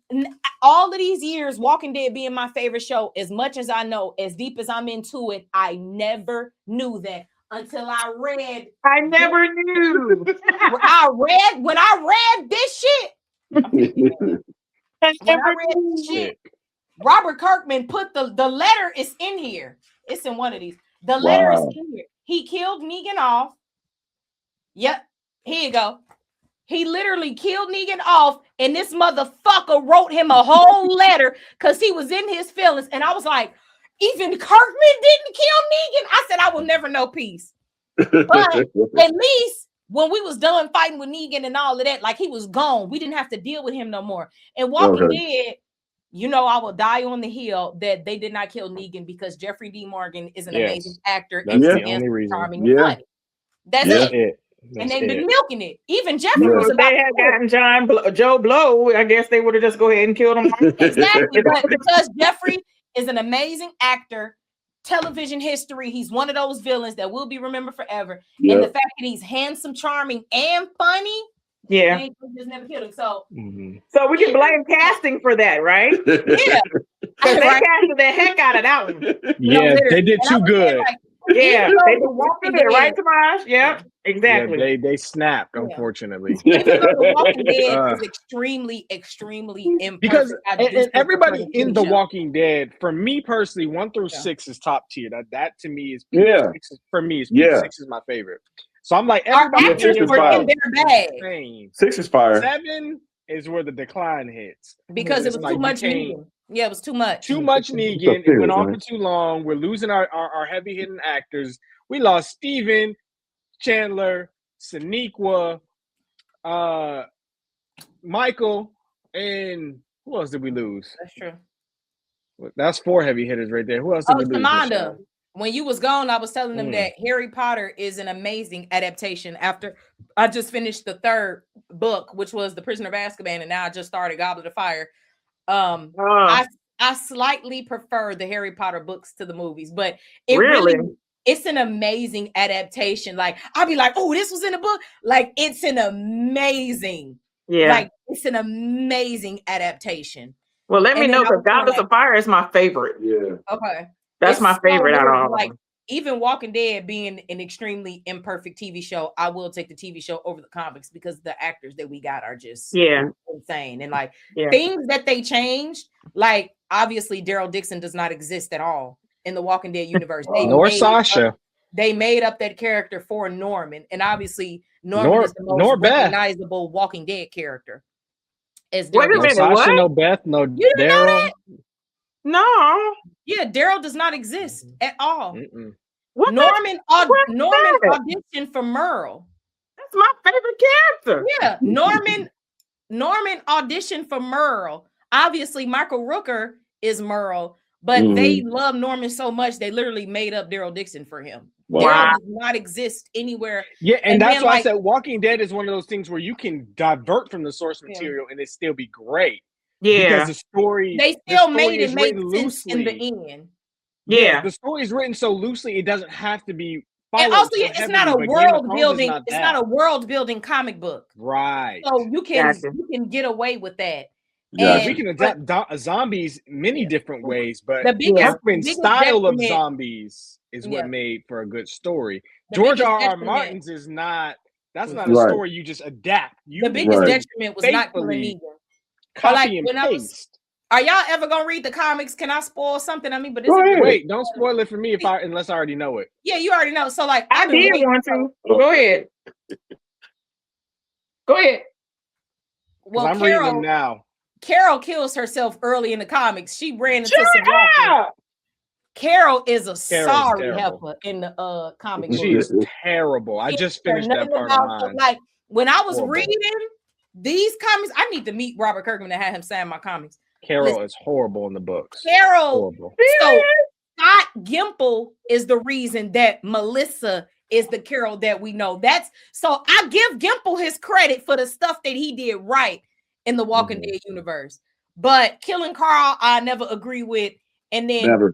all of these years, Walking Dead being my favorite show, as much as I know, as deep as I'm into it, I never knew that. Until I read, I never knew. when I read this shit, Robert Kirkman put the letter is in here. It's in one of these. The letter is in here. He killed Negan off. Yep, here you go. He literally killed Negan off, and this motherfucker wrote him a whole letter because he was in his feelings. And I was like, even Kirkman didn't kill Negan. I said, I will never know peace. But at least when we was done fighting with Negan and all of that, like he was gone. We didn't have to deal with him no more. And Walking Dead, you know, I will die on the hill that they did not kill Negan because Jeffrey D. Morgan is an amazing actor. That's the only reason. Charming and funny. That's it. And they've been milking it. Even Jeffrey was about they had gotten Joe Blow. I guess they would have just go ahead and killed him. Exactly, but because Jeffrey is an amazing actor, television history, he's one of those villains that will be remembered forever. And the fact that he's handsome, charming, and funny, they just never killed him. So, so we can blame casting for that, right? Yeah, because they casted the heck out of that one. Yeah, they did too good. Yeah, they did right, Tomas? Yeah, exactly. Yeah, they snapped, unfortunately. Even though The Walking Dead is extremely imperfect. Because and everybody in The Walking Dead, for me personally, 1 through 6 is top tier. That to me is for me is 6 is my favorite. So I'm like, everybody 6 is fire. 6 is fire. 7 is where the decline hits because it was too much Negan. Yeah, it was too much. Too much Negan. It went on for too long. We're losing our heavy hitting actors. We lost Steven, Chandler, Sonequa, Michael, and who else did we lose? That's true. That's 4 heavy hitters right there. Who else did we lose? Amanda. When you was gone, I was telling them that Harry Potter is an amazing adaptation. After I just finished the 3rd book, which was The Prisoner of Azkaban, and now I just started Goblet of Fire. I slightly prefer the Harry Potter books to the movies, but it really it's an amazing adaptation. Like I'll be like, oh, this was in a book. Like it's an amazing, it's an amazing adaptation. Well, let me know because Goblet of Fire is my favorite. Yeah. Okay. That's my favorite out of all of them. Even Walking Dead being an extremely imperfect TV show, I will take the TV show over the comics because the actors that we got are just insane. And like things that they changed, like obviously Daryl Dixon does not exist at all in the Walking Dead universe. Nor Sasha. They made up that character for Norman. And obviously Norman is the most recognizable Walking Dead character. Wait a minute, Sasha, what? no Beth, no Daryl. No. Yeah, Daryl does not exist at all. Norman auditioned for Merle. That's my favorite character. Yeah, Norman auditioned for Merle. Obviously, Michael Rooker is Merle, but they love Norman so much they literally made up Daryl Dixon for him. Wow. Daryl does not exist anywhere. Yeah, and that's why I said Walking Dead is one of those things where you can divert from the source material and it still be great. Yeah, because the story they still made it make sense in the end. Yeah, the story is written so loosely it doesn't have to be. And also, it's not a world building. It's not a world building comic book, right? So you can get away with that. Yeah, we can adapt zombies many different ways, but the biggest style of zombies is what made for a good story. George R.R. Martin's is not. That's not a story you just adapt. The biggest detriment was not killing Negan. Copy and paste. Are y'all ever gonna read the comics? Can I spoil something? I mean, but wait, don't spoil it for me unless I already know it. Yeah, you already know. So like, I did want to. Go ahead. Go ahead. Well, I'm reading them now. Carol kills herself early in the comics. She ran into some walkers. Carol is a sorry heifer in the comic book. She is terrible. I just finished that part of mine. Like when I was reading these comics, I need to meet Robert Kirkman to have him sign my comics. Carol is horrible in the books. Carol. So Scott Gimple is the reason that Melissa is the Carol that we know. So I give Gimple his credit for the stuff that he did right in the Walking Dead universe. But killing Carl, I never agree with. And then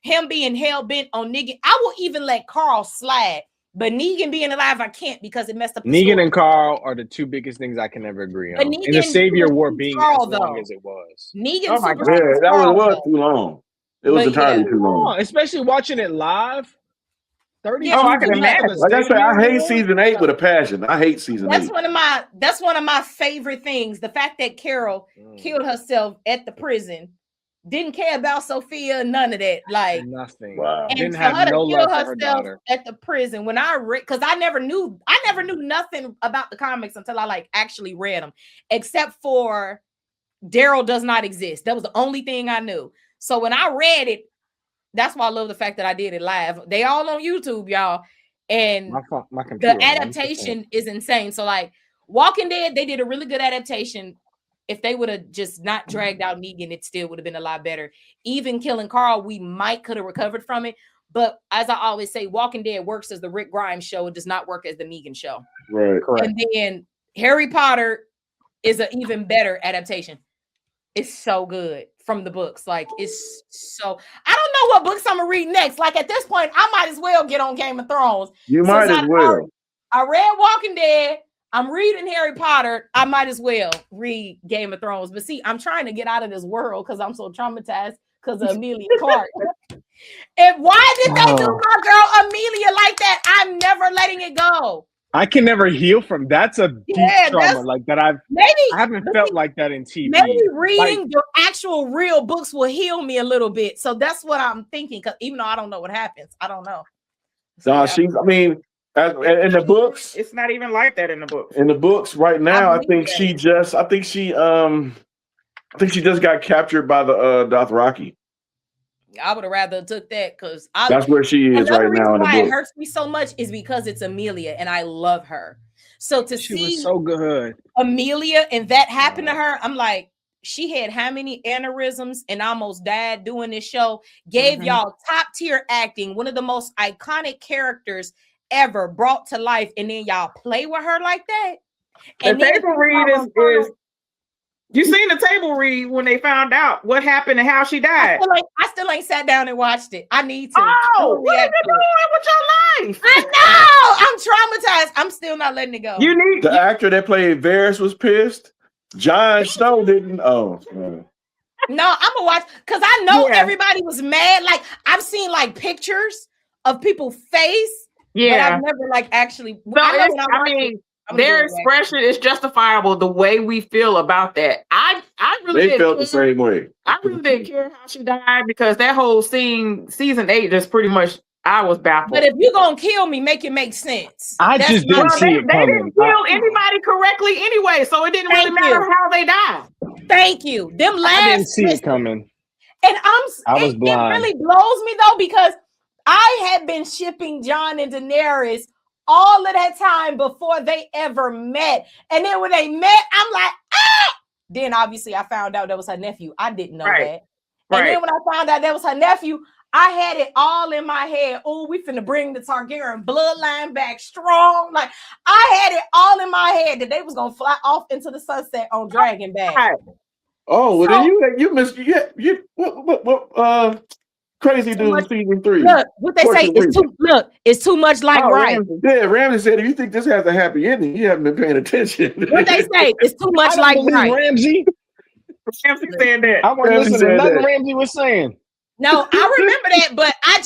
him being hell-bent on Negan. I will even let Carl slide. But Negan being alive, I can't because it messed up. Negan and Carl are the two biggest things I can never agree on. And the Savior War being as long as it was. Negan, that was too long. It was entirely too long. Especially watching it live. 30 I can imagine. Like I said, I hate season 8 with a passion. I hate season 8. That's one of my favorite things. The fact that Carol killed herself at the prison. Didn't care about Sophia, none of that. Like nothing. Wow. And didn't for have her to no kill love for her herself daughter. at the prison when I read, because I never knew nothing about the comics until I actually read them, except for Daryl does not exist. That was the only thing I knew. So when I read it, that's why I love the fact that I did it live. They all on YouTube, y'all. And my computer, the adaptation is insane. So like Walking Dead, they did a really good adaptation. If they would have just not dragged out Negan, it still would have been a lot better. Even killing Carl, we could have recovered from it. But as I always say, Walking Dead works as the Rick Grimes show. It does not work as the Negan show. Right. Correct. And then Harry Potter is an even better adaptation. It's so good from the books. Like it's so. I don't know what books I'm gonna read next. Like at this point, I might as well get on Game of Thrones. You might as well. I read Walking Dead. I'm reading Harry Potter. I might as well read Game of Thrones. But see, I'm trying to get out of this world because I'm so traumatized because of Amelia Clark. And why did they do my girl Amelia like that? I'm never letting it go. I can never heal from that's a deep trauma like that. I haven't felt like that in TV. Maybe reading the actual real books will heal me a little bit. So that's what I'm thinking. Because even though I don't know what happens, I don't know. So in the books, it's not even like that in the books. In the books right now, I think she just got captured by the Dothraki. I would have rather took that because that's where she is right now. In the book. It hurts me so much is because it's Amelia and I love her. So she was so good, Amelia, and that happened to her. I'm like, she had how many aneurysms and almost died doing this show. Gave y'all top tier acting, one of the most iconic characters ever brought to life, and then y'all play with her like that. And the table read is you seen the table read when they found out what happened and how she died. I still ain't sat down and watched it. I need to. Oh, what are you doing with your life? I know. I'm traumatized. I'm still not letting it go. You need the actor that played Varys was pissed. Jon Snow didn't. Oh. No, I'm gonna watch because I know everybody was mad. Like I've seen like pictures of people's face. Yeah, but I've never actually. Their expression is justifiable the way we feel about that. I really they felt the same way. I really didn't care how she died because that whole scene, season 8, just pretty much I was baffled. But if you're gonna kill me, make it make sense. I just didn't see it coming. They didn't kill anybody correctly anyway, so it didn't really matter how they died. Thank you. Them last I didn't see it coming. And I was blind. It really blows me though because I had been shipping Jon and Daenerys all of that time before they ever met. And then when they met, I'm like, ah! Then obviously I found out that was her nephew. I didn't know that. And then when I found out that was her nephew, I had it all in my head. Oh, we finna bring the Targaryen bloodline back strong. Like I had it all in my head that they was gonna fly off into the sunset on Dragon Back. Oh, well, then you missed what crazy dude season 3. Look, what they say it's too much like Ramsey. Yeah, Ramsey said if you think this has a happy ending, you haven't been paying attention. What they say it's too much like right. Ramsey said that. I wasn't listening to nothing Ramsey was saying. No, I remember that, but I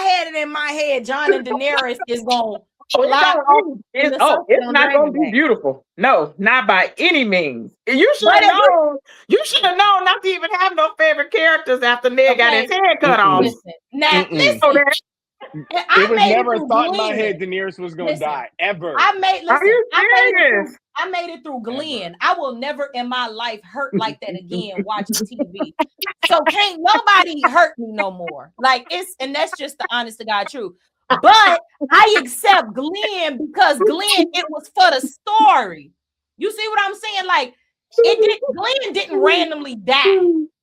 had it in my head. Jon and Daenerys is gonna it's not gonna be beautiful. No, not by any means. You should have known. You should have known not to even have no favorite characters after Ned got his head cut off. Listen. It was never thought in my head Daenerys was gonna die ever. I made it through Glenn. I will never in my life hurt like that again watching TV. So can't nobody hurt me no more. Like and that's just the honest to God truth. But I accept Glenn because Glenn, it was for the story. You see what I'm saying? Like Glenn didn't randomly die.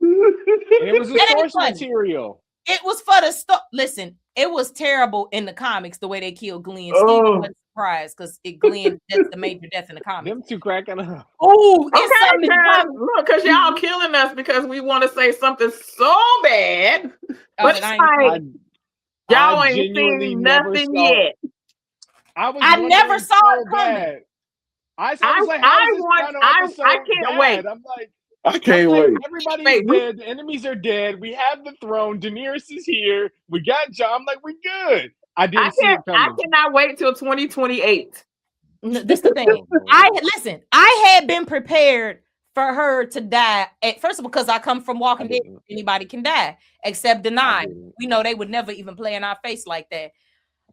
It was a source material. It was for the story. Listen, it was terrible in the comics the way they killed Glenn. Stephen wasn't surprised because Glenn that's the major death in the comics. Them two cracking up. Oh, look, because y'all killing us because we want to say something so bad. But it's like y'all ain't seen nothing yet. I never saw it coming. I can't wait. I'm like, I can't wait. Everybody's dead. The enemies are dead. We have the throne. Daenerys is here. We got Jon. I'm like, we're good. I cannot wait till 2028. No, this is the thing. I had been prepared for her to die. First of all, because I come from Walking Dead. Anybody can die except Deny. We know they would never even play in our face like that.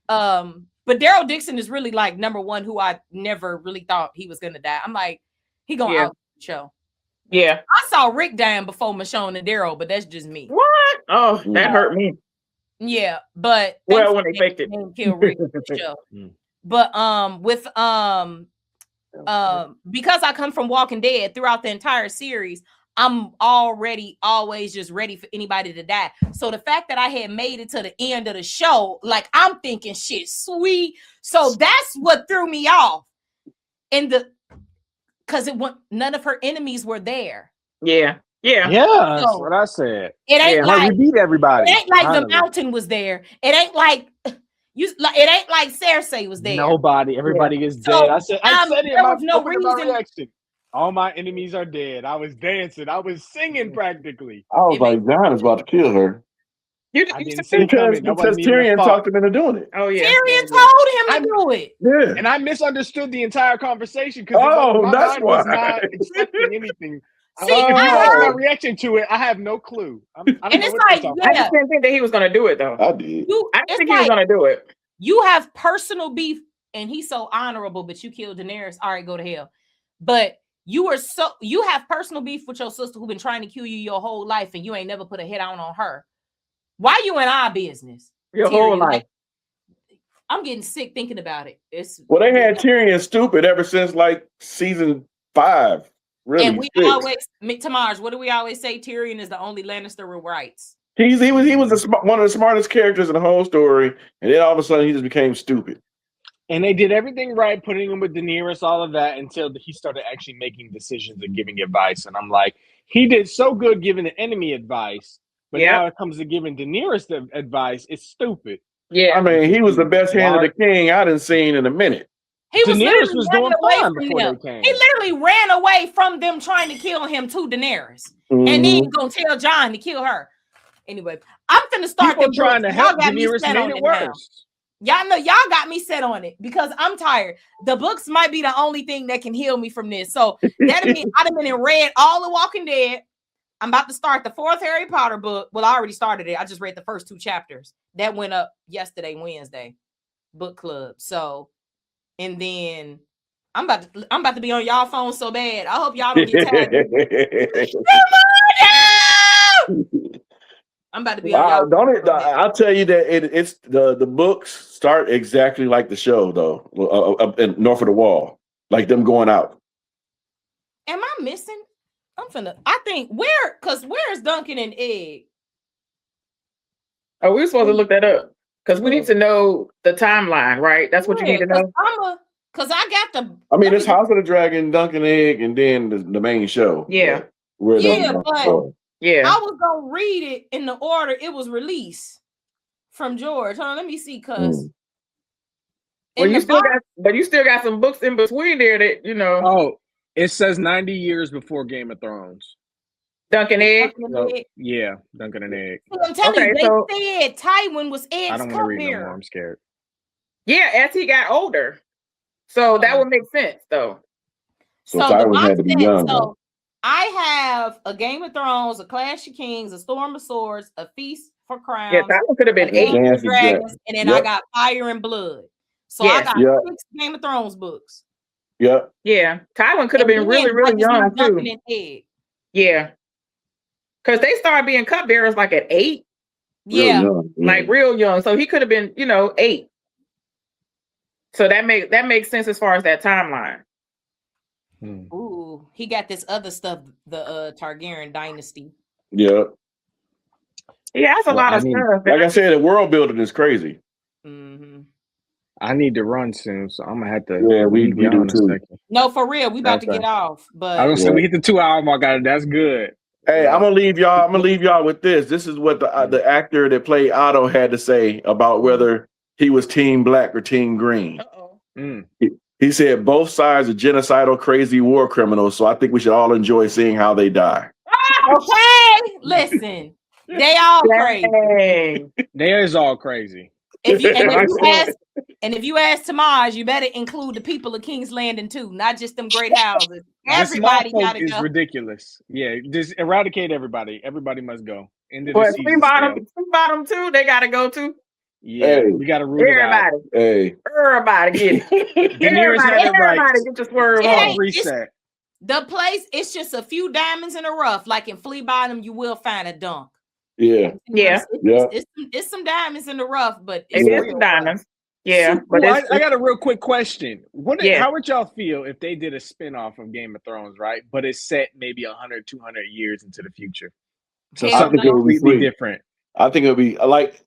But Daryl Dixon is really like number one, who I never really thought he was gonna die. I'm like, he gonna out the show. Yeah, I saw Rick dying before Michonne and Daryl, but that's just me. What? Oh, that hurt me. Yeah, but when they faked it, kill Rick the show. But because I come from Walking Dead throughout the entire series, I'm always just ready for anybody to die. So the fact that I had made it to the end of the show, like I'm thinking shit sweet. So that's what threw me off. Because none of her enemies were there. Yeah. That's what I said. It ain't like you beat everybody. It ain't like the mountain was there. It ain't like it ain't like Cersei was there. Nobody, everybody is dead. I said it in my reaction. All my enemies are dead. I was dancing. I was singing practically. I was like, Jon is about to kill her. Because Tyrion talked him into doing it. Oh yeah, Tyrion told him to do it. Yeah, and I misunderstood the entire conversation because that's why was not expecting anything. My reaction to it, I have no clue. I just didn't think that he was going to do it though. I did. I didn't think he was going to do it. You have personal beef, and he's so honorable, but you killed Daenerys. All right, go to hell. But you have personal beef with your sister who been trying to kill you your whole life, and you ain't never put a hit on her. Why you in our business? Your whole life. I'm getting sick thinking about it. They had Tyrion stupid ever since like season 5. Really, and we always, Tamaj, what do we always say? Tyrion is the only Lannister with rights. He was one of the smartest characters in the whole story, and then all of a sudden he just became stupid. And they did everything right, putting him with Daenerys, all of that, until he started actually making decisions and giving advice. And I'm like, he did so good giving the enemy advice, but now it comes to giving Daenerys the advice. It's stupid. Yeah, I mean, he was the best hand of the king I didn't seen in a minute. Daenerys was doing fine before they came. He literally ran away from them trying to kill him to Daenerys, and then gonna tell Jon to kill her. Anyway, I'm finna start trying to help Daenerys made it worse. Y'all know y'all got me set on it because I'm tired. The books might be the only thing that can heal me from this. So that'll mean I'd have been and read all the Walking Dead. I'm about to start the 4th Harry Potter book. Well, I already started it. I just read the first 2 chapters. That went up yesterday, Wednesday, book club. So, and then I'm about to be on y'all phone so bad. I hope y'all don't get tired. I'm about to be on y'all. I'll tell you that it's the books start exactly like the show though, up in north of the wall, like them going out. Am I missing? I think where's Duncan and Egg? Oh, we're supposed to look that up because we need to know the timeline, right? That's what you need to know. Because I got the. I mean, it's House of the Dragon, Duncan Egg, and then the main show. Yeah. I was gonna read it in the order it was released from George. Hold on, let me see, cuz. Well, you still got some books in between there that you know. Oh, it says 90 years before Game of Thrones. Duncan Egg? Yeah, Duncan and Egg. I'm telling you, they said Tywin was Egg's I don't want to read no more. I'm scared. Yeah, as he got older. So that would make sense, though. So Tywin had to be young. So I have a Game of Thrones, a Clash of Kings, a Storm of Swords, a Feast for Crowns. Yeah, that could have been 8 dragons, and then I got Fire and Blood. So I got 6 Game of Thrones books. Yep. Yeah. Tywin could have been really, really young too. Yeah. Because they started being cupbearers like at 8. Yeah. Like real young. So he could have been, 8. So that makes sense as far as that timeline. Ooh, he got this other stuff, the Targaryen dynasty. Yeah. Yeah, that's a lot of stuff. Like I said, the world building is crazy. Mm-hmm. I need to run soon, so I'm gonna have to. Yeah, we do too. No, for real, we about to get off. But I don't say we hit the 2-hour mark. That's good. Hey, I'm gonna leave y'all with this. This is what the actor that played Otto had to say about whether he was Team Black or Team Green. He said both sides are genocidal, crazy war criminals. So I think we should all enjoy seeing how they die. Okay, listen, they all crazy. They is all crazy. If you ask Tamaj, you better include the people of King's Landing too, not just them great houses. Everybody gotta go. Ridiculous. Yeah, just eradicate everybody. Everybody must go. But Free Bottom too, they gotta go too. Yeah, we gotta root everybody. Everybody get it. Everybody get your swerve on. Reset. The place, it's just a few diamonds in the rough. Like in Flea Bottom, you will find a dunk. Yeah. It's some diamonds in the rough, but it's some diamonds. Yeah. But I got a real quick question. How would y'all feel if they did a spinoff of Game of Thrones, right? But it's set maybe 100, 200 years into the future. So something completely different. I think it would be like,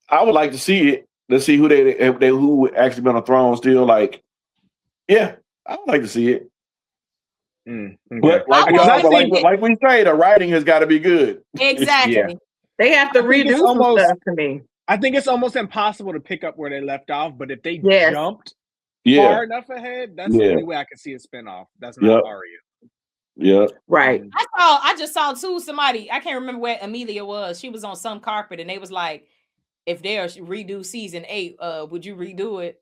I would like to see it. Let's see who would actually be on the throne still. Like, yeah, I would like to see it. Okay. But like we say, the writing has got to be good. Exactly. They have to redo some stuff to me. I think it's almost impossible to pick up where they left off, but if they jumped far enough ahead, that's the only way I can see a spinoff. That's not Arya. Yeah. Right. I just saw too somebody, I can't remember where Amelia was. She was on some carpet and they was like, if they redo season 8, would you redo it?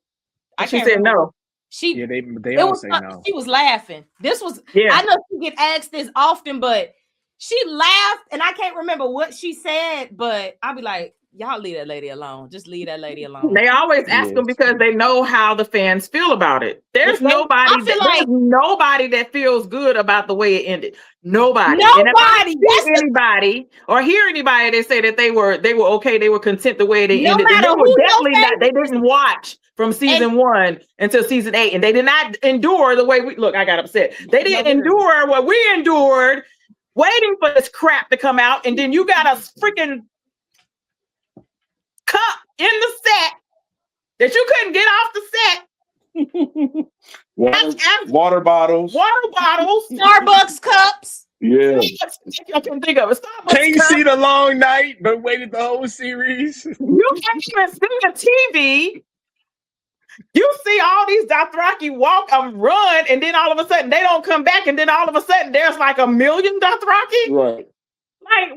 She said no. They all say no. She was laughing. I know she get asked this often, but she laughed and I can't remember what she said, but I'll be like, y'all leave that lady alone. Just leave that lady alone. They always ask them because they know how the fans feel about it. There's nobody that feels good about the way it ended. Nobody. And if I see anybody or hear anybody that say that they were okay, they were content the way they ended. They were definitely not. They didn't watch from season 1 until season 8, and they did not endure the way we look. I got upset. They didn't endure what we endured, waiting for this crap to come out, and then you got a freaking cup in the set that you couldn't get off the set. Water bottles, Starbucks cups. Yeah, I can think of it. Can't see the long night, but waited the whole series. You can't even see the TV. You see all these Dothraki walk, run, and then all of a sudden they don't come back, and then all of a sudden there's like 1 million Dothraki. Right. Like,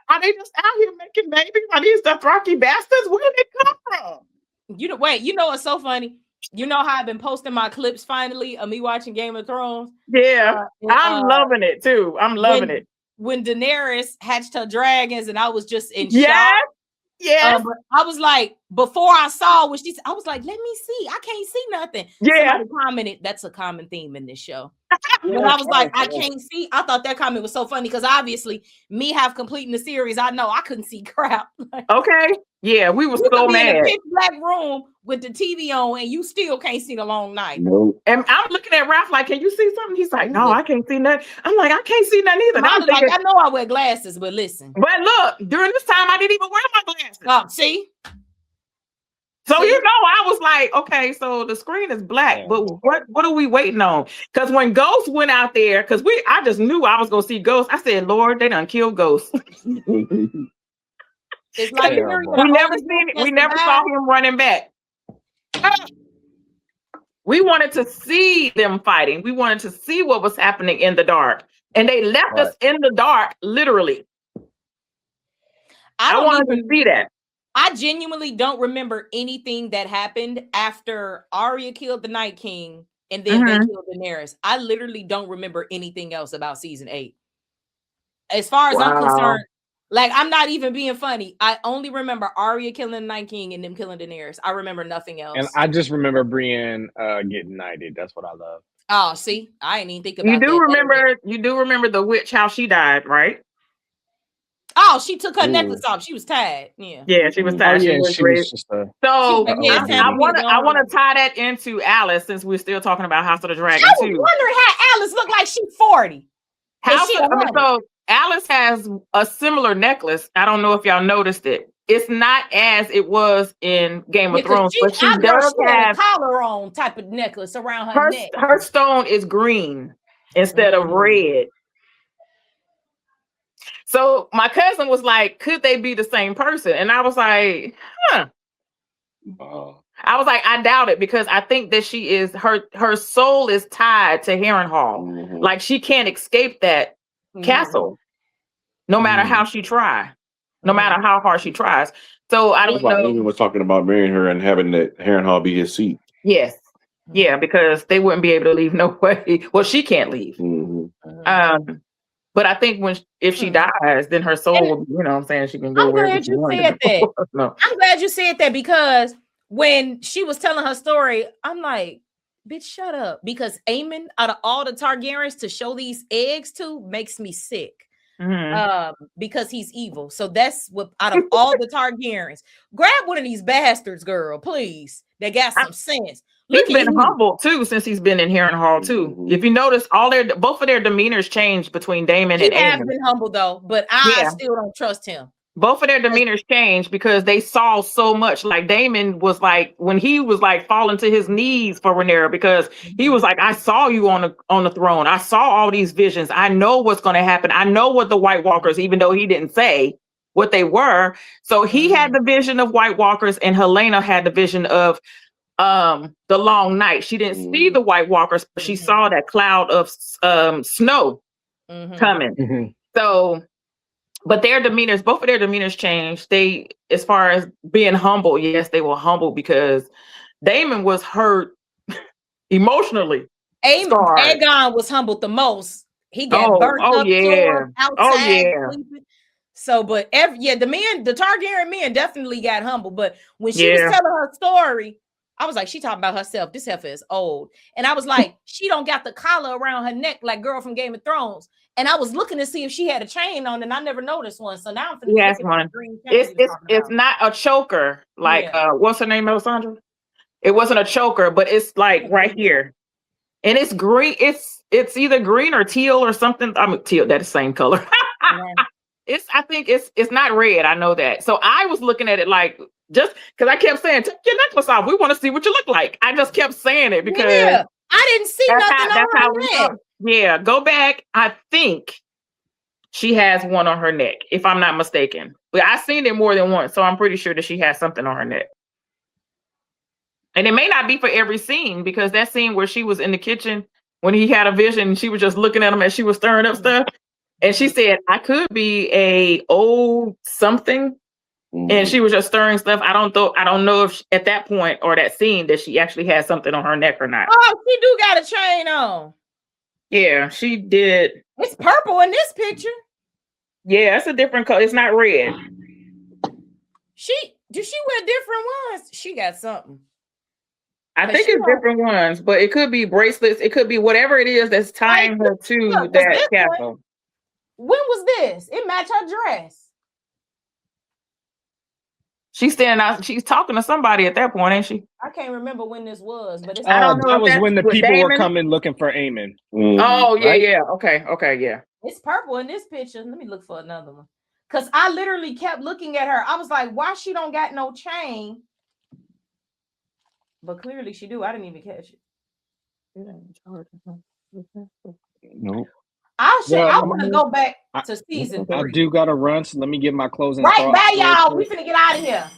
are they just out here making babies? Are these Dothraki bastards? Where did they come from? You know what's so funny? You know how I've been posting my clips finally of me watching Game of Thrones? Yeah, I'm loving it too. I'm loving it. When Daenerys hatched her dragons and I was just in shock. Yeah. I was like, before I saw what she said, I was like, let me see. I can't see nothing. Yeah. Somebody commented, that's a common theme in this show. When I was like, I can't see, I thought that comment was so funny because obviously me completing the series, I know I couldn't see crap. Okay. Yeah, we were so mad. In a pitch black room with the TV on, and you still can't see the long night. No. And I'm looking at Ralph like, "Can you see something?" He's like, "No, I can't see nothing." I'm like, "I can't see nothing either." I'm thinking, like, I know I wear glasses, but listen. But look, during this time, I didn't even wear my glasses. Oh, see. So you know, I was like, okay, so the screen is black, but what are we waiting on? Because when Ghost went out there, because I just knew I was gonna see Ghost. I said, Lord, they done killed Ghost. It's like we never saw him running back. We wanted to see them fighting. We wanted to see what was happening in the dark, and they left us in the dark, literally. I wanted to see that. I genuinely don't remember anything that happened after Arya killed the Night King and then they killed Daenerys. I literally don't remember anything else about season 8. As far as I'm concerned, like, I'm not even being funny. I only remember Arya killing the Night King and them killing Daenerys. I remember nothing else. And I just remember Brienne getting knighted. That's what I love. Oh, see, I didn't even think about You do remember the witch, how she died, right? Oh, she took her necklace off. She was tired. Yeah, she was tired. She was just so I want to tie that into Alice, since we're still talking about House of the Dragon. I was wondering how Alice looked like she's 40. So Alice has a similar necklace. I don't know if y'all noticed it. It's not as it was in Game of Thrones, but she does have a collar on type of necklace around her neck. Her stone is green instead of red. So my cousin was like, could they be the same person? And I was like, I was like, I doubt it, because I think that she is, her soul is tied to Harrenhal. Like, she can't escape that castle, no matter how she try, no matter how hard she tries. So I don't know. Amy was talking about marrying her and having that Harrenhal be his seat. Yes. Yeah, because they wouldn't be able to leave no way. Well, she can't leave. But I think if she dies, then her soul will, you know what I'm saying, she can go wherever she wants. I'm glad you said that, because when she was telling her story, I'm like, bitch, shut up. Because Aemon, out of all the Targaryens to show these eggs to, makes me sick. Because he's evil. So that's what, out of all the Targaryens, grab one of these bastards, girl, please. They got some sense. He's been humble too since he's been in Harrenhal too. If you notice, both of their demeanors changed between Daemon and Aemon. He has been humble though, but I still don't trust him. Both of their demeanors changed because they saw so much. Like, Daemon was like, when he was like falling to his knees for Rhaenyra, because he was like, I saw you on the throne. I saw all these visions. I know what's going to happen. I know what the White Walkers, even though he didn't say what they were. So he had the vision of White Walkers, and Helena had the vision of the long night. She didn't see the White Walkers, but she saw that cloud of snow coming. So, but both of their demeanors changed. They, as far as being humble, yes, they were humble, because Daemon was hurt emotionally. Aegon was humbled the most. He got burnt up outside. So, but the Targaryen men definitely got humbled. But when she was telling her story, I was like, she talking about herself. This heifer is old. And I was like, she don't got the collar around her neck like girl from Game of Thrones. And I was looking to see if she had a chain on, and I never noticed one. So now I'm thinking one. It's not a choker. Like, what's her name, Melisandre? It wasn't a choker, but it's like right here. And it's green. It's either green or teal or something. I mean, teal, that's the same color. I think it's not red. I know that. So I was looking at it like, just because I kept saying, take your necklace off. We want to see what you look like. I just kept saying it because I didn't see nothing on her neck. Yeah, go back. I think she has one on her neck, if I'm not mistaken. But I've seen it more than once, so I'm pretty sure that she has something on her neck. And it may not be for every scene, because that scene where she was in the kitchen when he had a vision, and she was just looking at him as she was stirring up stuff. And she said, I could be a old something. And she was just stirring stuff. I don't know if at that point or that scene that she actually had something on her neck or not. Oh, she do got a chain on. Yeah, she did. It's purple in this picture. Yeah, it's a different color. It's not red. Did she wear different ones? She got something. I think it's different ones, but it could be bracelets. It could be whatever it is that's tying her to that castle. When was this? It matched her dress. She's standing out. She's talking to somebody at that point, ain't she? I can't remember when this was, but it's I don't know. That was when the people were coming looking for Aemon. Oh yeah, right? Yeah. Okay, yeah. It's purple in this picture. Let me look for another one. Cause I literally kept looking at her. I was like, why she don't got no chain? But clearly she do. I didn't even catch it. Nope. I want to go back to season 3. I do got to run, so let me give my closing thoughts. Right, bye, y'all. We finna get out of here.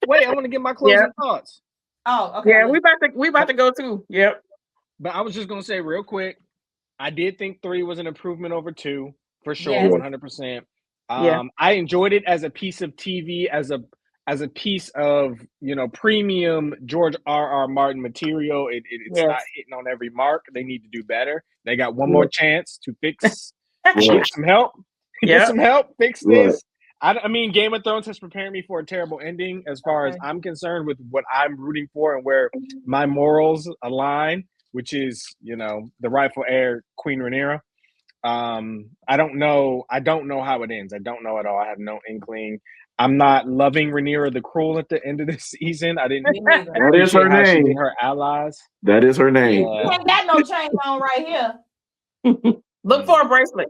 Wait, I want to get my closing thoughts. Oh, okay. Yeah, we about to go too. Yep. But I was just gonna say real quick, I did think 3 was an improvement over 2 for sure, 100%. I enjoyed it as a piece of TV, as a piece of premium George R.R. Martin material. It's not hitting on every mark. They need to do better. They got one more chance to fix. Get some help. Get some help. Fix this. I mean, Game of Thrones has prepared me for a terrible ending as far as I'm concerned with what I'm rooting for and where my morals align, which is, the rightful heir, Queen Rhaenyra. I don't know how it ends. I don't know at all. I have no inkling. I'm not loving Rhaenyra the Cruel at the end of this season. I didn't. That is her name. Her allies. That is her name. You ain't got no chain on right here. Look for a bracelet.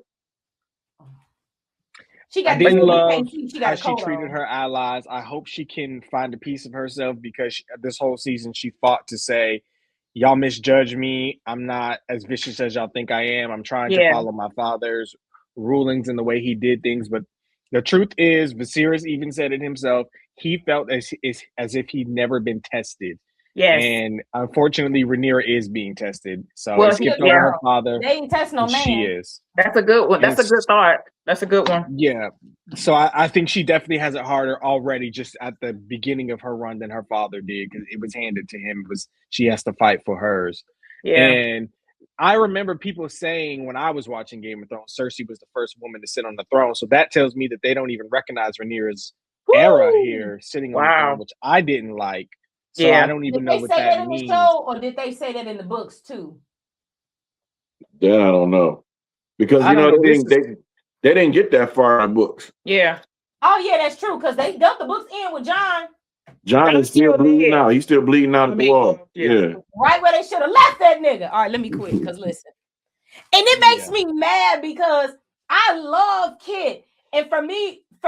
I didn't love how she treated her allies. I hope she can find a piece of herself because this whole season she fought to say, y'all misjudge me. I'm not as vicious as y'all think I am. I'm trying to follow my father's rulings and the way he did things. But the truth is, Viserys even said it himself, he felt as if he'd never been tested. Yes. And unfortunately, Rhaenyra is being tested. So I skipped over her father. They ain't testing no man. She is. That's a good one. That's a good thought. That's a good one. Yeah. So I think she definitely has it harder already just at the beginning of her run than her father did because it was handed to him. She has to fight for hers. Yeah. And I remember people saying when I was watching Game of Thrones, Cersei was the first woman to sit on the throne. So that tells me that they don't even recognize Rhaenyra's era here sitting on the throne, which I didn't like. So I don't even know what that means. Did they say that in the show, or did they say that in the books too? That I don't know, because they didn't get that far in books. Yeah. Oh yeah, that's true. Because they dumped the books in with Jon. Jon is still bleeding out. He's still bleeding out at the wall. Yeah. Right where they should have left that nigga. All right, let me quit. Because listen, and it makes me mad because I love Kit, and for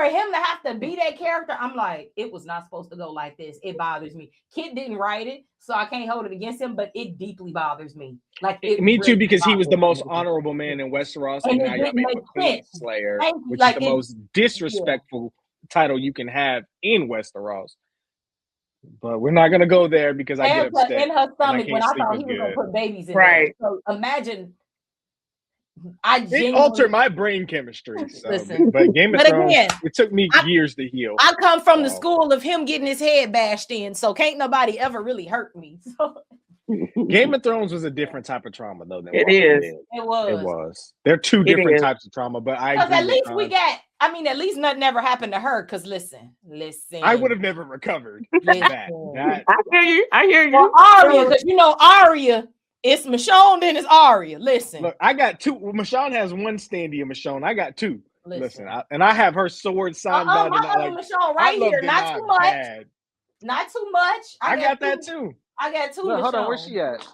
him to have to be that character, I'm like, it was not supposed to go like this. It bothers me. Kit didn't write it, so I can't hold it against him, but it deeply bothers me. Like me too, because he was the most honorable man in Westeros, and now y'all made him a Queen Slayer, which is the most disrespectful title you can have in Westeros. But we're not gonna go there because I get upset. In her stomach when I thought he was gonna put babies in there. So imagine. It altered my brain chemistry. So, but Game of Thrones, it took me years to heal. I come from the school of him getting his head bashed in, so can't nobody ever really hurt me. So. Game of Thrones was a different type of trauma, though. Than it is. It was. It was. They're two different types of trauma, but at least we got. I mean, at least nothing ever happened to her. Because listen. I would have never recovered. I hear you. Well, Arya, because Arya. It's Michonne, then it's Arya. Listen. Look, I got 2. Michonne has 1 standee of Michonne. I got 2. Listen, I have her sword signed by Michonne right here. Not too much. Not too much. I got that too. I got 2. Look, hold on, where's she at?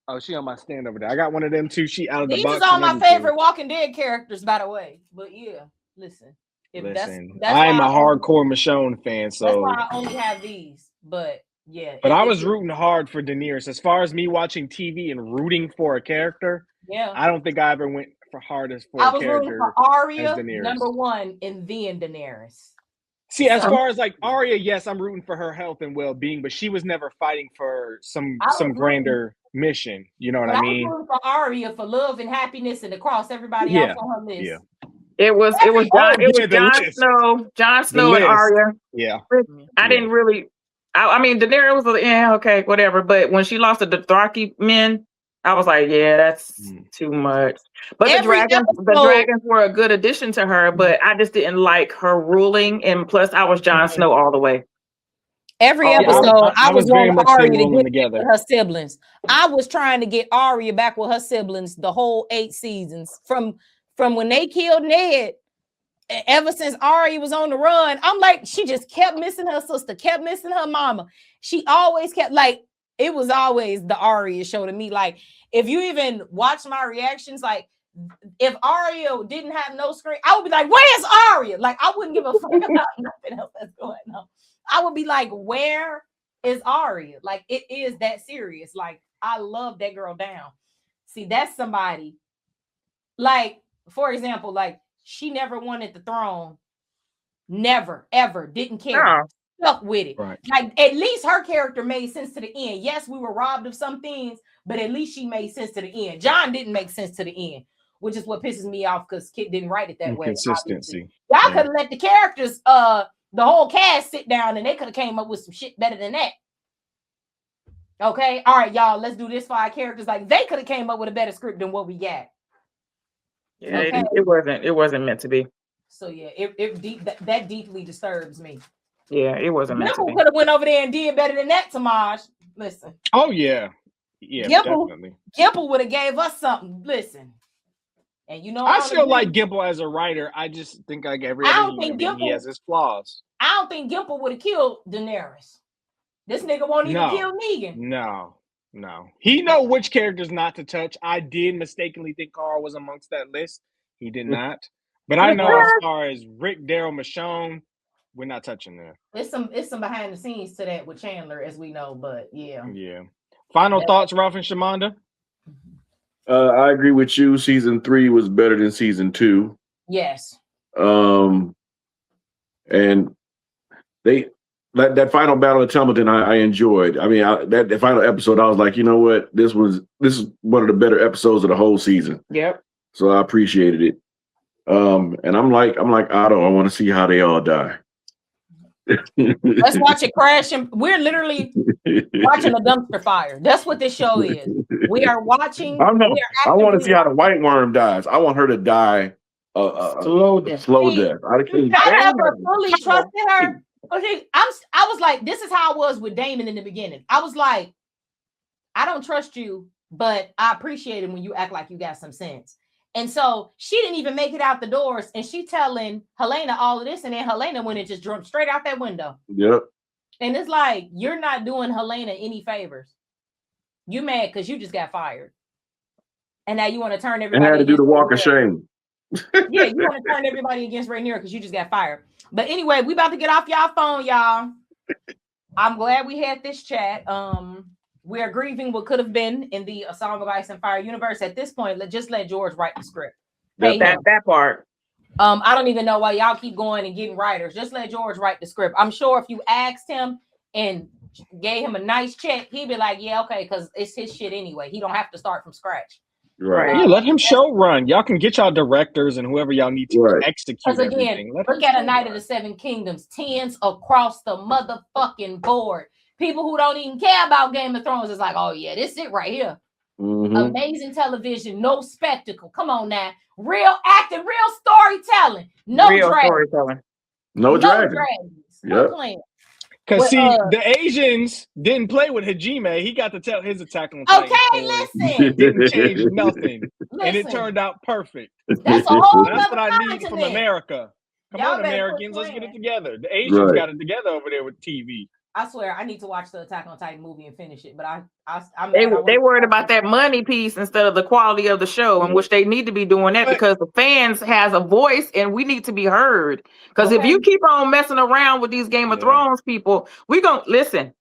Oh, she on my stand over there. I got one of them too. She out of the box. These are all my favorite Walking Dead characters, by the way. But yeah, listen. That's I am a hardcore Michonne fan, so that's why I only have these. But yeah. But I was rooting hard for Daenerys. As far as me watching TV and rooting for a character, I don't think I ever went for hardest for a character. I was rooting for Arya, number 1, and then Daenerys. See, as far as like Arya, yes, I'm rooting for her health and well-being, but she was never fighting for some grander mission. You know what I mean? I was rooting for Arya for love and happiness and to cross everybody else on her list. Yeah. It was Jon Snow and Arya. Yeah. I didn't really. I mean, Daenerys was okay, whatever. But when she lost to the Dothraki men, I was like, yeah, that's too much. But the dragons were a good addition to her, but I just didn't like her ruling. And plus, I was Jon Snow all the way. Every episode, I was wanting Arya to get with her siblings. I was trying to get Arya back with her siblings the whole 8 seasons from when they killed Ned ever since Ari was on the run, I'm like, she just kept missing her sister, kept missing her mama. She always kept like, it was always the Arya show to me. Like, if you even watch my reactions, like if Arya didn't have no screen, I would be like, where's Arya? Like, I wouldn't give a fuck about nothing else that's going on. I would be like, where is Arya? Like, it is that serious. Like, I love that girl down. See, that's somebody, like, for example, like, she never wanted the throne. Never, ever. Didn't care. No. Stuck with it. Right. Like, at least her character made sense to the end. Yes, we were robbed of some things, but at least she made sense to the end. Jon didn't make sense to the end, which is what pisses me off because Kit didn't write it that way. Consistency. Y'all could have let the characters, the whole cast sit down and they could have came up with some shit better than that. Okay, all right, y'all, let's do this for our characters. Like, they could have came up with a better script than what we got. Yeah, okay? it wasn't meant to be. So yeah, that deeply disturbs me. Yeah, it wasn't meant to be. Could have went over there and did better than that, Tamaj. Listen. Oh yeah, definitely. Gimple would have gave us something. Listen, and you know, I still like Gimple as a writer. I just think like he has his flaws. I don't think Gimple would have killed Daenerys. This nigga won't even kill Negan. No. He know which characters not to touch. I did mistakenly think Carl was amongst that list. He did not. But I know as far as Rick, Daryl, Michonne, we're not touching that. It's some behind the scenes to that with Chandler, as we know. But yeah. Final thoughts, Ralph and Shamanda? I agree with you. Season 3 was better than season 2. Yes. And that final battle of Templeton, I enjoyed. I mean, that final episode, I was like, you know what? This is one of the better episodes of the whole season. Yep. So I appreciated it. And I'm like Otto. I want to see how they all die. Let's watch it crash, and we're literally watching a dumpster fire. That's what this show is. We are watching. I want to see how the White Worm dies. I want her to die slow death. I never fully trusted her. Okay, I was like, this is how I was with Damon in the beginning. I was like, I don't trust you, but I appreciate it when you act like you got some sense. And so she didn't even make it out the doors, and she telling Helena all of this, and then Helena went and just jumped straight out that window. Yep. And it's like, you're not doing Helena any favors. You mad because you just got fired, and now you want to turn everybody. And had to do the walk of shame. Yeah, you want to turn everybody against Rhaenyra because you just got fired. But anyway, we about to get off y'all phone, y'all. I'm glad we had this chat. We are grieving what could have been in the A Song of Ice and Fire universe. At this point, just let George write the script. That part. I don't even know why y'all keep going and getting writers. Just let George write the script. I'm sure if you asked him and gave him a nice check, he'd be like, yeah, okay, because it's his shit anyway. He don't have to start from scratch. Right. Yeah, let him show run. Y'all can get y'all directors and whoever y'all need to execute everything. Look at A Night of the Seven Kingdoms. 10s across the motherfucking board. People who don't even care about Game of Thrones is like, oh yeah, this is it right here. Mm-hmm. Amazing television, no spectacle. Come on now. Real acting, real storytelling. No dragons. No dragons. No playing. Because the Asians didn't play with Hajime. He got to tell his Attack on Titan. Okay, listen. Didn't change nothing. And it turned out perfect. That's a whole That's what I need from America. Come on, Americans, let's get it together. The Asians got it together over there with TV. I swear, I need to watch the Attack on Titan movie and finish it. But they worried about that money piece instead of the quality of the show, in which they need to be doing that because the fans has a voice and we need to be heard. Because if you keep on messing around with these Game of Thrones people, we gonna listen.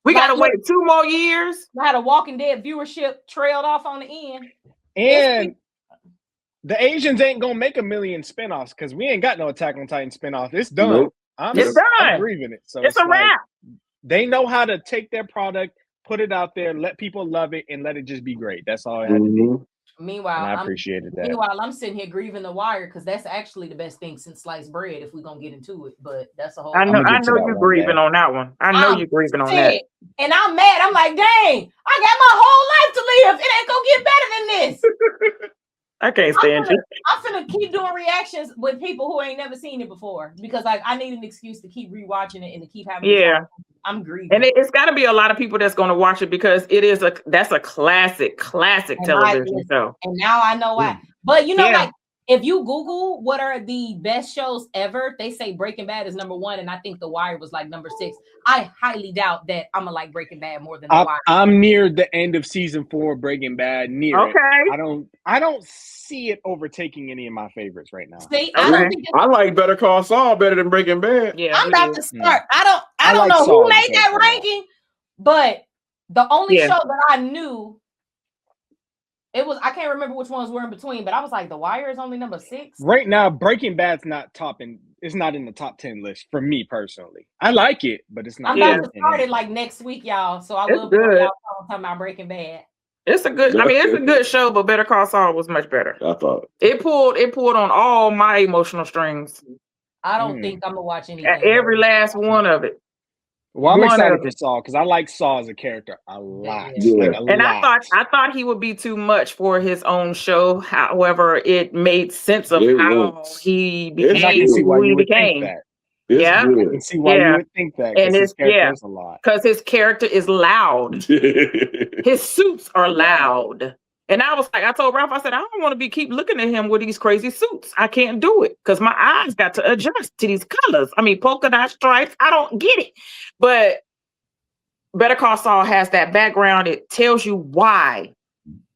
We gotta wait 2 more years. I had a Walking Dead viewership trailed off on the end. And the Asians ain't gonna make 1 million spinoffs because we ain't got no Attack on Titan spinoff. It's done. Nope. It's done. I'm grieving it. So it's a wrap. They know how to take their product, put it out there, let people love it, and let it just be great. That's all I had to do. Meanwhile, and I appreciated that. Meanwhile, I'm sitting here grieving The Wire because that's actually the best thing since sliced bread. If we're gonna get into it, but that's a whole. I know you're grieving on that one. I know you're grieving on that. And I'm mad. I'm like, dang, I got my whole life to live. It ain't gonna get better than this. I can't stand you. I'm gonna keep doing reactions with people who ain't never seen it before because I need an excuse to keep rewatching it and to keep having. I'm grieving. And it's got to be a lot of people that's going to watch it because that's a classic television show. And now I know why. But like If you Google what are the best shows ever, they say Breaking Bad is number 1, and I think The Wire was like number 6. I highly doubt that I'm gonna like Breaking Bad more than The Wire. I'm near the end of season 4 Breaking Bad. Okay. I don't see it overtaking any of my favorites right now. See, I like Better Call Saul better than Breaking Bad. Yeah, I'm about to start. I don't know who made that ranking, but the only show that I knew. It was, I can't remember which ones were in between, but I was like, The Wire is only number 6. Right now, Breaking Bad's not it's not in the top 10 list for me personally. I like it, but it's not. I'm about to start it like next week, y'all. So I will be y'all talking about Breaking Bad. It's a good, it's a good show, but Better Call Saul was much better. I thought it pulled on all my emotional strings. I don't think I'm gonna watch anything. Every last one of it. Well, I'm excited for Saul because I like Saul as a character a lot. Yeah. And I thought he would be too much for his own show. However, it made sense of how he became who he became. I can see why you would think that. And his character is a lot. Because his character is loud. His suits are loud. And I was like, I told Ralph, I said, I don't want to keep looking at him with these crazy suits. I can't do it because my eyes got to adjust to these colors. I mean, polka dot stripes. I don't get it. But Better Call Saul has that background. It tells you why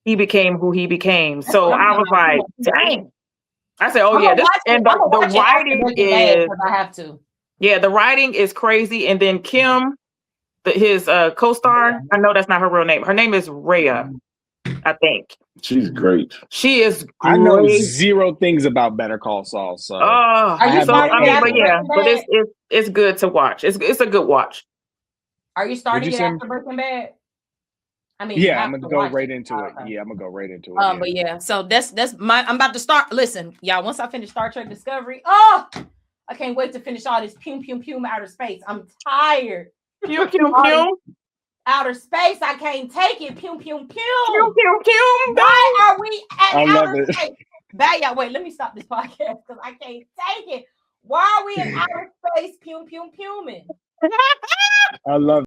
he became who he became. So I was like, dang. I said, oh, yeah. The writing is. I have to. Yeah, the writing is crazy. And then Kim, his co-star, I know that's not her real name. Her name is Rhea. I think she's great. She is great. I know 0 things about Better Call Saul, so but it's good to watch. It's a good watch. Are you starting it after Breaking Bad? I mean, yeah, I'm gonna go right into it. Yeah, I'm gonna go right into it. But yeah, so that's I'm about to start. Listen, y'all, once I finish Star Trek Discovery, I can't wait to finish all this pume outer space. I'm tired. Pume. Outer space, I can't take it. Pume. Why are we at outer space? Y'all, wait, let me stop this podcast because I can't take it. Why are we in outer space? Pume. I love it.